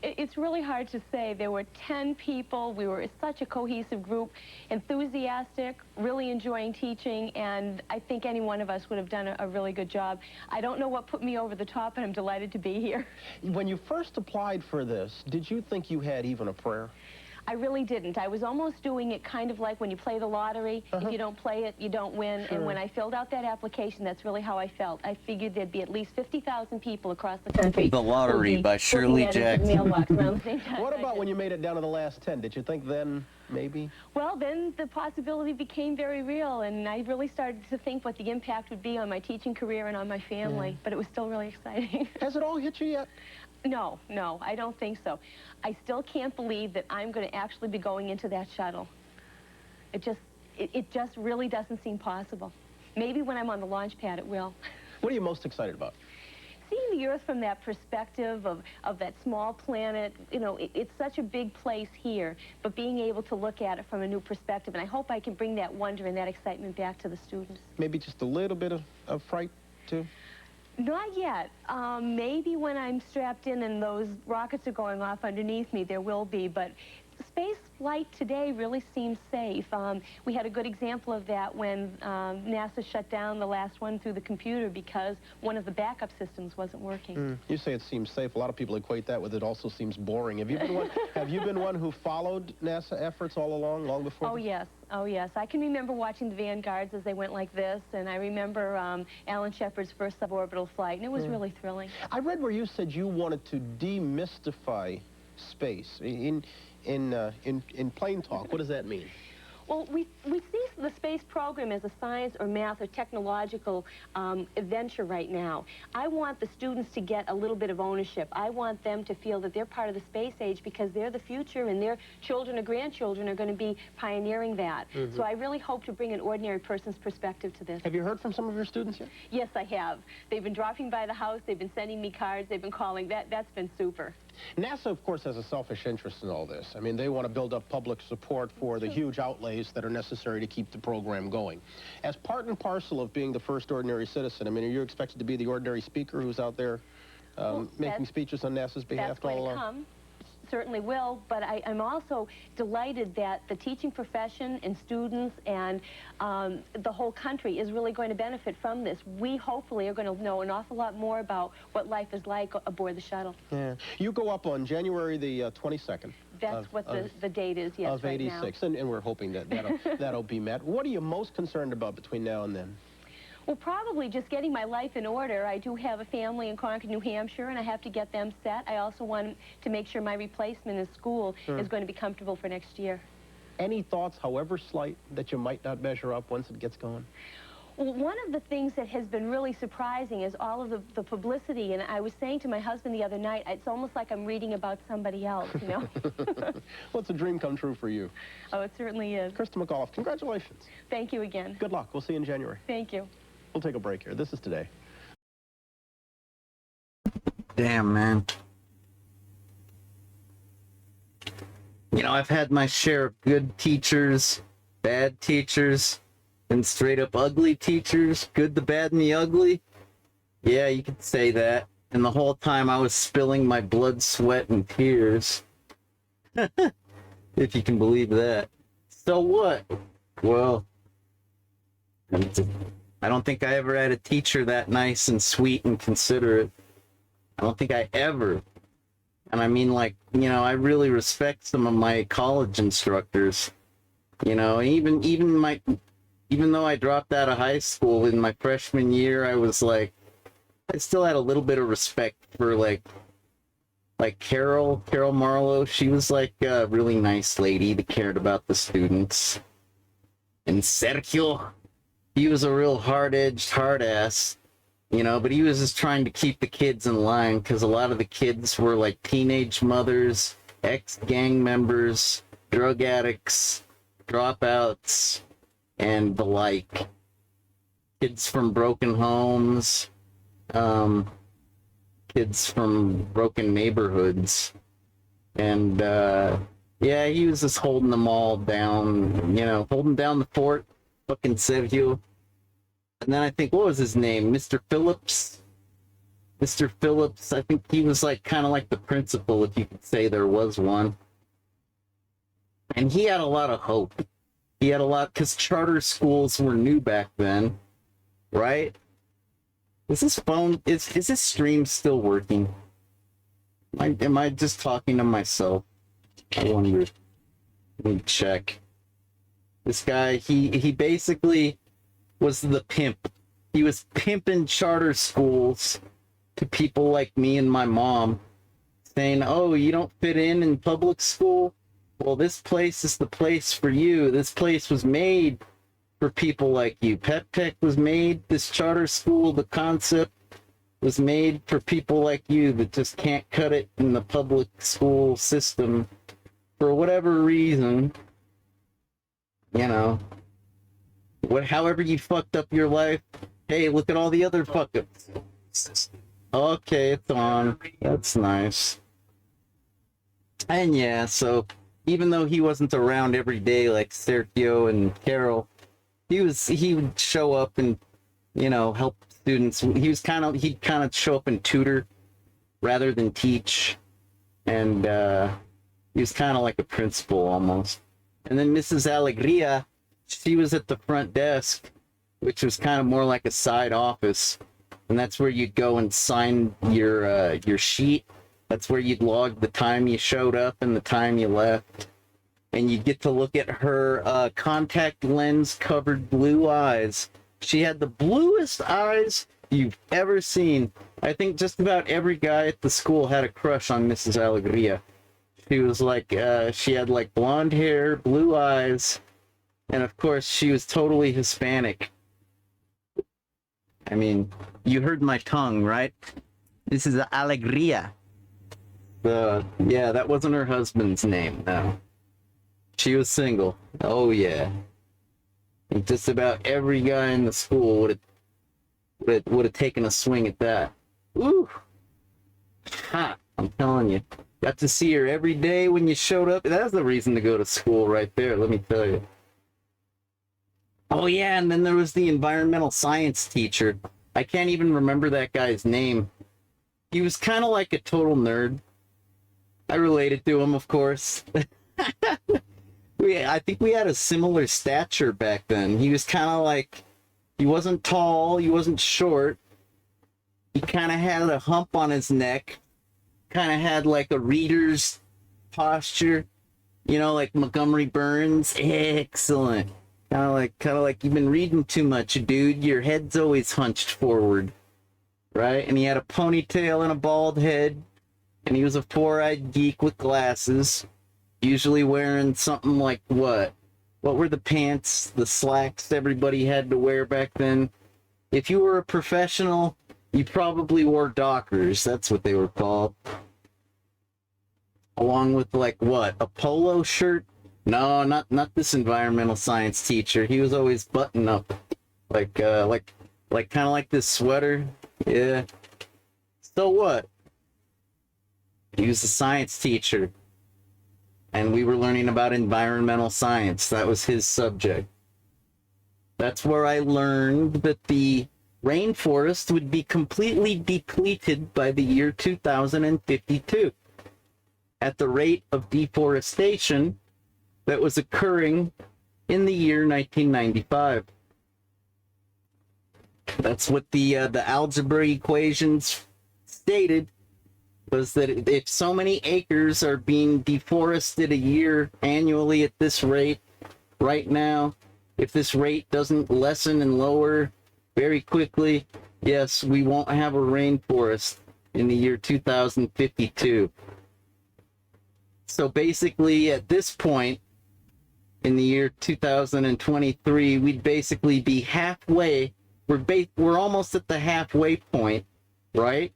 It's really hard to say. There were 10 people. We were such a cohesive group, enthusiastic, really enjoying teaching, and I think any one of us would have done a really good job. I don't know what put me over the top, and I'm delighted to be here. When you first applied for this, did you think you had even a prayer? I really didn't. I was almost doing it kind of like when you play the lottery. If you don't play it, you don't win. Sure. And when I filled out that application, that's really how I felt. I figured there'd be at least 50,000 people across the country. The Lottery by Shirley Jackson. What about when you made it down to the last 10? Did you think then, maybe? Well, then the possibility became very real, and I really started to think what the impact would be on my teaching career and on my family. But it was still really exciting. Has it all hit you yet? No, I don't think so. I still can't believe that I'm going to actually be going into that shuttle. It just really doesn't seem possible. Maybe when I'm on the launch pad, it will. What are you most excited about? Seeing the Earth from that perspective of that small planet, you know, it's such a big place here, but being able to look at it from a new perspective, and I hope I can bring that wonder and that excitement back to the students. Maybe just a little bit of fright, too? Not yet. Maybe when I'm strapped in and those rockets are going off underneath me, there will be, but space flight today really seems safe. We had a good example of that when NASA shut down the last one through the computer because one of the backup systems wasn't working. You say it seems safe. A lot of people equate that with it also seems boring. Have you been one, have you been one who followed NASA efforts all along, long before? Oh, yes. Oh, yes. I can remember watching the Vanguards as they went like this, and I remember Alan Shepard's first suborbital flight, and it was really thrilling. I read where you said you wanted to demystify space. In plain talk, what does that mean? Well, we see the space program as a science or math or technological adventure right now. I want the students to get a little bit of ownership. I want them to feel that they're part of the space age because they're the future and their children or grandchildren are going to be pioneering that. So I really hope to bring an ordinary person's perspective to this. Have you heard from some of your students yet? Yes, I have. They've been dropping by the house. They've been sending me cards. They've been calling. That's been super. NASA, of course, has a selfish interest in all this. I mean, they want to build up public support for the huge outlays that are necessary to keep the program going. As part and parcel of being the first ordinary citizen, I mean, are you expected to be the ordinary speaker who's out there making speeches on NASA's behalf all along? That's going to come. Certainly will, but I'm also delighted that the teaching profession and students and the whole country is really going to benefit from this. We hopefully are going to know an awful lot more about what life is like aboard the shuttle. Yeah. You go up on January the 22nd. That's what the date is, yes, of right 86, now. and we're hoping that that'll be met. What are you most concerned about between now and then? Well, probably just getting my life in order. I do have a family in Concord, New Hampshire, and I have to get them set. I also want to make sure my replacement in school is going to be comfortable for next year. Any thoughts, however slight, that you might not measure up once it gets going? Well, one of the things that has been really surprising is all of the publicity, and I was saying to my husband the other night, it's almost like I'm reading about somebody else, you know? Well, it's a dream come true for you. Oh, it certainly is. Krista McAuliffe, congratulations. Thank you again. Good luck. We'll see you in January. Thank you. We'll take a break here. This is Today. Damn, man. You know, I've had my share of good teachers, bad teachers, and straight up ugly teachers. Good, the bad, and the ugly. Yeah, you could say that. And the whole time I was spilling my blood, sweat, and tears. If you can believe that. So what? Well, I don't think I ever had a teacher that nice and sweet and considerate. I don't think I ever. And I mean, like, you know, I really respect some of my college instructors. You know, even though I dropped out of high school in my freshman year, I was like, I still had a little bit of respect for like Carol Marlowe. She was like a really nice lady that cared about the students. And Sergio, he was a real hard-edged, hard-ass. you know, but he was just trying to keep the kids in line because a lot of the kids were like teenage mothers, ex-gang members, drug addicts, dropouts, and the like. Kids from broken homes, kids from broken neighborhoods. And, yeah, he was just holding them all down, you know, holding down the fort, fucking Sergio. And then I think, what was his name? Mr. Phillips? Mr. Phillips, I think he was like kind of like the principal, if you could say there was one. And he had a lot of hope. He had a lot, because charter schools were new back then, right? Is this phone, is this stream still working? Am I just talking to myself? I wonder. Let me check. This guy, he basically was the pimp. He was pimping charter schools to people like me and my mom, saying, oh, you don't fit in public school? Well, this place is the place for you. This place was made for people like you. Pet Tech was made, this charter school, the concept was made for people like you that just can't cut it in the public school system for whatever reason. You know, however you fucked up your life, hey, look at all the other fuck-ups. Okay, it's on. That's nice. And yeah, so even though he wasn't around every day like Sergio and Carol, he would show up and, you know, help students. He'd kind of show up and tutor rather than teach. And he was kind of like a principal almost. And then Mrs. Alegria, she was at the front desk, which was kind of more like a side office. And that's where you'd go and sign your sheet. That's where you'd log the time you showed up and the time you left. And you'd get to look at her contact lens covered blue eyes. She had the bluest eyes you've ever seen. I think just about every guy at the school had a crush on Mrs. Alegria. She was like, she had like blonde hair, blue eyes, and of course she was totally Hispanic. I mean, you heard my tongue, right? This is Alegria. Yeah, that wasn't her husband's name, no. She was single. Oh yeah. And just about every guy in the school would have taken a swing at that. Woo! Ha! I'm telling you. Got to see her every day when you showed up. That's the reason to go to school right there, let me tell you. Oh yeah, and then there was the environmental science teacher. I can't even remember that guy's name. He was kind of like a total nerd. I related to him, of course. I think we had a similar stature back then. He was kind of like, he wasn't tall, he wasn't short. He kind of had a hump on his neck. Kind of had like a reader's posture. You know, like Montgomery Burns. Excellent. Kind of like you've been reading too much, dude. Your head's always hunched forward. Right? And he had a ponytail and a bald head. And he was a four-eyed geek with glasses. Usually wearing something like what? What were the pants, the slacks everybody had to wear back then? If you were a professional, you probably wore Dockers. That's what they were called. Along with like what? A polo shirt? No, not this environmental science teacher. He was always buttoned up. Like kind of like this sweater. Yeah. So what? He was a science teacher. And we were learning about environmental science. That was his subject. That's where I learned that the rainforest would be completely depleted by the year 2052 at the rate of deforestation that was occurring in the year 1995. That's what the algebra equations stated, was that if so many acres are being deforested a year annually at this rate, right now, if this rate doesn't lessen and lower very quickly, yes, we won't have a rainforest in the year 2052. So basically, at this point, in the year 2023, we'd basically be halfway we're almost at the halfway point, right?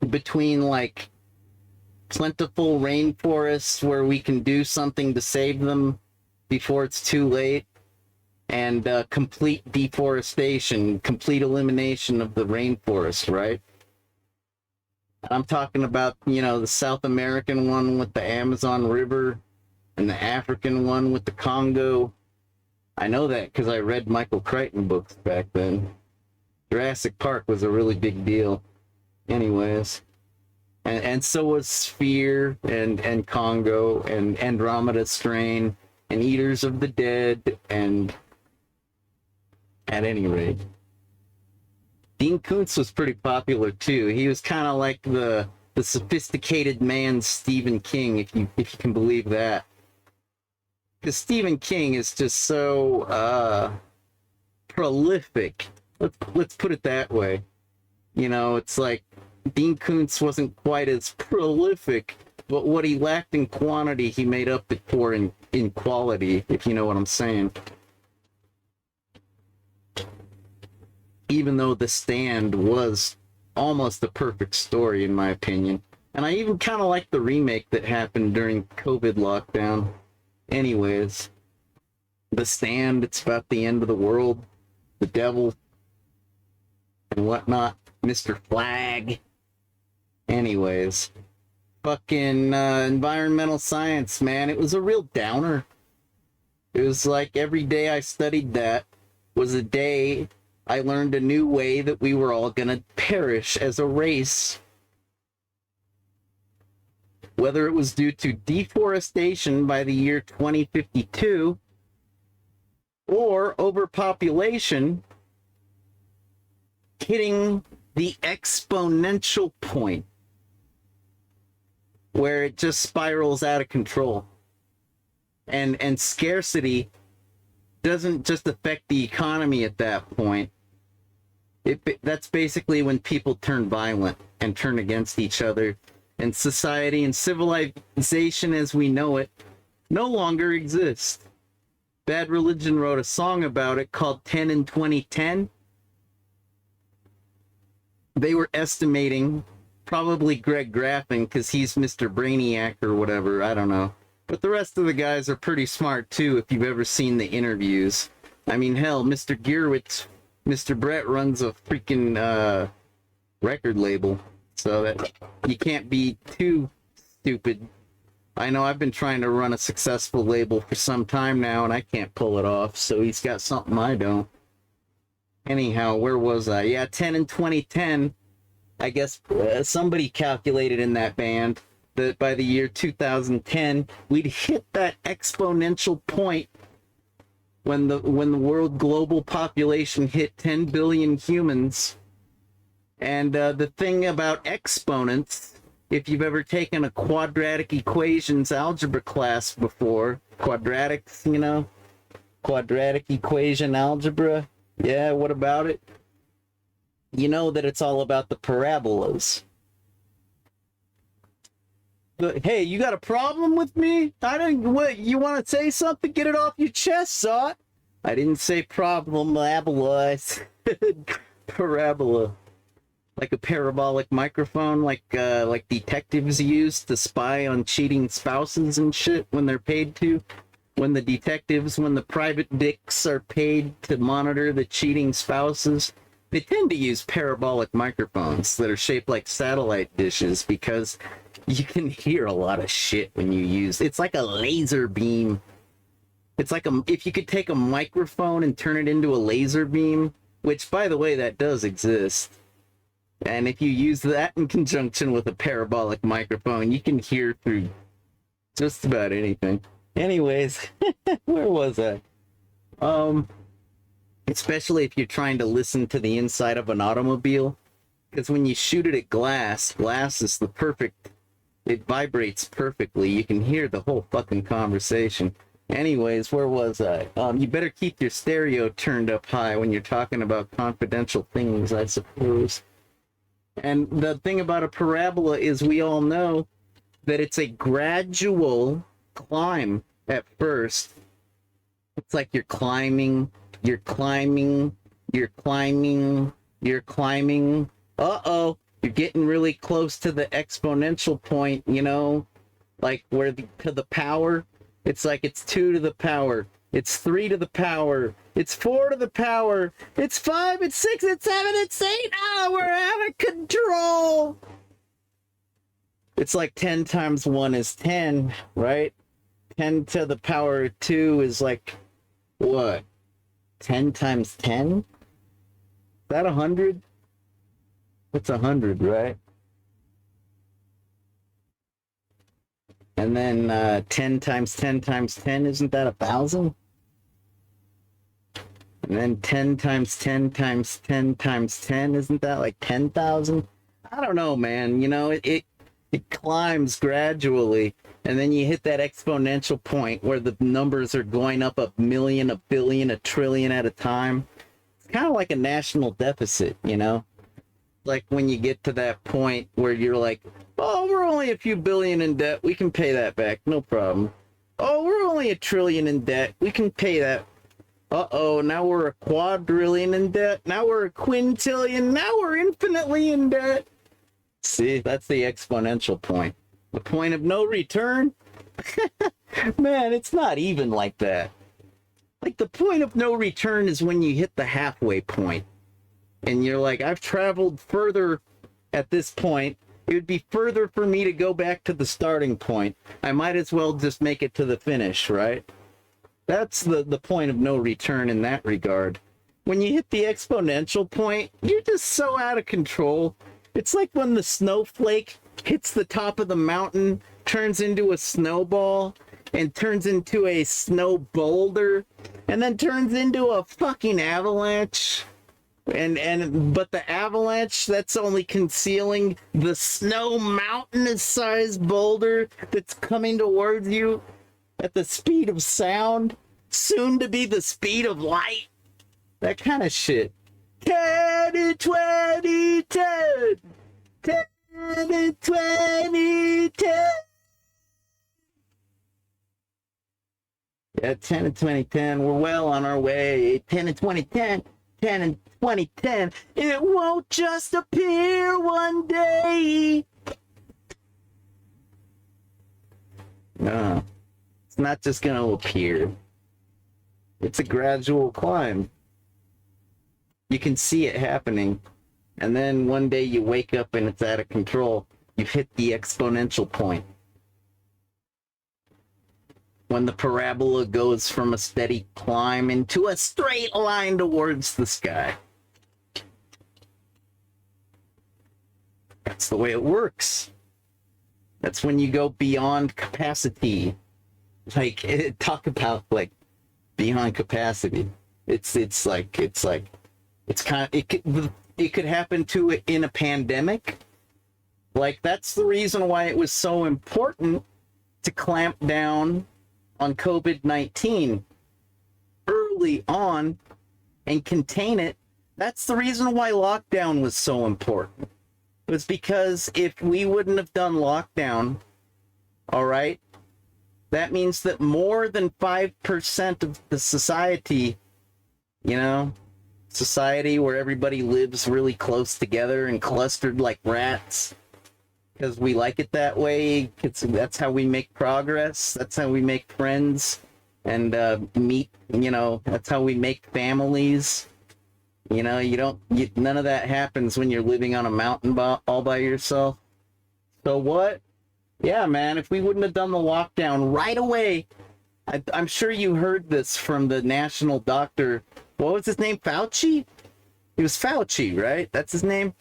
Between like plentiful rainforests where we can do something to save them before it's too late, and complete deforestation, complete elimination of the rainforest, right? I'm talking about, you know, the South American one with the Amazon River and the African one with the Congo. I know that because I read Michael Crichton books back then. Jurassic Park was a really big deal. Anyways. And so was Sphere and Congo and Andromeda Strain and Eaters of the Dead, and at any rate, Dean Koontz was pretty popular too. He was kind of like the sophisticated man's Stephen King, if you can believe that. Because Stephen King is just so prolific. Let's put it that way. You know, it's like Dean Koontz wasn't quite as prolific, but what he lacked in quantity, he made up for in quality, if you know what I'm saying. Even though The Stand was almost a perfect story, in my opinion. And I even kind of like the remake that happened during COVID lockdown. Anyways, The Stand, it's about the end of the world, the devil, and whatnot. Mr. Flag. Anyways, fucking environmental science, man. It was a real downer. It was like every day I studied that was a day I learned a new way that we were all gonna perish as a race. Whether it was due to deforestation by the year 2052 or overpopulation hitting the exponential point where it just spirals out of control. And scarcity doesn't just affect the economy at that point. That's basically when people turn violent and turn against each other, and society and civilization as we know it no longer exists. Bad Religion wrote a song about it called 10 in 2010. They were estimating, probably Greg Graffin, because he's Mr. Brainiac or whatever, I don't know. But the rest of the guys are pretty smart too, if you've ever seen the interviews. I mean, hell, Mr. Gearwitz, Mr. Brett runs a freaking record label, so that you can't be too stupid. I know I've been trying to run a successful label for some time now, and I can't pull it off, so he's got something I don't. Anyhow, where was I? Yeah, 10 in 2010. I guess somebody calculated in that band that by the year 2010, we'd hit that exponential point when the world global population hit 10 billion humans. And the thing about exponents, if you've ever taken a quadratic equations algebra class before, quadratics, you know, quadratic equation algebra, yeah, what about it? You know that it's all about the parabolas. Hey, you got a problem with me? I didn't. What? You want to say something? Get it off your chest, Sot. I didn't say problem. Parabola. I said parabola, like a parabolic microphone, like detectives use to spy on cheating spouses and shit when they're paid to. When the private dicks are paid to monitor the cheating spouses, they tend to use parabolic microphones that are shaped like satellite dishes because you can hear a lot of shit when you use. It's like a laser beam. It's like if you could take a microphone and turn it into a laser beam, which, by the way, that does exist. And if you use that in conjunction with a parabolic microphone, you can hear through just about anything. Anyways, where was I? Especially if you're trying to listen to the inside of an automobile, because when you shoot it at glass is the perfect, it vibrates perfectly. You can hear the whole fucking conversation. Anyways, where was I? You better keep your stereo turned up high when you're talking about confidential things, I suppose. And the thing about a parabola is we all know that it's a gradual climb at first. It's like you're climbing, You're climbing. Uh-oh. You're getting really close to the exponential point, you know? Like where to the power. It's like it's 2 to the power. It's 3 to the power. It's 4 to the power. It's 5, it's 6, it's 7, it's 8. Oh, we're out of control. It's like 10 times 1 is 10, right? 10 to the power 2 is like, what? 10 times 10? Is that 100? What's 100, right? And then 10 times 10 times 10, isn't that 1,000? And then 10 times 10 times 10 times 10, isn't that like 10,000? I don't know, man. You know, it climbs gradually, and then you hit that exponential point where the numbers are going up 1,000,000, 1,000,000,000, 1,000,000,000,000 at a time. It's kind of like a national deficit, you know? Like when you get to that point where you're like, oh, we're only a few billion in debt. We can pay that back. No problem. Oh, we're only 1,000,000,000,000 in debt. We can pay that. Uh-oh, now we're a quadrillion in debt. Now we're a quintillion. Now we're infinitely in debt. See, that's the exponential point. The point of no return? Man, it's not even like that. Like, the point of no return is when you hit the halfway point. And you're like, I've traveled further at this point. It would be further for me to go back to the starting point. I might as well just make it to the finish, right? That's the point of no return in that regard. When you hit the exponential point, you're just so out of control. It's like when the snowflake hits the top of the mountain, turns into a snowball, and turns into a snow boulder, and then turns into a fucking avalanche. But the avalanche, that's only concealing the snow mountainous-sized boulder that's coming towards you at the speed of sound, soon to be the speed of light. That kind of shit. 10 20 10 10 20 10. Yeah, 10 and 2010. We're well on our way. 10 and 2010. 10 and 2010. It won't just appear one day. No, it's not just going to appear. It's a gradual climb. You can see it happening. And then one day you wake up and it's out of control. You've hit the exponential point. When the parabola goes from a steady climb into a straight line towards the sky. That's the way it works. That's when you go beyond capacity. Like, talk about, like, beyond capacity. It's kind of, it could happen to it in a pandemic. Like, that's the reason why it was so important to clamp down on COVID-19 early on and contain it. That's the reason why lockdown was so important. It was because if we wouldn't have done lockdown, all right, that means that more than 5% of the society, you know, society where everybody lives really close together and clustered like rats, because we like it that way. That's how we make progress. That's how we make friends and meet, you know, that's how we make families. You know, none of that happens when you're living on a mountain all by yourself. So what? Yeah, man, if we wouldn't have done the lockdown right away, I'm sure you heard this from the national doctor. What was his name? Fauci? It was Fauci, right? That's his name?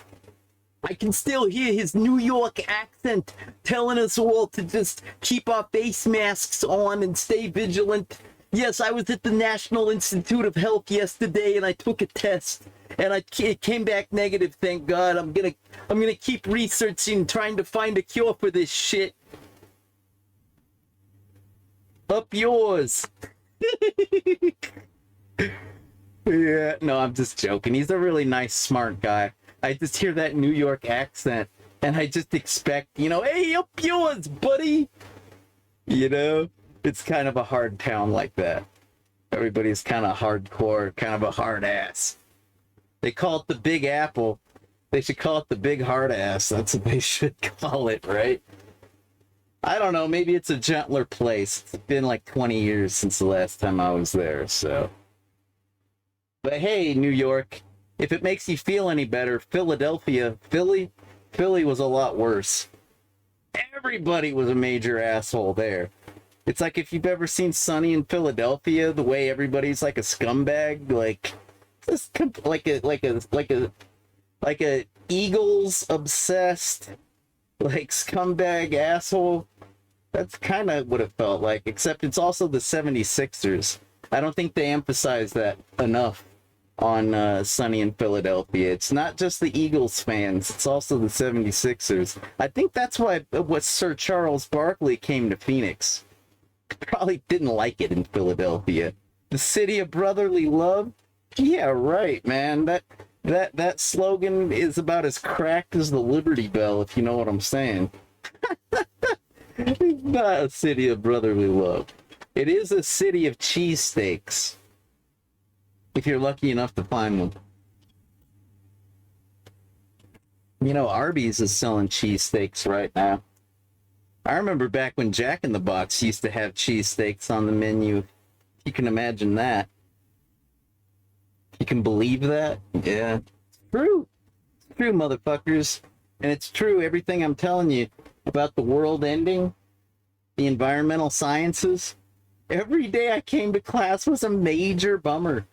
I can still hear his New York accent telling us all to just keep our face masks on and stay vigilant. Yes, I was at the National Institute of Health yesterday and I took a test and it came back negative. Thank God. I'm gonna keep researching, trying to find a cure for this shit. Up yours. Yeah, no, I'm just joking. He's a really nice, smart guy. I just hear that New York accent, and I just expect, you know, hey, up yours, buddy! You know? It's kind of a hard town like that. Everybody's kind of hardcore, kind of a hard ass. They call it the Big Apple. They should call it the Big Hard Ass. That's what they should call it, right? I don't know. Maybe it's a gentler place. It's been like 20 years since the last time I was there, so. But hey, New York, if it makes you feel any better, Philly was a lot worse. Everybody was a major asshole there. It's like if you've ever seen Sunny in Philadelphia, the way everybody's like a scumbag, like just like a Eagles obsessed, like scumbag asshole. That's kind of what it felt like, except it's also the 76ers. I don't think they emphasize that enough on Sunny in Philadelphia. It's not just the Eagles fans, it's also the 76ers. I think that's why what Sir Charles Barkley came to Phoenix. Probably didn't like it in Philadelphia. The city of brotherly love? Yeah, right, man. That slogan is about as cracked as the Liberty Bell, if you know what I'm saying. It's not a city of brotherly love. It is a city of cheesesteaks. If you're lucky enough to find one. You know, Arby's is selling cheesesteaks right now. I remember back when Jack in the Box used to have cheesesteaks on the menu. You can imagine that. You can believe that? Yeah. It's true. It's true, motherfuckers. And it's true, everything I'm telling you about the world ending, the environmental sciences. Every day I came to class was a major bummer.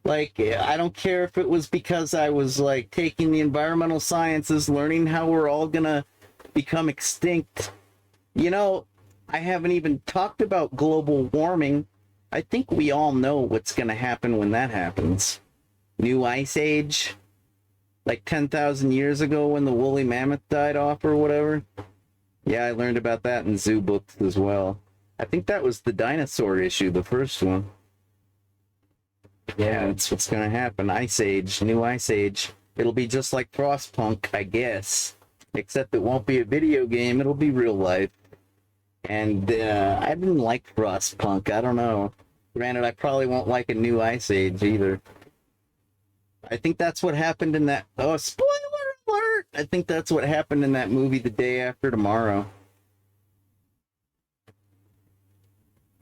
Like, I don't care if it was because I was, like, taking the environmental sciences, learning how we're all gonna become extinct. You know, I haven't even talked about global warming. I think we all know what's gonna happen when that happens. New ice age? Like 10,000 years ago when the woolly mammoth died off or whatever? Yeah, I learned about that in zoo books as well. I think that was the dinosaur issue, the first one. Yeah, that's what's gonna happen. Ice Age, new Ice Age. It'll be just like Frostpunk, I guess. Except it won't be a video game, it'll be real life. And I didn't like Frostpunk, I don't know. Granted, I probably won't like a new Ice Age either. I think that's what happened in that... Oh, spoiler alert! I think that's what happened in that movie The Day After Tomorrow.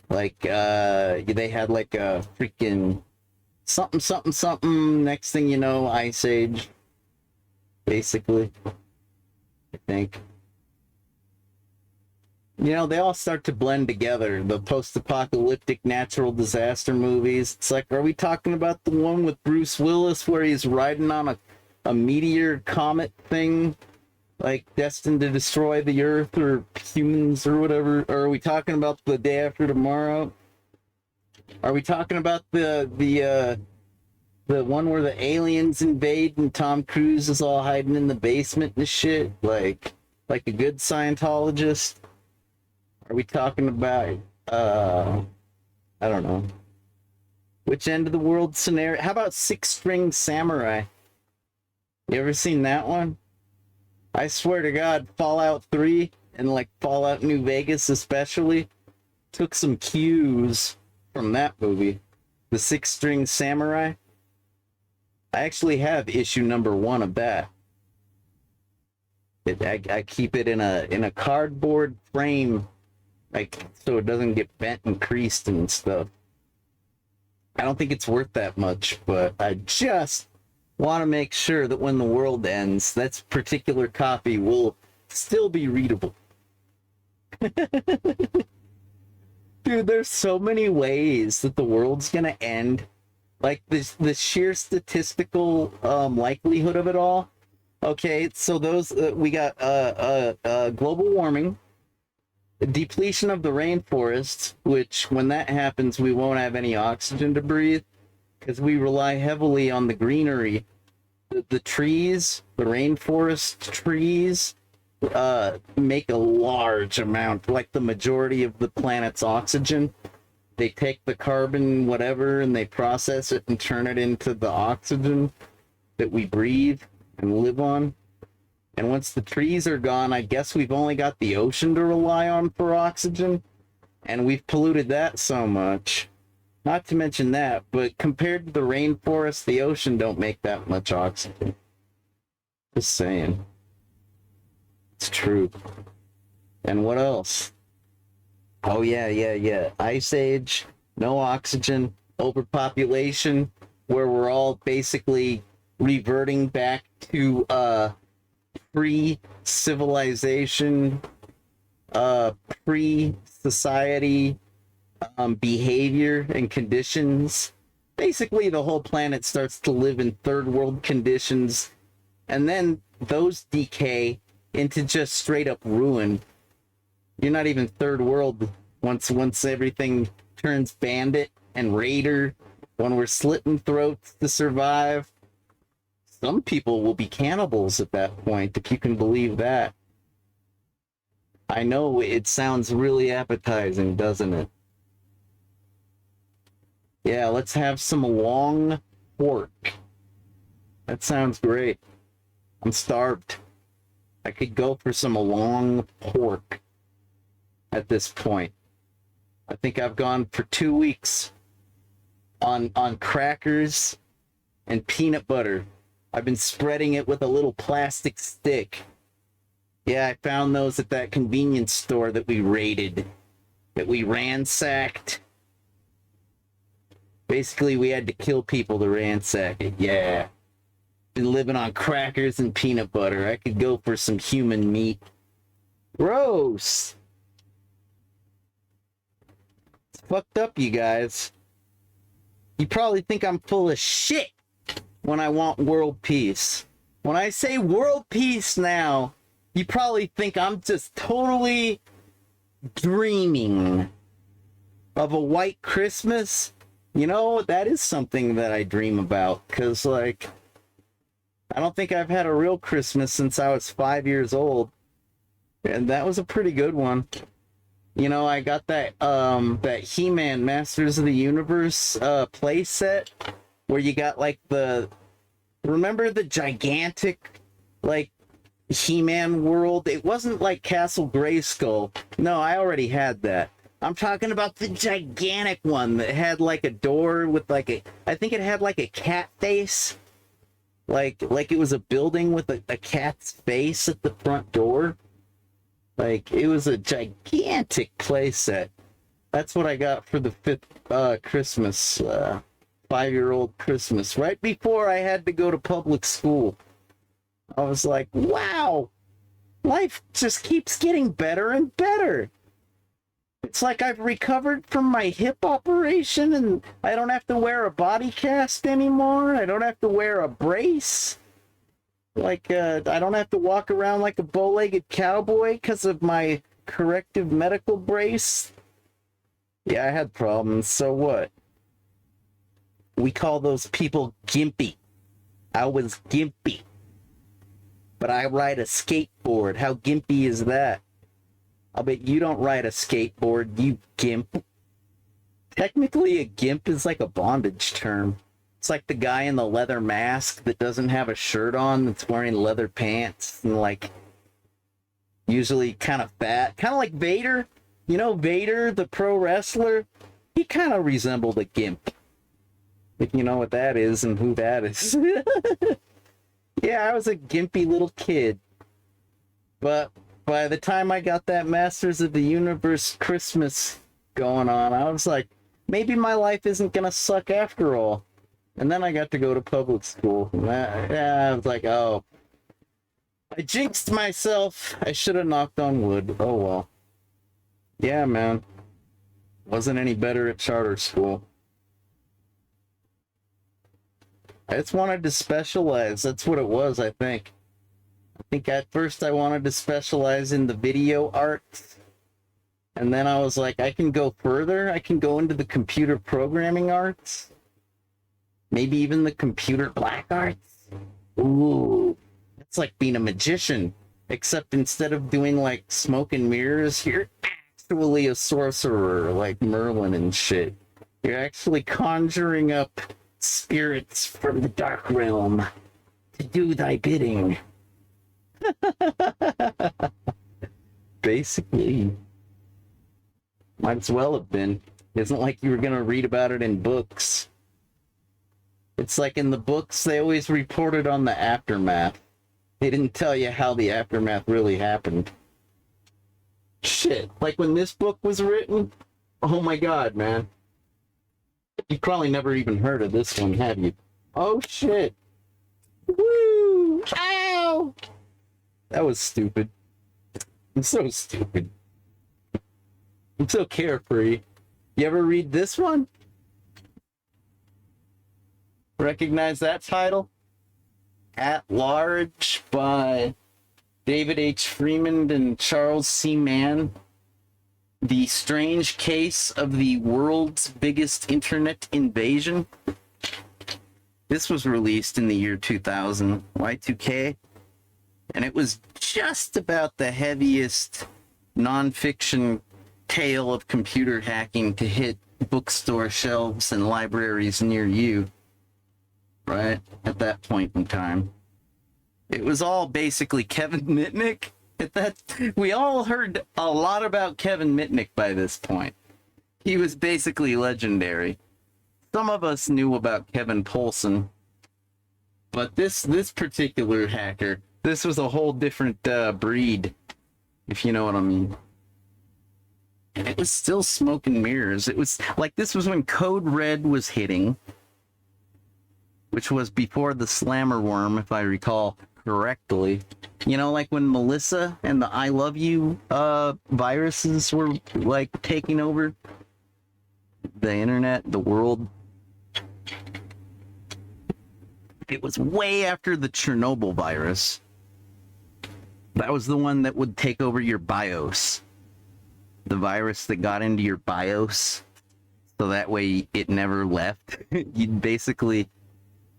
Like, they had like a freaking... something, next thing you know, Ice Age. Basically. I think. You know, they all start to blend together. The post-apocalyptic natural disaster movies. It's like, are we talking about the one with Bruce Willis where he's riding on a meteor comet thing? Like, destined to destroy the Earth or humans or whatever? Or are we talking about The Day After Tomorrow? Are we talking about the one where the aliens invade and Tom Cruise is all hiding in the basement and shit? Like a good Scientologist? Are we talking about, I don't know. Which end of the world scenario? How about Six String Samurai? You ever seen that one? I swear to God, Fallout 3 and like Fallout New Vegas especially took some cues from that movie. The Six String Samurai. I actually have issue number 1 of that. I keep it in a cardboard frame, like so it doesn't get bent and creased and stuff. I don't think it's worth that much, but I just want to make sure that when the world ends, that particular copy will still be readable. Dude, there's so many ways that the world's gonna end. Like the sheer statistical likelihood of it all. Okay, so those we got global warming, depletion of the rainforests, which when that happens, we won't have any oxygen to breathe because we rely heavily on the greenery. The trees, the rainforest trees, make a large amount, like the majority of the planet's oxygen. They take the carbon, whatever, and they process it and turn it into the oxygen that we breathe and live on. And once the trees are gone, I guess we've only got the ocean to rely on for oxygen. And we've polluted that so much Not to mention that, but compared to the rainforest, the ocean don't make that much oxygen. Just saying. It's true. And what else? Oh, yeah. Ice Age, no oxygen, overpopulation, where we're all basically reverting back to pre-civilization, pre-society behavior and conditions. Basically, the whole planet starts to live in third world conditions, and then those decay into just straight up ruin. You're not even third world once everything turns bandit and raider, when we're slitting throats to survive. Some people will be cannibals at that point, if you can believe that. I know it sounds really appetizing, doesn't it? Yeah, let's have some long pork. That sounds great. I'm starved. I could go for some long pork at this point. I think I've gone for 2 weeks on crackers and peanut butter. I've been spreading it with a little plastic stick. Yeah, I found those at that convenience store that we raided, that we ransacked. Basically, we had to kill people to ransack it. Yeah. Been living on crackers and peanut butter. I could go for some human meat. Gross. It's fucked up, you guys. You probably think I'm full of shit when I want world peace. When I say world peace now, you probably think I'm just totally dreaming of a white Christmas. You know, that is something that I dream about, because, like, I don't think I've had a real Christmas since I was 5 years old, and that was a pretty good one. You know, I got that He-Man Masters of the Universe play set, where you got, like, remember the gigantic, like, He-Man world? It wasn't like Castle Grayskull. No, I already had that. I'm talking about the gigantic one that had like a door with like I think it had like a cat face. Like it was a building with a cat's face at the front door. Like, it was a gigantic playset. That's what I got for the 5th Christmas, 5-year-old Christmas, right before I had to go to public school. I was like, wow, life just keeps getting better and better. It's like I've recovered from my hip operation and I don't have to wear a body cast anymore. I don't have to wear a brace. Like, I don't have to walk around like a bow-legged cowboy because of my corrective medical brace. Yeah, I had problems, so what? We call those people gimpy. I was gimpy. But I ride a skateboard. How gimpy is that? I'll bet you don't ride a skateboard, you gimp. Technically, a gimp is like a bondage term. It's like the guy in the leather mask that doesn't have a shirt on, that's wearing leather pants, and like, usually kind of fat. Kind of like Vader. You know Vader, the pro wrestler? He kind of resembled a gimp. If you know what that is and who that is. Yeah, I was a gimpy little kid. But by the time I got that Masters of the Universe Christmas going on, I was like, maybe my life isn't gonna suck after all. And then I got to go to public school. I was like, oh, I jinxed myself. I should have knocked on wood. Oh well. Yeah, man. Wasn't any better at charter school. I just wanted to specialize. That's what it was, I think. I think at first I wanted to specialize in the video arts. And then I was like, I can go further. I can go into the computer programming arts. Maybe even the computer black arts. Ooh. It's like being a magician. Except instead of doing like smoke and mirrors, you're actually a sorcerer like Merlin and shit. You're actually conjuring up spirits from the dark realm to do thy bidding. Basically. Might as well have been. It isn't like you were going to read about it in books. It's like in the books, they always reported on the aftermath. They didn't tell you how the aftermath really happened. Shit, like when this book was written, oh my god, man. You probably never even heard of this one, have you? Oh shit. Woo! Ow! That was stupid. I'm so stupid. I'm so carefree. You ever read this one? Recognize that title? At Large by David H. Freeman and Charles C. Mann. The Strange Case of the World's Biggest Internet Invasion. This was released in the year 2000, Y2K, and it was just about the heaviest nonfiction tale of computer hacking to hit bookstore shelves and libraries near you, right, at that point in time. It was all basically Kevin Mitnick. We all heard a lot about Kevin Mitnick by this point. He was basically legendary. Some of us knew about Kevin Poulsen, but this particular hacker, this was a whole different breed, if you know what I mean. And it was still smoke and mirrors. It was like, this was when Code Red was hitting, which was before the Slammer Worm, if I recall correctly. You know, like when Melissa and the I Love You viruses were like taking over the internet, the world. It was way after the Chernobyl virus. That was the one that would take over your BIOS. The virus that got into your BIOS. So that way it never left. You'd basically...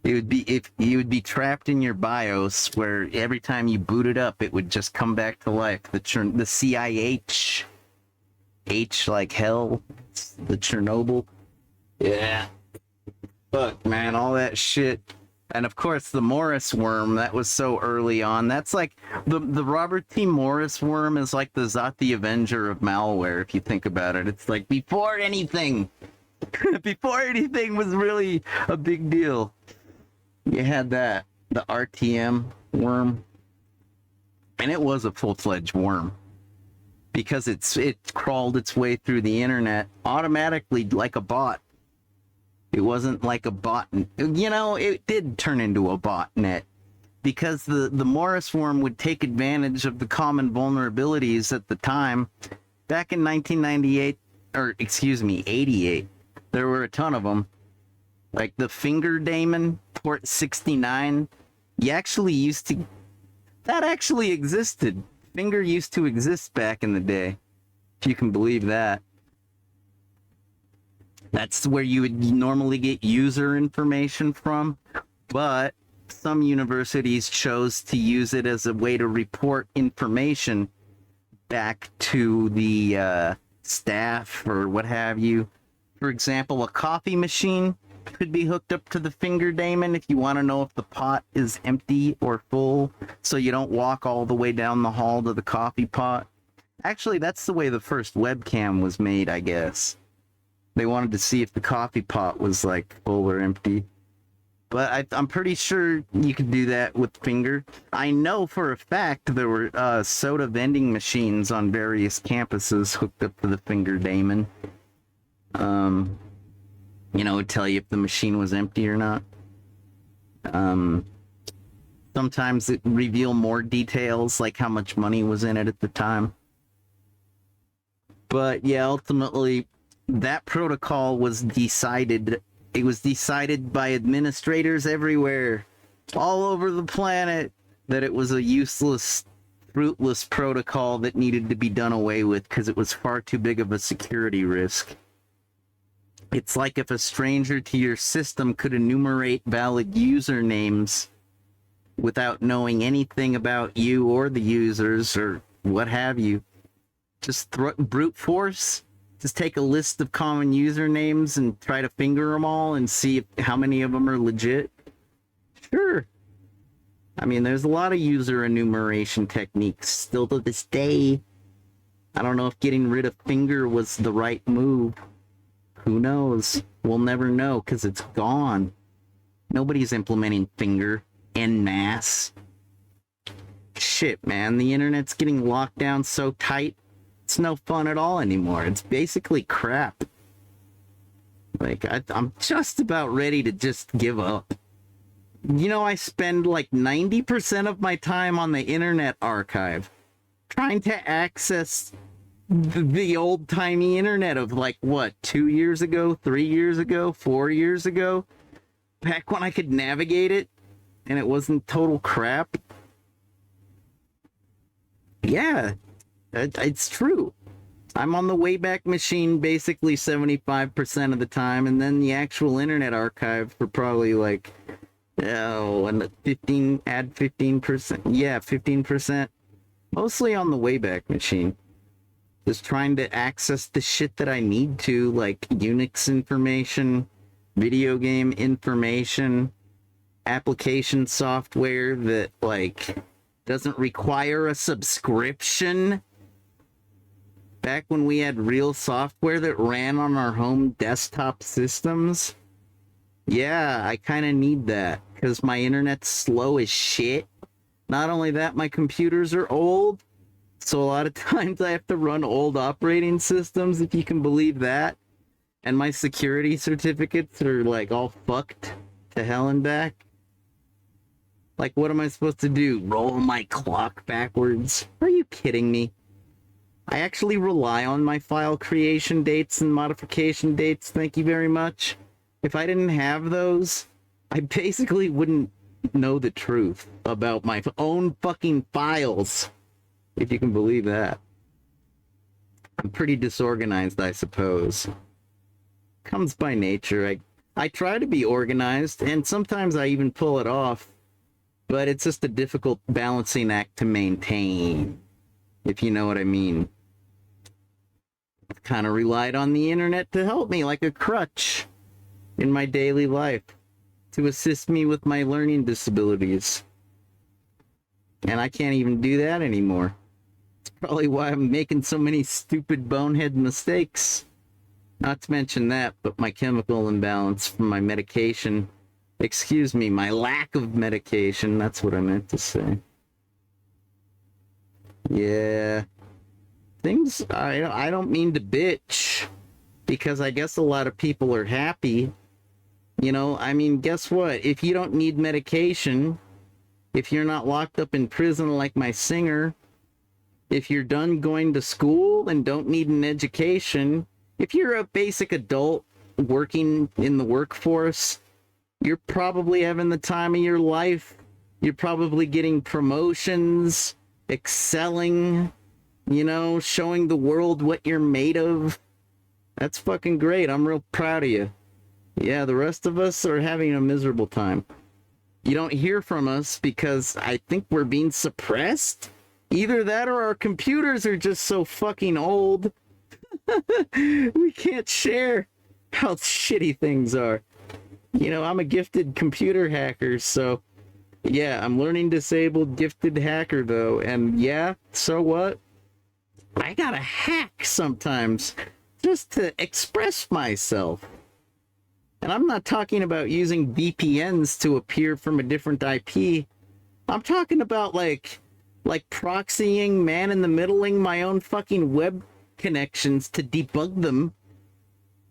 It would be, if you would be trapped in your BIOS, where every time you boot it up, it would just come back to life. The CIH, H like hell, the Chernobyl. Yeah. Fuck, man, all that shit. And of course, the Morris worm, that was so early on. That's like, the Robert T. Morris worm is like the Zot the Avenger of malware, if you think about it. It's like, before anything was really a big deal. You had that, the RTM worm, and it was a full-fledged worm because it crawled its way through the internet automatically like a bot. It wasn't like a bot, you know, it did turn into a botnet because the Morris worm would take advantage of the common vulnerabilities at the time. Back in 1998, or excuse me, 88, there were a ton of them. Like the Finger Daemon, port 69, that actually existed. Finger used to exist back in the day, if you can believe that. That's where you would normally get user information from, but some universities chose to use it as a way to report information back to the staff or what have you. For example, a coffee machine could be hooked up to the Finger Daemon if you want to know if the pot is empty or full, so you don't walk all the way down the hall to the coffee pot. Actually, that's the way the first webcam was made, I guess. They wanted to see if the coffee pot was like full or empty. But I'm pretty sure you could do that with Finger. I know for a fact there were soda vending machines on various campuses hooked up to the Finger Daemon. You know, it would tell you if the machine was empty or not. Sometimes it reveal more details, like how much money was in it at the time. But yeah, ultimately, that protocol was decided. It was decided by administrators everywhere, all over the planet, that it was a useless, fruitless protocol that needed to be done away with because it was far too big of a security risk. It's like if a stranger to your system could enumerate valid usernames without knowing anything about you or the users or what have you. Just brute force. Just take a list of common usernames and try to finger them all and see how many of them are legit. Sure. I mean, there's a lot of user enumeration techniques still to this day. I don't know if getting rid of Finger was the right move. Who knows? We'll never know because it's gone. Nobody's implementing finger en masse. Shit, man, the internet's getting locked down so tight, it's no fun at all anymore. It's basically crap. Like, I'm just about ready to just give up. You know, I spend like 90% of my time on the Internet Archive trying to access the old-timey internet of like, what, 2 years ago, 3 years ago, 4 years ago? Back when I could navigate it and it wasn't total crap. Yeah, it's true. I'm on the Wayback Machine basically 75% of the time, and then the actual Internet Archive for probably like, and 15%. Yeah, 15%. Mostly on the Wayback Machine. Just trying to access the shit that I need to, like Unix information, video game information, application software that, like, doesn't require a subscription. Back when we had real software that ran on our home desktop systems. Yeah, I kind of need that because my internet's slow as shit. Not only that, my computers are old, so a lot of times I have to run old operating systems, if you can believe that. And my security certificates are like all fucked to hell and back. Like, what am I supposed to do? Roll my clock backwards? Are you kidding me? I actually rely on my file creation dates and modification dates, thank you very much. If I didn't have those, I basically wouldn't know the truth about my own fucking files, if you can believe that. I'm pretty disorganized, I suppose. Comes by nature. I try to be organized, and sometimes I even pull it off, but it's just a difficult balancing act to maintain, if you know what I mean. I've kind of relied on the internet to help me like a crutch in my daily life, to assist me with my learning disabilities. And I can't even do that anymore. It's probably why I'm making so many stupid bonehead mistakes. Not to mention that, but my chemical imbalance from my medication. Excuse me, my lack of medication. That's what I meant to say. Yeah. Things, I don't mean to bitch, because I guess a lot of people are happy. You know, I mean, guess what? If you don't need medication, if you're not locked up in prison like my singer, if you're done going to school and don't need an education, if you're a basic adult working in the workforce, you're probably having the time of your life. You're probably getting promotions, excelling, you know, showing the world what you're made of. That's fucking great. I'm real proud of you. Yeah, the rest of us are having a miserable time. You don't hear from us because I think we're being suppressed. Either that or our computers are just so fucking old. We can't share how shitty things are. You know, I'm a gifted computer hacker, so yeah, I'm learning disabled gifted hacker though, and yeah, so what? I gotta hack sometimes just to express myself. And I'm not talking about using VPNs to appear from a different IP. I'm talking about like proxying, man-in-the-middling my own fucking web connections to debug them.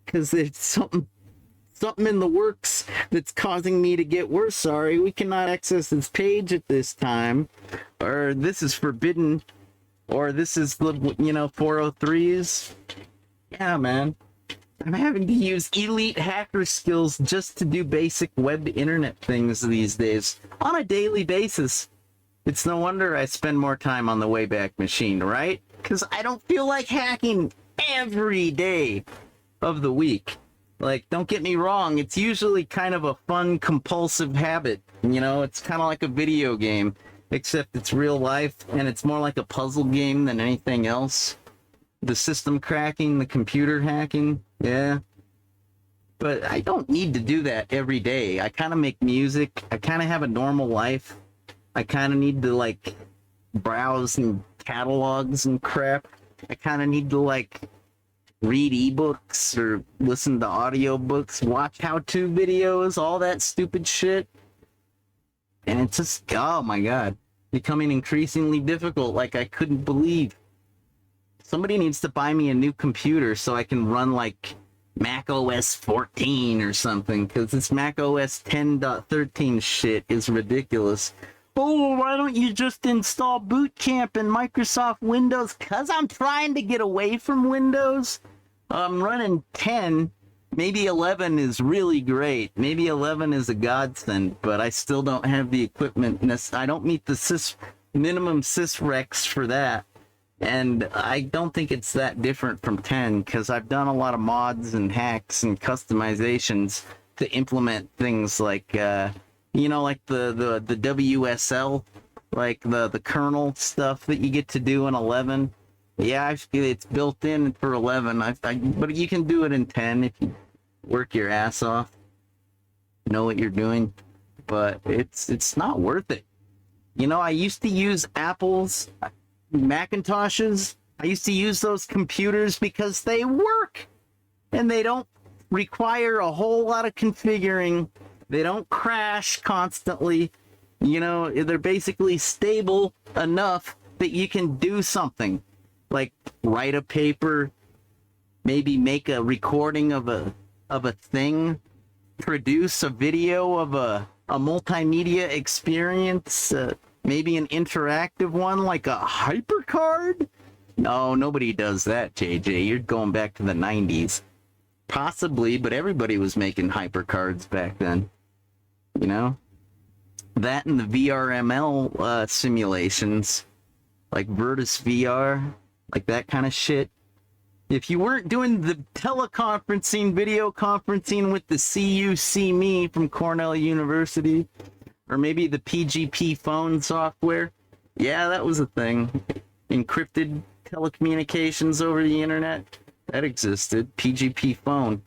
Because there's something in the works that's causing me to get worse. Sorry, we cannot access this page at this time. Or this is forbidden. Or this is the, 403s. Yeah, man. I'm having to use elite hacker skills just to do basic web internet things these days on a daily basis. It's no wonder I spend more time on the Wayback Machine, right? Because I don't feel like hacking every day of the week. Like, don't get me wrong, it's usually kind of a fun, compulsive habit. You know, it's kind of like a video game, except it's real life, and it's more like a puzzle game than anything else. The system cracking, the computer hacking, yeah. But I don't need to do that every day. I kind of make music. I kind of have a normal life. I kind of need to, like, browse and catalogs and crap. I kind of need to, like, read ebooks or listen to audiobooks, watch how-to videos, all that stupid shit. And it's just, oh my god, becoming increasingly difficult, like I couldn't believe. Somebody needs to buy me a new computer so I can run like Mac OS 14 or something, because this Mac OS 10.13 shit is ridiculous. Oh, why don't you just install Boot Camp and Microsoft Windows? Because I'm trying to get away from Windows. I'm running 10. Maybe 11 is really great. Maybe 11 is a godsend, but I still don't have the equipment. I don't meet the minimum sysreqs for that. And I don't think it's that different from 10, because I've done a lot of mods and hacks and customizations to implement things like, like the WSL, like the kernel stuff that you get to do in 11. Yeah, it's built in for 11, but you can do it in 10 if you work your ass off, know what you're doing, but it's not worth it. I used to use Apple's Macintoshes. I used to use those computers because they work and they don't require a whole lot of configuring. They don't crash constantly. They're basically stable enough that you can do something like write a paper, maybe make a recording of a thing, produce a video of a multimedia experience, maybe an interactive one like a HyperCard? No, nobody does that, JJ. You're going back to the 90s. Possibly, but everybody was making HyperCards back then. That and the VRML simulations, like Virtus VR, like that kind of shit. If you weren't doing the teleconferencing, video conferencing with the CUC Me from Cornell University, or maybe the PGP phone software, yeah, that was a thing. Encrypted telecommunications over the internet, that existed. PGP phone.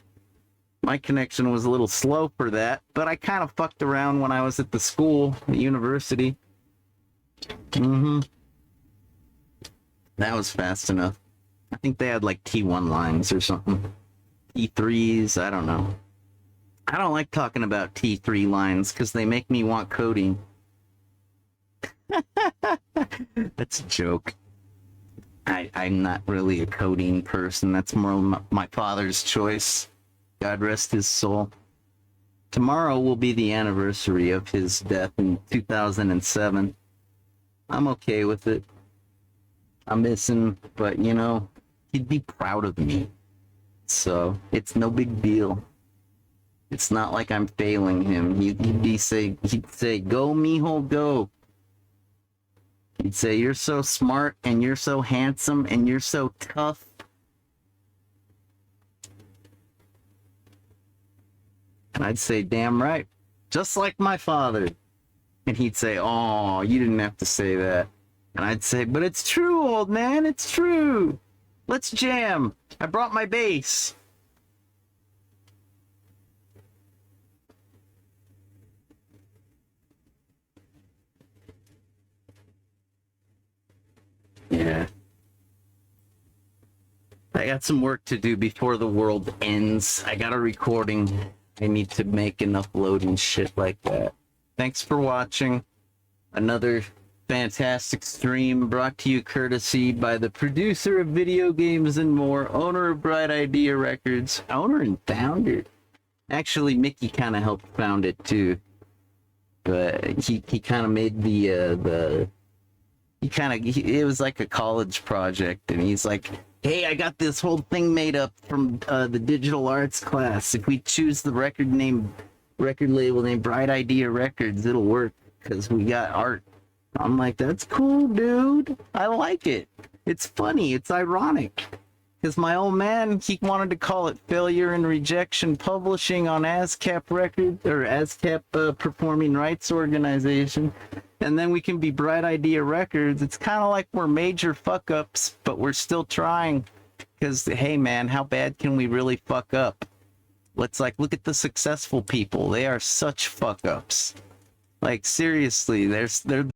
My connection was a little slow for that, but I kind of fucked around when I was at the school, the university. That was fast enough. I think they had like T1 lines or something. T3s, I don't know. I don't like talking about T3 lines because they make me want coding. That's a joke. I'm not really a coding person. That's more my father's choice. God rest his soul. Tomorrow will be the anniversary of his death in 2007. I'm okay with it. I miss him, but he'd be proud of me. So it's no big deal. It's not like I'm failing him. He'd say, "Go, mijo, go." He'd say, "You're so smart, and you're so handsome, and you're so tough." And I'd say, "Damn right. Just like my father." And he'd say, "Oh, you didn't have to say that." And I'd say, "But it's true, old man. It's true. Let's jam. I brought my bass." Yeah. I got some work to do before the world ends. I got a recording I need to make and upload and shit like that. Thanks for watching. Another fantastic stream brought to you courtesy by the producer of video games and more, owner of Bright Idea Records, owner and founder. Actually, Mickey kind of helped found it too. But he kind of made it was like a college project, and he's like, "Hey, I got this whole thing made up from the digital arts class. If we choose the record label named Bright Idea Records, it'll work because we got art." I'm like, "That's cool, dude. I like it. It's funny. It's ironic." Because my old man, he wanted to call it Failure and Rejection Publishing on ASCAP Records, or ASCAP Performing Rights Organization. And then we can be Bright Idea Records. It's kind of like we're major fuck-ups, but we're still trying. Because, hey man, how bad can we really fuck up? Let's look at the successful people. They are such fuck-ups. Like, seriously, they're